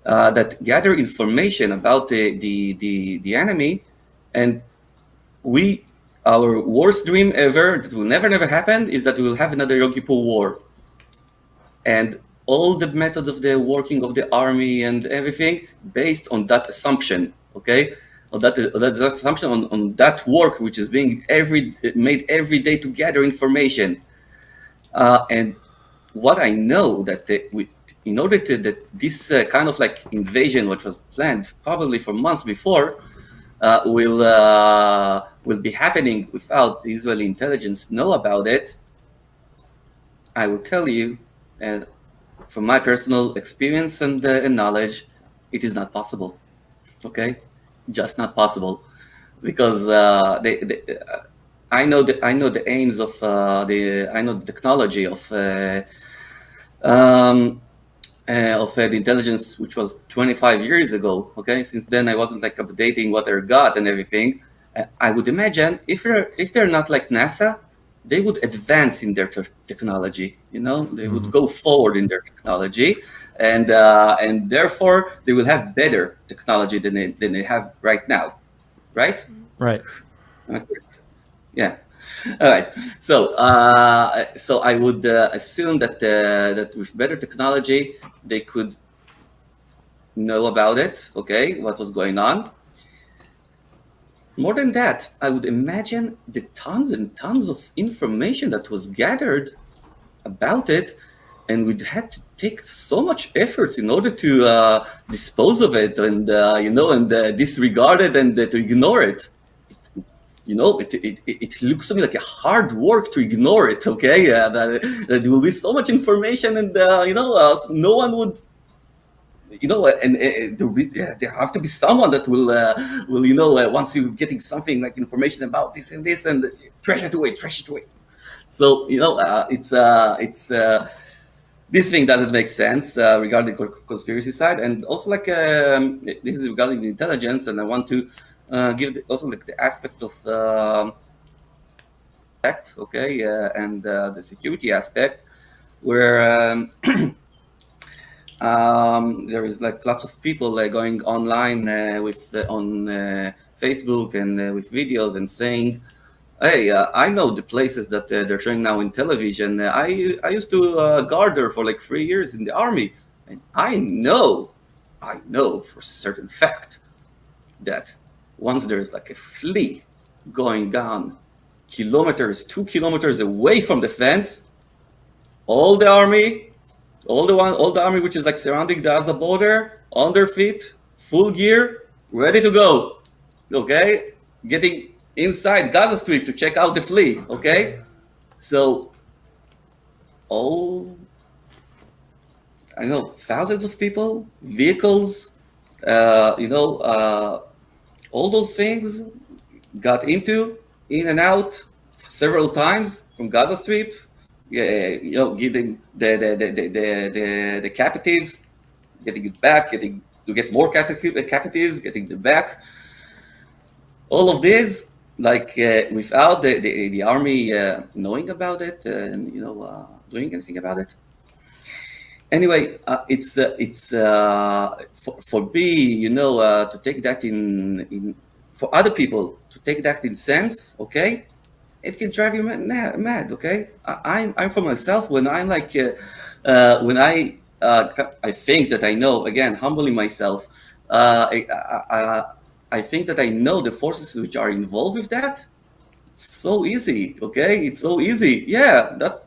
Speaker 9: that gather information about the enemy, and our worst dream ever that will never happen is that we will have another Yom Kippur War. And all the methods of the working of the army and everything based on that assumption, okay? On that assumption, on that work which is being made every day to gather information. And what I know that in order to that this kind of like invasion, which was planned probably for months before, will be happening without the Israeli intelligence know about it, I will tell you, from my personal experience and knowledge, it is not possible. Okay, just not possible, because I know the aims of I know the technology of the intelligence, which was 25 years ago. Okay, since then I wasn't like updating what I got and everything. I would imagine if they're not like NASA, they would advance in their technology. You know, they would go forward in their technology, and therefore they will have better technology than they have right now, right?
Speaker 7: Right.
Speaker 9: Yeah. All right. So I would assume that that with better technology they could know about it. Okay, what was going on. More than that, I would imagine the tons and tons of information that was gathered about it, and we'd had to take so much efforts in order to dispose of it, and disregard it, and to ignore it. It looks to me like a hard work to ignore it. Okay, that there will be so much information, and no one would. There have to be someone that will once you're getting something like information about this and this, and trash it away. So it's this thing doesn't make sense regarding the conspiracy side, and also like this is regarding the intelligence, and I want to give also like the aspect of and the security aspect, where there is like lots of people going online on Facebook and with videos and saying, "Hey, I know the places that they're showing now in television. I used to guard there for like 3 years in the army, and I know for certain fact that once there's like a flea going down 2 kilometers away from the fence, all the army which is like surrounding the Gaza border, on their feet, full gear, ready to go. Okay, getting inside Gaza Strip to check out the fleet, okay? So, I know, thousands of people, vehicles, all those things got in and out several times from Gaza Strip, getting the captives, getting it back, to get more captives, getting them back. All of this, without the army knowing about it and doing anything about it. Anyway, it's for me, to take that in for other people to take that in sense, okay? It can drive you mad, okay? I'm for myself when I'm like when I think that I know, again, humbling myself. I think that I know the forces which are involved with that. It's so easy, okay? It's so easy. Yeah, that's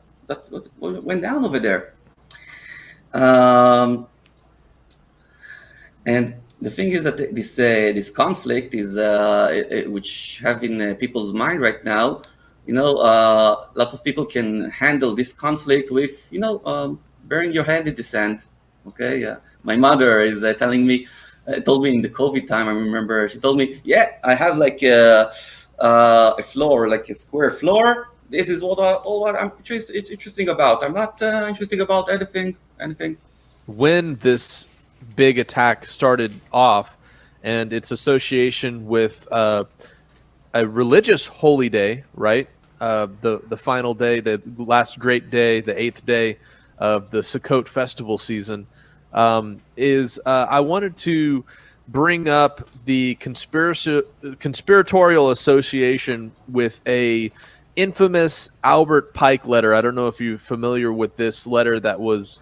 Speaker 9: what went down over there. And the thing is that this conflict is which have in people's mind right now. Lots of people can handle this conflict with burying your hand in the sand. Okay, my mother is told me in the COVID time. I remember she told me, "Yeah, I have like a floor, like a square floor. This is what I'm interesting about. I'm not interesting about anything."
Speaker 16: When this big attack started off, and its association with a religious holy day, right? The final day, the last great day, the 8th day of the Sukkot festival season, I wanted to bring up the conspiratorial association with a infamous Albert Pike letter. I don't know if you're familiar with this letter that was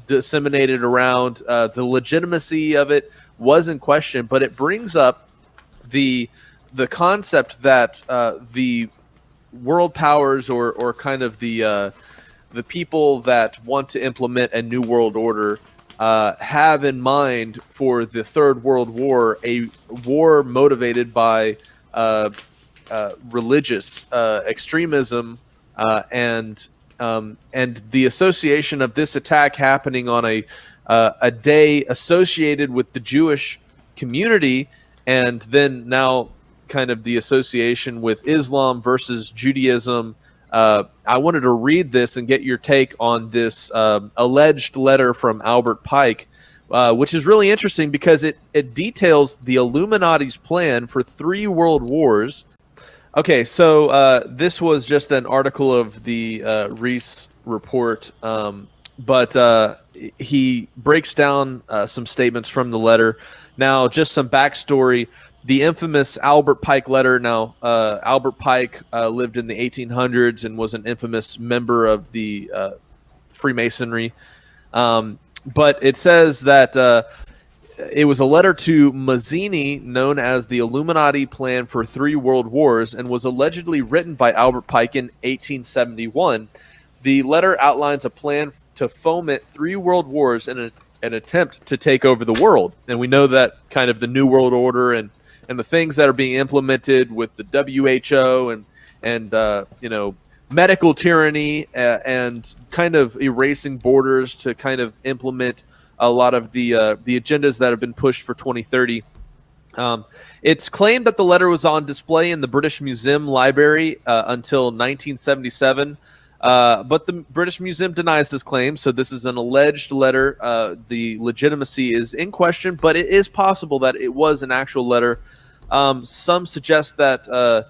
Speaker 16: disseminated around. The legitimacy of it was in question, but it brings up the concept that the world powers or kind of the people that want to implement a new world order have in mind for the Third World War, a war motivated by religious extremism and the association of this attack happening on a day associated with the Jewish community, and then now kind of the association with Islam versus Judaism. I wanted to read this and get your take on this alleged letter from Albert Pike, which is really interesting because it details the Illuminati's plan for 3 world wars. Okay, so this was just an article of the Reese report, but he breaks down some statements from the letter. Now, just some backstory. The infamous Albert Pike letter. Now, Albert Pike lived in the 1800s and was an infamous member of the Freemasonry. But it says that it was a letter to Mazzini, known as the Illuminati Plan for 3 World Wars, and was allegedly written by Albert Pike in 1871. The letter outlines a plan to foment 3 world wars in an attempt to take over the world. And we know that kind of the New World Order and the things that are being implemented with the WHO and medical tyranny and kind of erasing borders to kind of implement a lot of the agendas that have been pushed for 2030. It's claimed that the letter was on display in the British Museum Library until 1977, but the British Museum denies this claim, so this is an alleged letter. The legitimacy is in question, but it is possible that it was an actual letter. Some suggest that the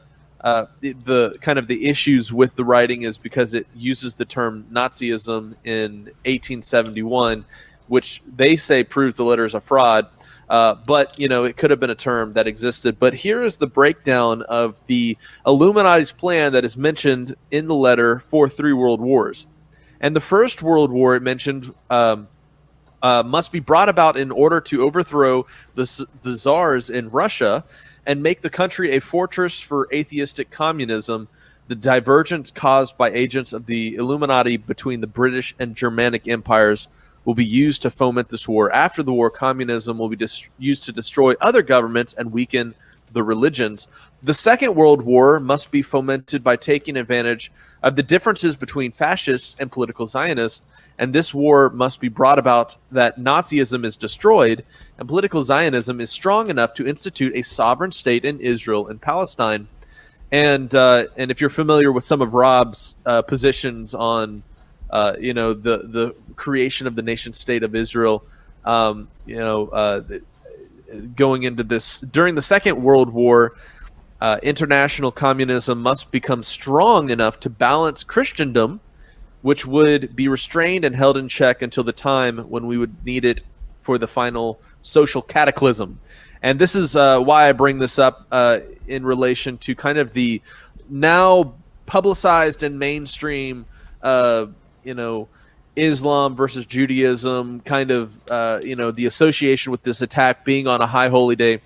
Speaker 16: kind of the issues with the writing is because it uses the term Nazism in 1871, which they say proves the letter is a fraud. But, it could have been a term that existed. But here is the breakdown of the Illuminati's plan that is mentioned in the letter for 3 world wars. And the first world war it mentioned must be brought about in order to overthrow the czars in Russia and make the country a fortress for atheistic communism. The divergence caused by agents of the Illuminati between the British and Germanic empires will be used to foment this war. After the war, communism will be used to destroy other governments and weaken the religions. The Second World War must be fomented by taking advantage of the differences between fascists and political Zionists, and this war must be brought about that Nazism is destroyed and political Zionism is strong enough to institute a sovereign state in Israel and Palestine. And if you're familiar with some of Rob's positions on the creation of the nation state of Israel, going into this during the Second World War, international communism must become strong enough to balance Christendom, which would be restrained and held in check until the time when we would need it for the final social cataclysm. And this is why I bring this up in relation to kind of the now publicized and mainstream, Islam versus Judaism, kind of, the association with this attack being on a high holy day.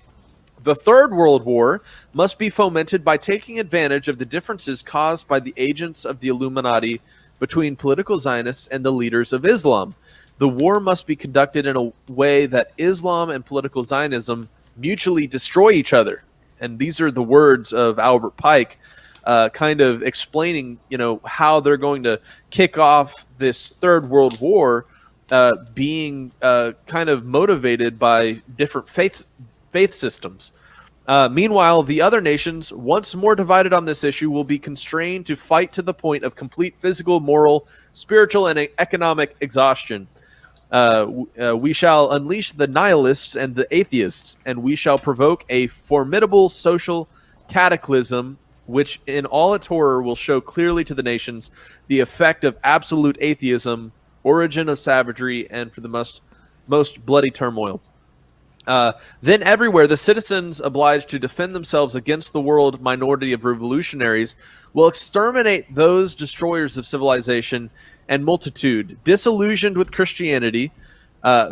Speaker 16: The Third World War must be fomented by taking advantage of the differences caused by the agents of the Illuminati between political Zionists and the leaders of Islam. The war must be conducted in a way that Islam and political Zionism mutually destroy each other. And these are the words of Albert Pike, kind of explaining, how they're going to kick off this Third World War, being kind of motivated by different faith systems. Meanwhile, the other nations, once more divided on this issue, will be constrained to fight to the point of complete physical, moral, spiritual, and economic exhaustion. We shall unleash the nihilists and the atheists, and we shall provoke a formidable social cataclysm, which in all its horror will show clearly to the nations the effect of absolute atheism, origin of savagery, and for the most bloody turmoil. Then everywhere the citizens obliged to defend themselves against the world minority of revolutionaries will exterminate those destroyers of civilization and multitude, disillusioned with Christianity,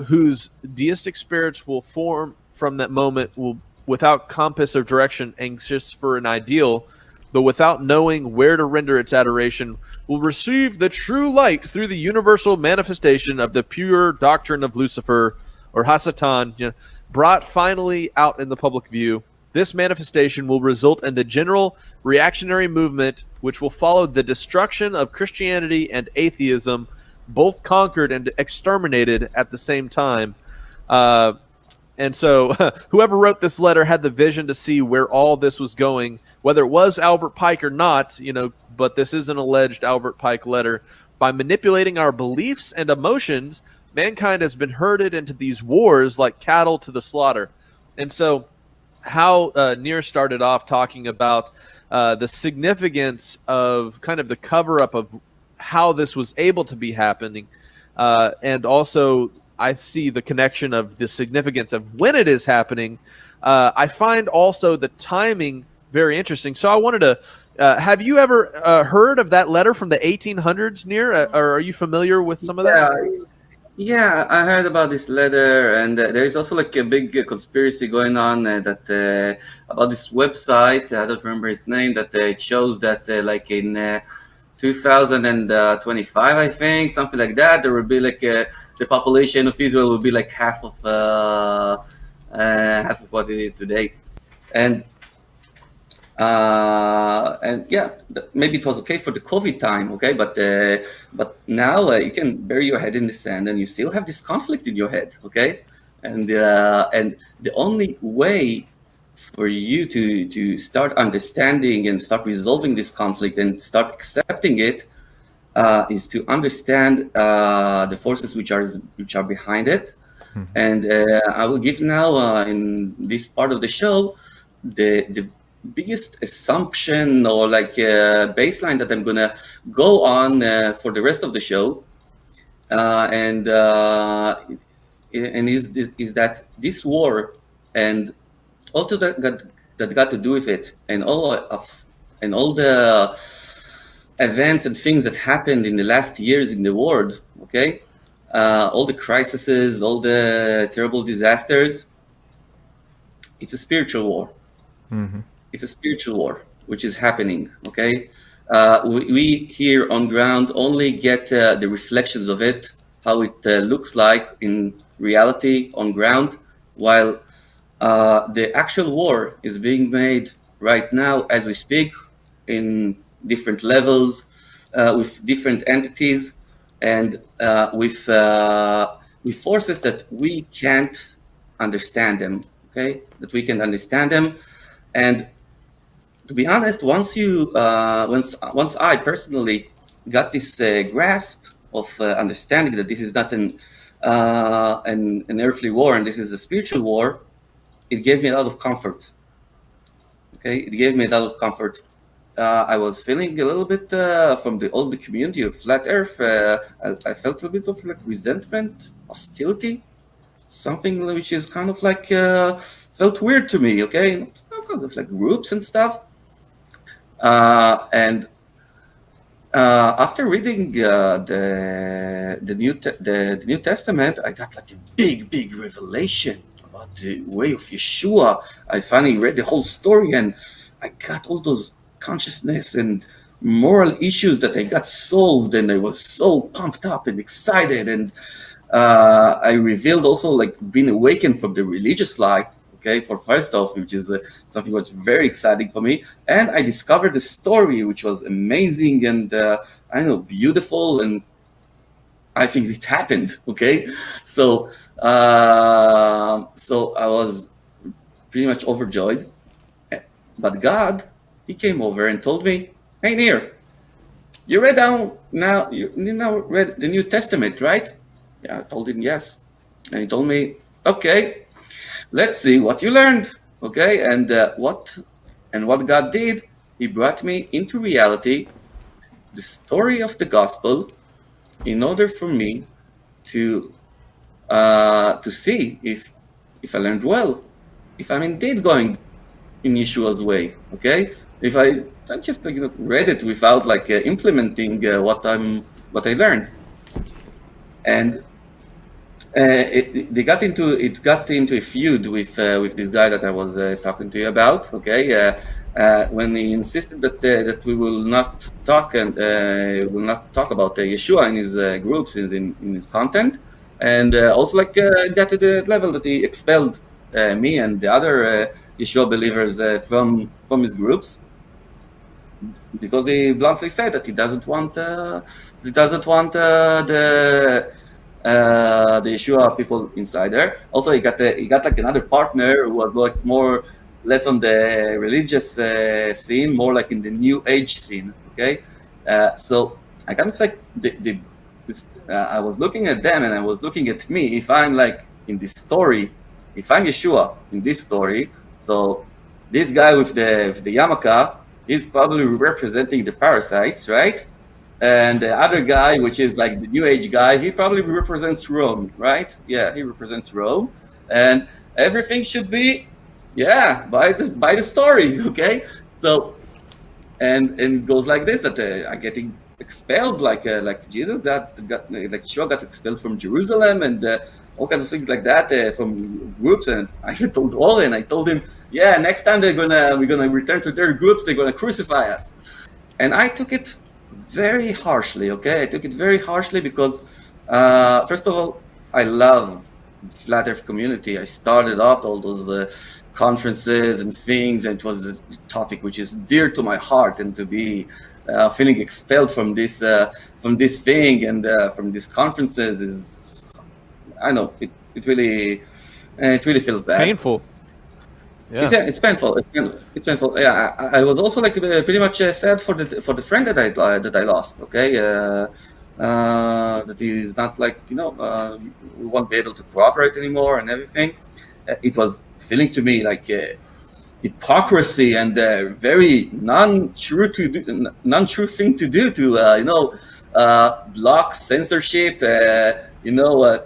Speaker 16: whose deistic spirits will form from that moment, will without compass or direction, anxious for an ideal, but without knowing where to render its adoration, will receive the true light through the universal manifestation of the pure doctrine of Lucifer, or Hasatan, brought finally out in the public view. This manifestation will result in the general reactionary movement, which will follow the destruction of Christianity and atheism, both conquered and exterminated at the same time. And so whoever wrote this letter had the vision to see where all this was going, whether it was Albert Pike or not, but this is an alleged Albert Pike letter. By manipulating our beliefs and emotions, mankind has been herded into these wars like cattle to the slaughter. And so how Nir started off talking about the significance of kind of the cover-up of how this was able to be happening. And also I see the connection of the significance of when it is happening. I find also the timing very interesting. So I wanted to, have you ever heard of that letter from the 1800s, Nir? Or are you familiar with some of that?
Speaker 9: Yeah, I heard about this letter, and there is also like a big conspiracy going on about this website. I don't remember its name. That it shows that like in 2025, I think, something like that, there will be like the population of Israel will be like half of what it is today, and yeah, maybe it was okay for the COVID time, okay, but now you can bury your head in the sand and you still have this conflict in your head, okay, and the only way for you to start understanding and start resolving this conflict and start accepting it is to understand the forces which are behind it. Mm-hmm. And I will give now in this part of the show the biggest assumption or like baseline that I'm gonna go on for the rest of the show, and is that this war and all that got to do with it, and all the events and things that happened in the last years in the world, okay, all the crises, all the terrible disasters, it's a spiritual war. Mm-hmm. It's a spiritual war which is happening, okay? We here on ground only get the reflections of it, how it looks like in reality on ground, while the actual war is being made right now as we speak in different levels, with different entities, and with forces that we can't understand them, okay? That we can understand them. And to be honest, once I personally got this grasp of understanding that this is not an earthly war and this is a spiritual war, it gave me a lot of comfort. Okay, it gave me a lot of comfort. I was feeling a little bit from all the community of Flat Earth. I felt a little bit of like resentment, hostility, something which is kind of like felt weird to me. Okay, kind of like groups and stuff. And after reading the New Testament, I got like a big revelation about the way of Yeshua. I finally read the whole story, and I got all those consciousness and moral issues that I got solved, and I was so pumped up and excited. And I revealed also like being awakened from the religious lie. Okay, for first off, which is something that's very exciting for me. And I discovered a story which was amazing and beautiful, and I think it happened. Okay, so I was pretty much overjoyed. But God, He came over and told me, "Hey, Nir, you read now read the New Testament, right?" Yeah, I told him yes, and he told me, "Okay. Let's see what you learned." Okay, and what God did, He brought me into reality, the story of the gospel, in order for me to see if I learned well, if I'm indeed going in Yeshua's way. Okay, if I just read it without like implementing what I learned, and. It got into a feud with this guy that I was talking to you about. Okay, when he insisted that we will not talk about Yeshua in his groups, in his content, and also like got to the level that he expelled me and the other Yeshua believers from his groups, because he bluntly said that he doesn't want the Yeshua people inside there. Also, he got like another partner who was like less on the religious scene, more like in the New Age scene. Okay, so I kind of like I was looking at them and I was looking at me. If I'm like in this story, if I'm Yeshua in this story, so this guy with the yarmulke, he's probably representing the parasites, right? And the other guy, which is like the New Age guy, he probably represents Rome, right? Yeah, he represents Rome, and everything should be, by the story, okay? So, and it goes like this: that I'm getting expelled, like Jesus got Yeshua got expelled from Jerusalem, and all kinds of things like that from groups. And I told Oren, I told him, next time we're gonna return to their groups, they're gonna crucify us, and I took it very harshly. Okay, I took it very harshly because first of all, I love the Flat Earth community. I started off all those conferences and things, and it was a topic which is dear to my heart. And to be feeling expelled from this thing and from these conferences is, I know it really feels bad.
Speaker 16: Painful. Yeah,
Speaker 9: it's painful. It's painful. Yeah, I was also like pretty much sad for the friend that I lost. Okay, that he's not like we won't be able to cooperate anymore and everything. It was feeling to me like hypocrisy and very non-true thing to do to block censorship.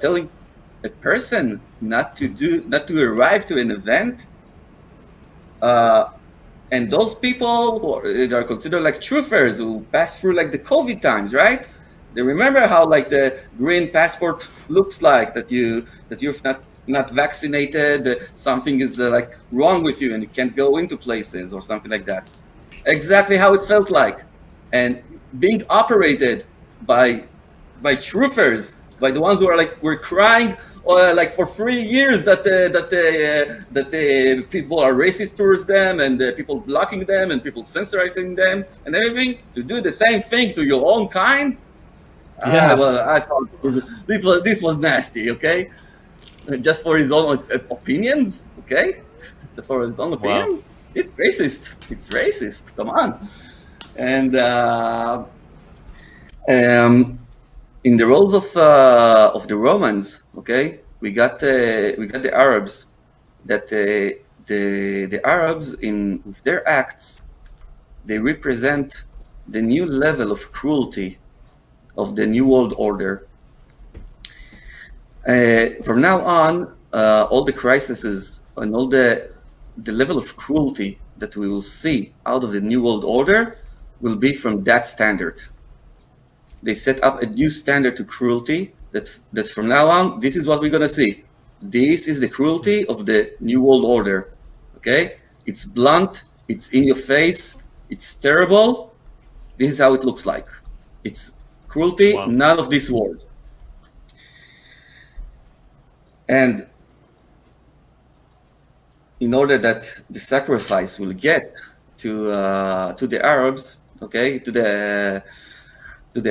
Speaker 9: Telling a person not to arrive to an event. And those people who are considered like truthers who pass through like the COVID times, right? They remember how like the green passport looks like, that you're not vaccinated, something is like wrong with you and you can't go into places or something like that. Exactly how it felt like, and being operated by truthers by the ones who are like were crying like for 3 years that people are racist towards them, and people blocking them, and people censoring them and everything, to do the same thing to your own kind. Well, I thought this was nasty. Okay, just for his own opinions. Okay, just for his own opinion. Wow. It's racist. It's racist. Come on. And in the roles of the Romans, okay, we got the Arabs. That the Arabs, in with their acts, they represent the new level of cruelty of the New World Order. From now on, all the crises and all the level of cruelty that we will see out of the New World Order will be from that standard. They set up a new standard to cruelty that from now on, this is what we're gonna see. This is the cruelty of the New World Order, okay? It's blunt, it's in your face, it's terrible. This is how it looks like. It's cruelty, none of this world. And in order that the sacrifice will get to the Arabs, okay, to the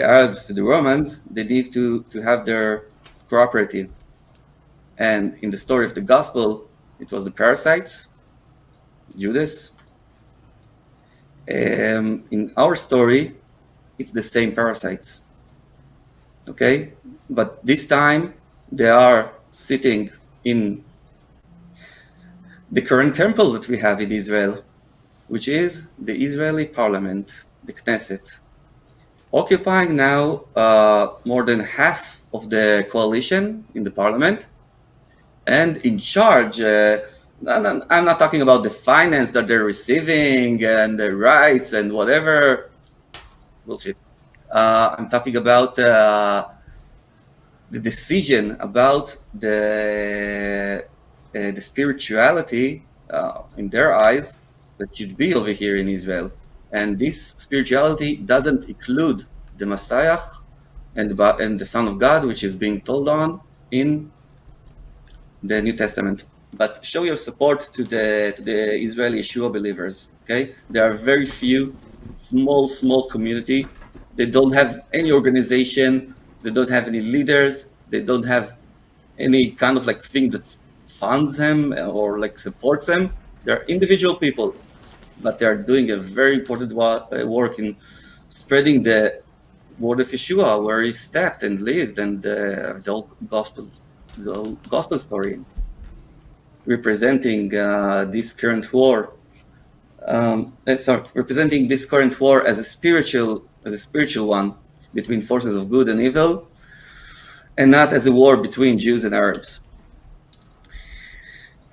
Speaker 9: Arabs, to the Romans, they need to have their property. And in the story of the gospel, it was the parasites, Judas. In our story, it's the same parasites, okay? But this time, they are sitting in the current temple that we have in Israel, which is the Israeli parliament, the Knesset, occupying now more than half of the coalition in the parliament, and in charge. I'm not talking about the finance that they're receiving and the rights and whatever bullshit. I'm talking about the decision about the spirituality in their eyes that should be over here in Israel. And this spirituality doesn't include the Messiah and the Son of God, which is being told on in the New Testament. But show your support to the Israeli Yeshua believers, okay? There are very few, small community. They don't have any organization. They don't have any leaders. They don't have any kind of like thing that funds them or like supports them. They're individual people, but they are doing a very important work in spreading the word of Yeshua where he stepped and lived, and the whole gospel story, representing this current war. Representing this current war as a spiritual one between forces of good and evil, and not as a war between Jews and Arabs.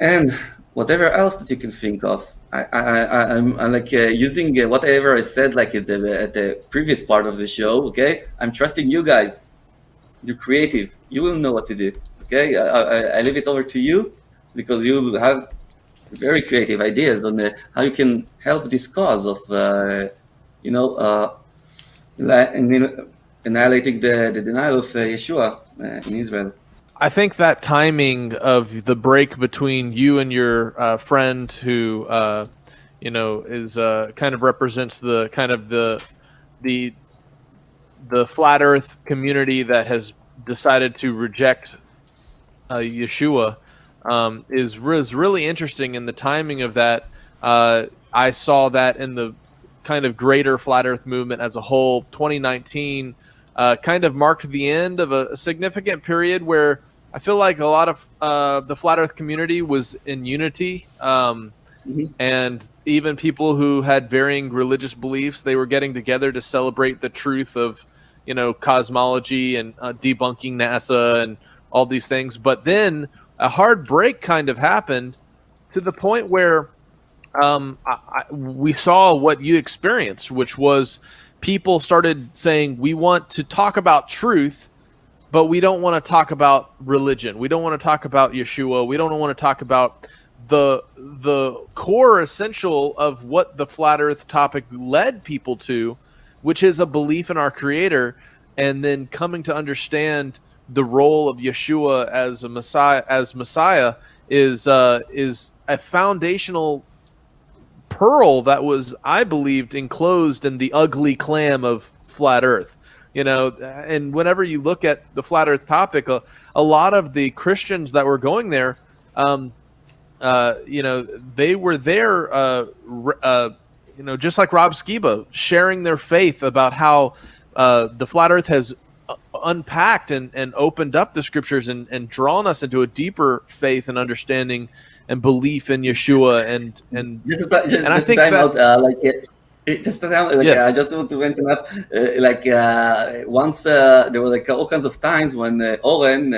Speaker 9: And whatever else that you can think of, I'm like using whatever I said like at the previous part of the show. Okay, I'm trusting you guys. You're creative. You will know what to do. Okay, I leave it over to you because you have very creative ideas on how you can help this cause of annihilating the denial of Yeshua in Israel.
Speaker 16: I think that timing of the break between you and your friend, who is kind of represents the kind of the flat Earth community that has decided to reject Yeshua, is really interesting. In the timing of that, I saw that in the kind of greater flat Earth movement as a whole. 2019 kind of marked the end of a significant period where I feel like a lot of the flat Earth community was in unity, and even people who had varying religious beliefs, they were getting together to celebrate the truth of, cosmology and debunking NASA and all these things. But then a hard break kind of happened to the point where we saw what you experienced, which was people started saying, we want to talk about truth, but we don't want to talk about religion. We don't want to talk about Yeshua. We don't want to talk about the core essential of what the flat Earth topic led people to, which is a belief in our Creator, and then coming to understand the role of Yeshua as a Messiah is a foundational pearl that was, I believed, enclosed in the ugly clam of flat Earth. And whenever you look at the flat Earth topic, a lot of the Christians that were going there, they were there, just like Rob Skiba, sharing their faith about how the flat Earth has unpacked and opened up the scriptures and drawn us into a deeper faith and understanding and belief in Yeshua and I think that
Speaker 9: just I just want to mention that once there were all kinds of times when Oren,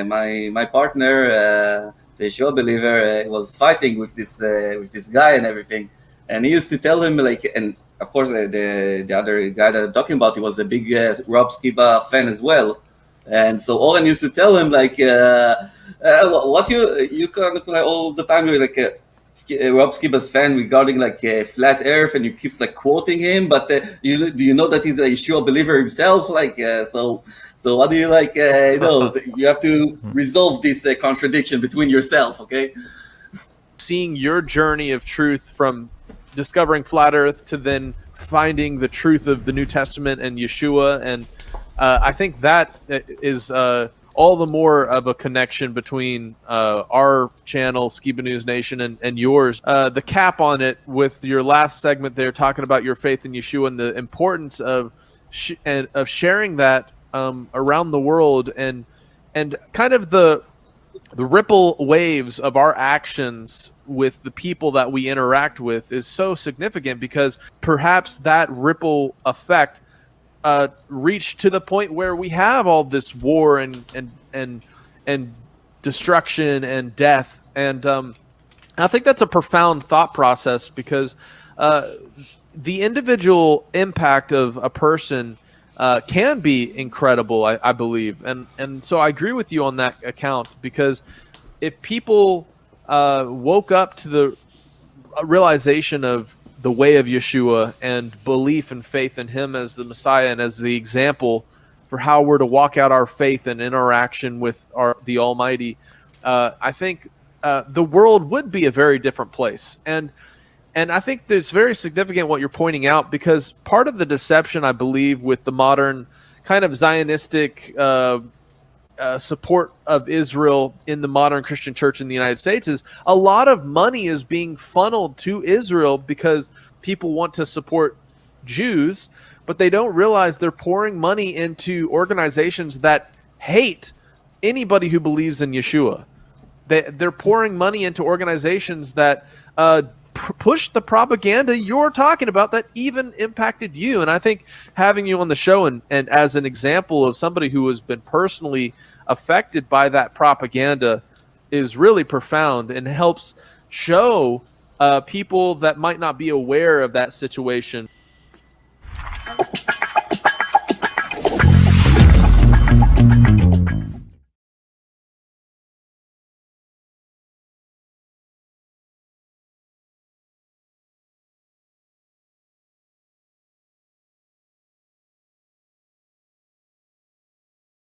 Speaker 9: my partner, the Yeshua believer, was fighting with this guy and everything, and he used to tell him and of course the other guy that I'm talking about, he was a big Rob Skiba fan as well, and so Oren used to tell him what you kind of all the time you're Rob Skiba's fan regarding flat Earth, and you keep quoting him, but do you know that he's a Yeshua believer himself? So what do you you have to resolve this contradiction between yourself, okay?
Speaker 16: Seeing your journey of truth from discovering flat Earth to then finding the truth of the New Testament and Yeshua, and I think that is all the more of a connection between our channel, Skiba News Nation, and yours. The cap on it with your last segment there, talking about your faith in Yeshua and the importance of sharing that around the world, and kind of the ripple waves of our actions with the people that we interact with is so significant, because perhaps that ripple effect reached to the point where we have all this war and destruction and death, and I think that's a profound thought process, because the individual impact of a person can be incredible, I believe, and so I agree with you on that account, because if people woke up to the realization of the way of Yeshua and belief and faith in him as the Messiah and as the example for how we're to walk out our faith and interaction with the Almighty, I think the world would be a very different place. And I think that it's very significant what you're pointing out, because part of the deception, I believe, with the modern kind of Zionistic support of Israel in the modern Christian church in the United States is a lot of money is being funneled to Israel because people want to support Jews, but they don't realize they're pouring money into organizations that hate anybody who believes in Yeshua. They're pouring money into organizations that push the propaganda you're talking about that even impacted you. And I think having you on the show and as an example of somebody who has been personally affected by that propaganda is really profound, and helps show people that might not be aware of that situation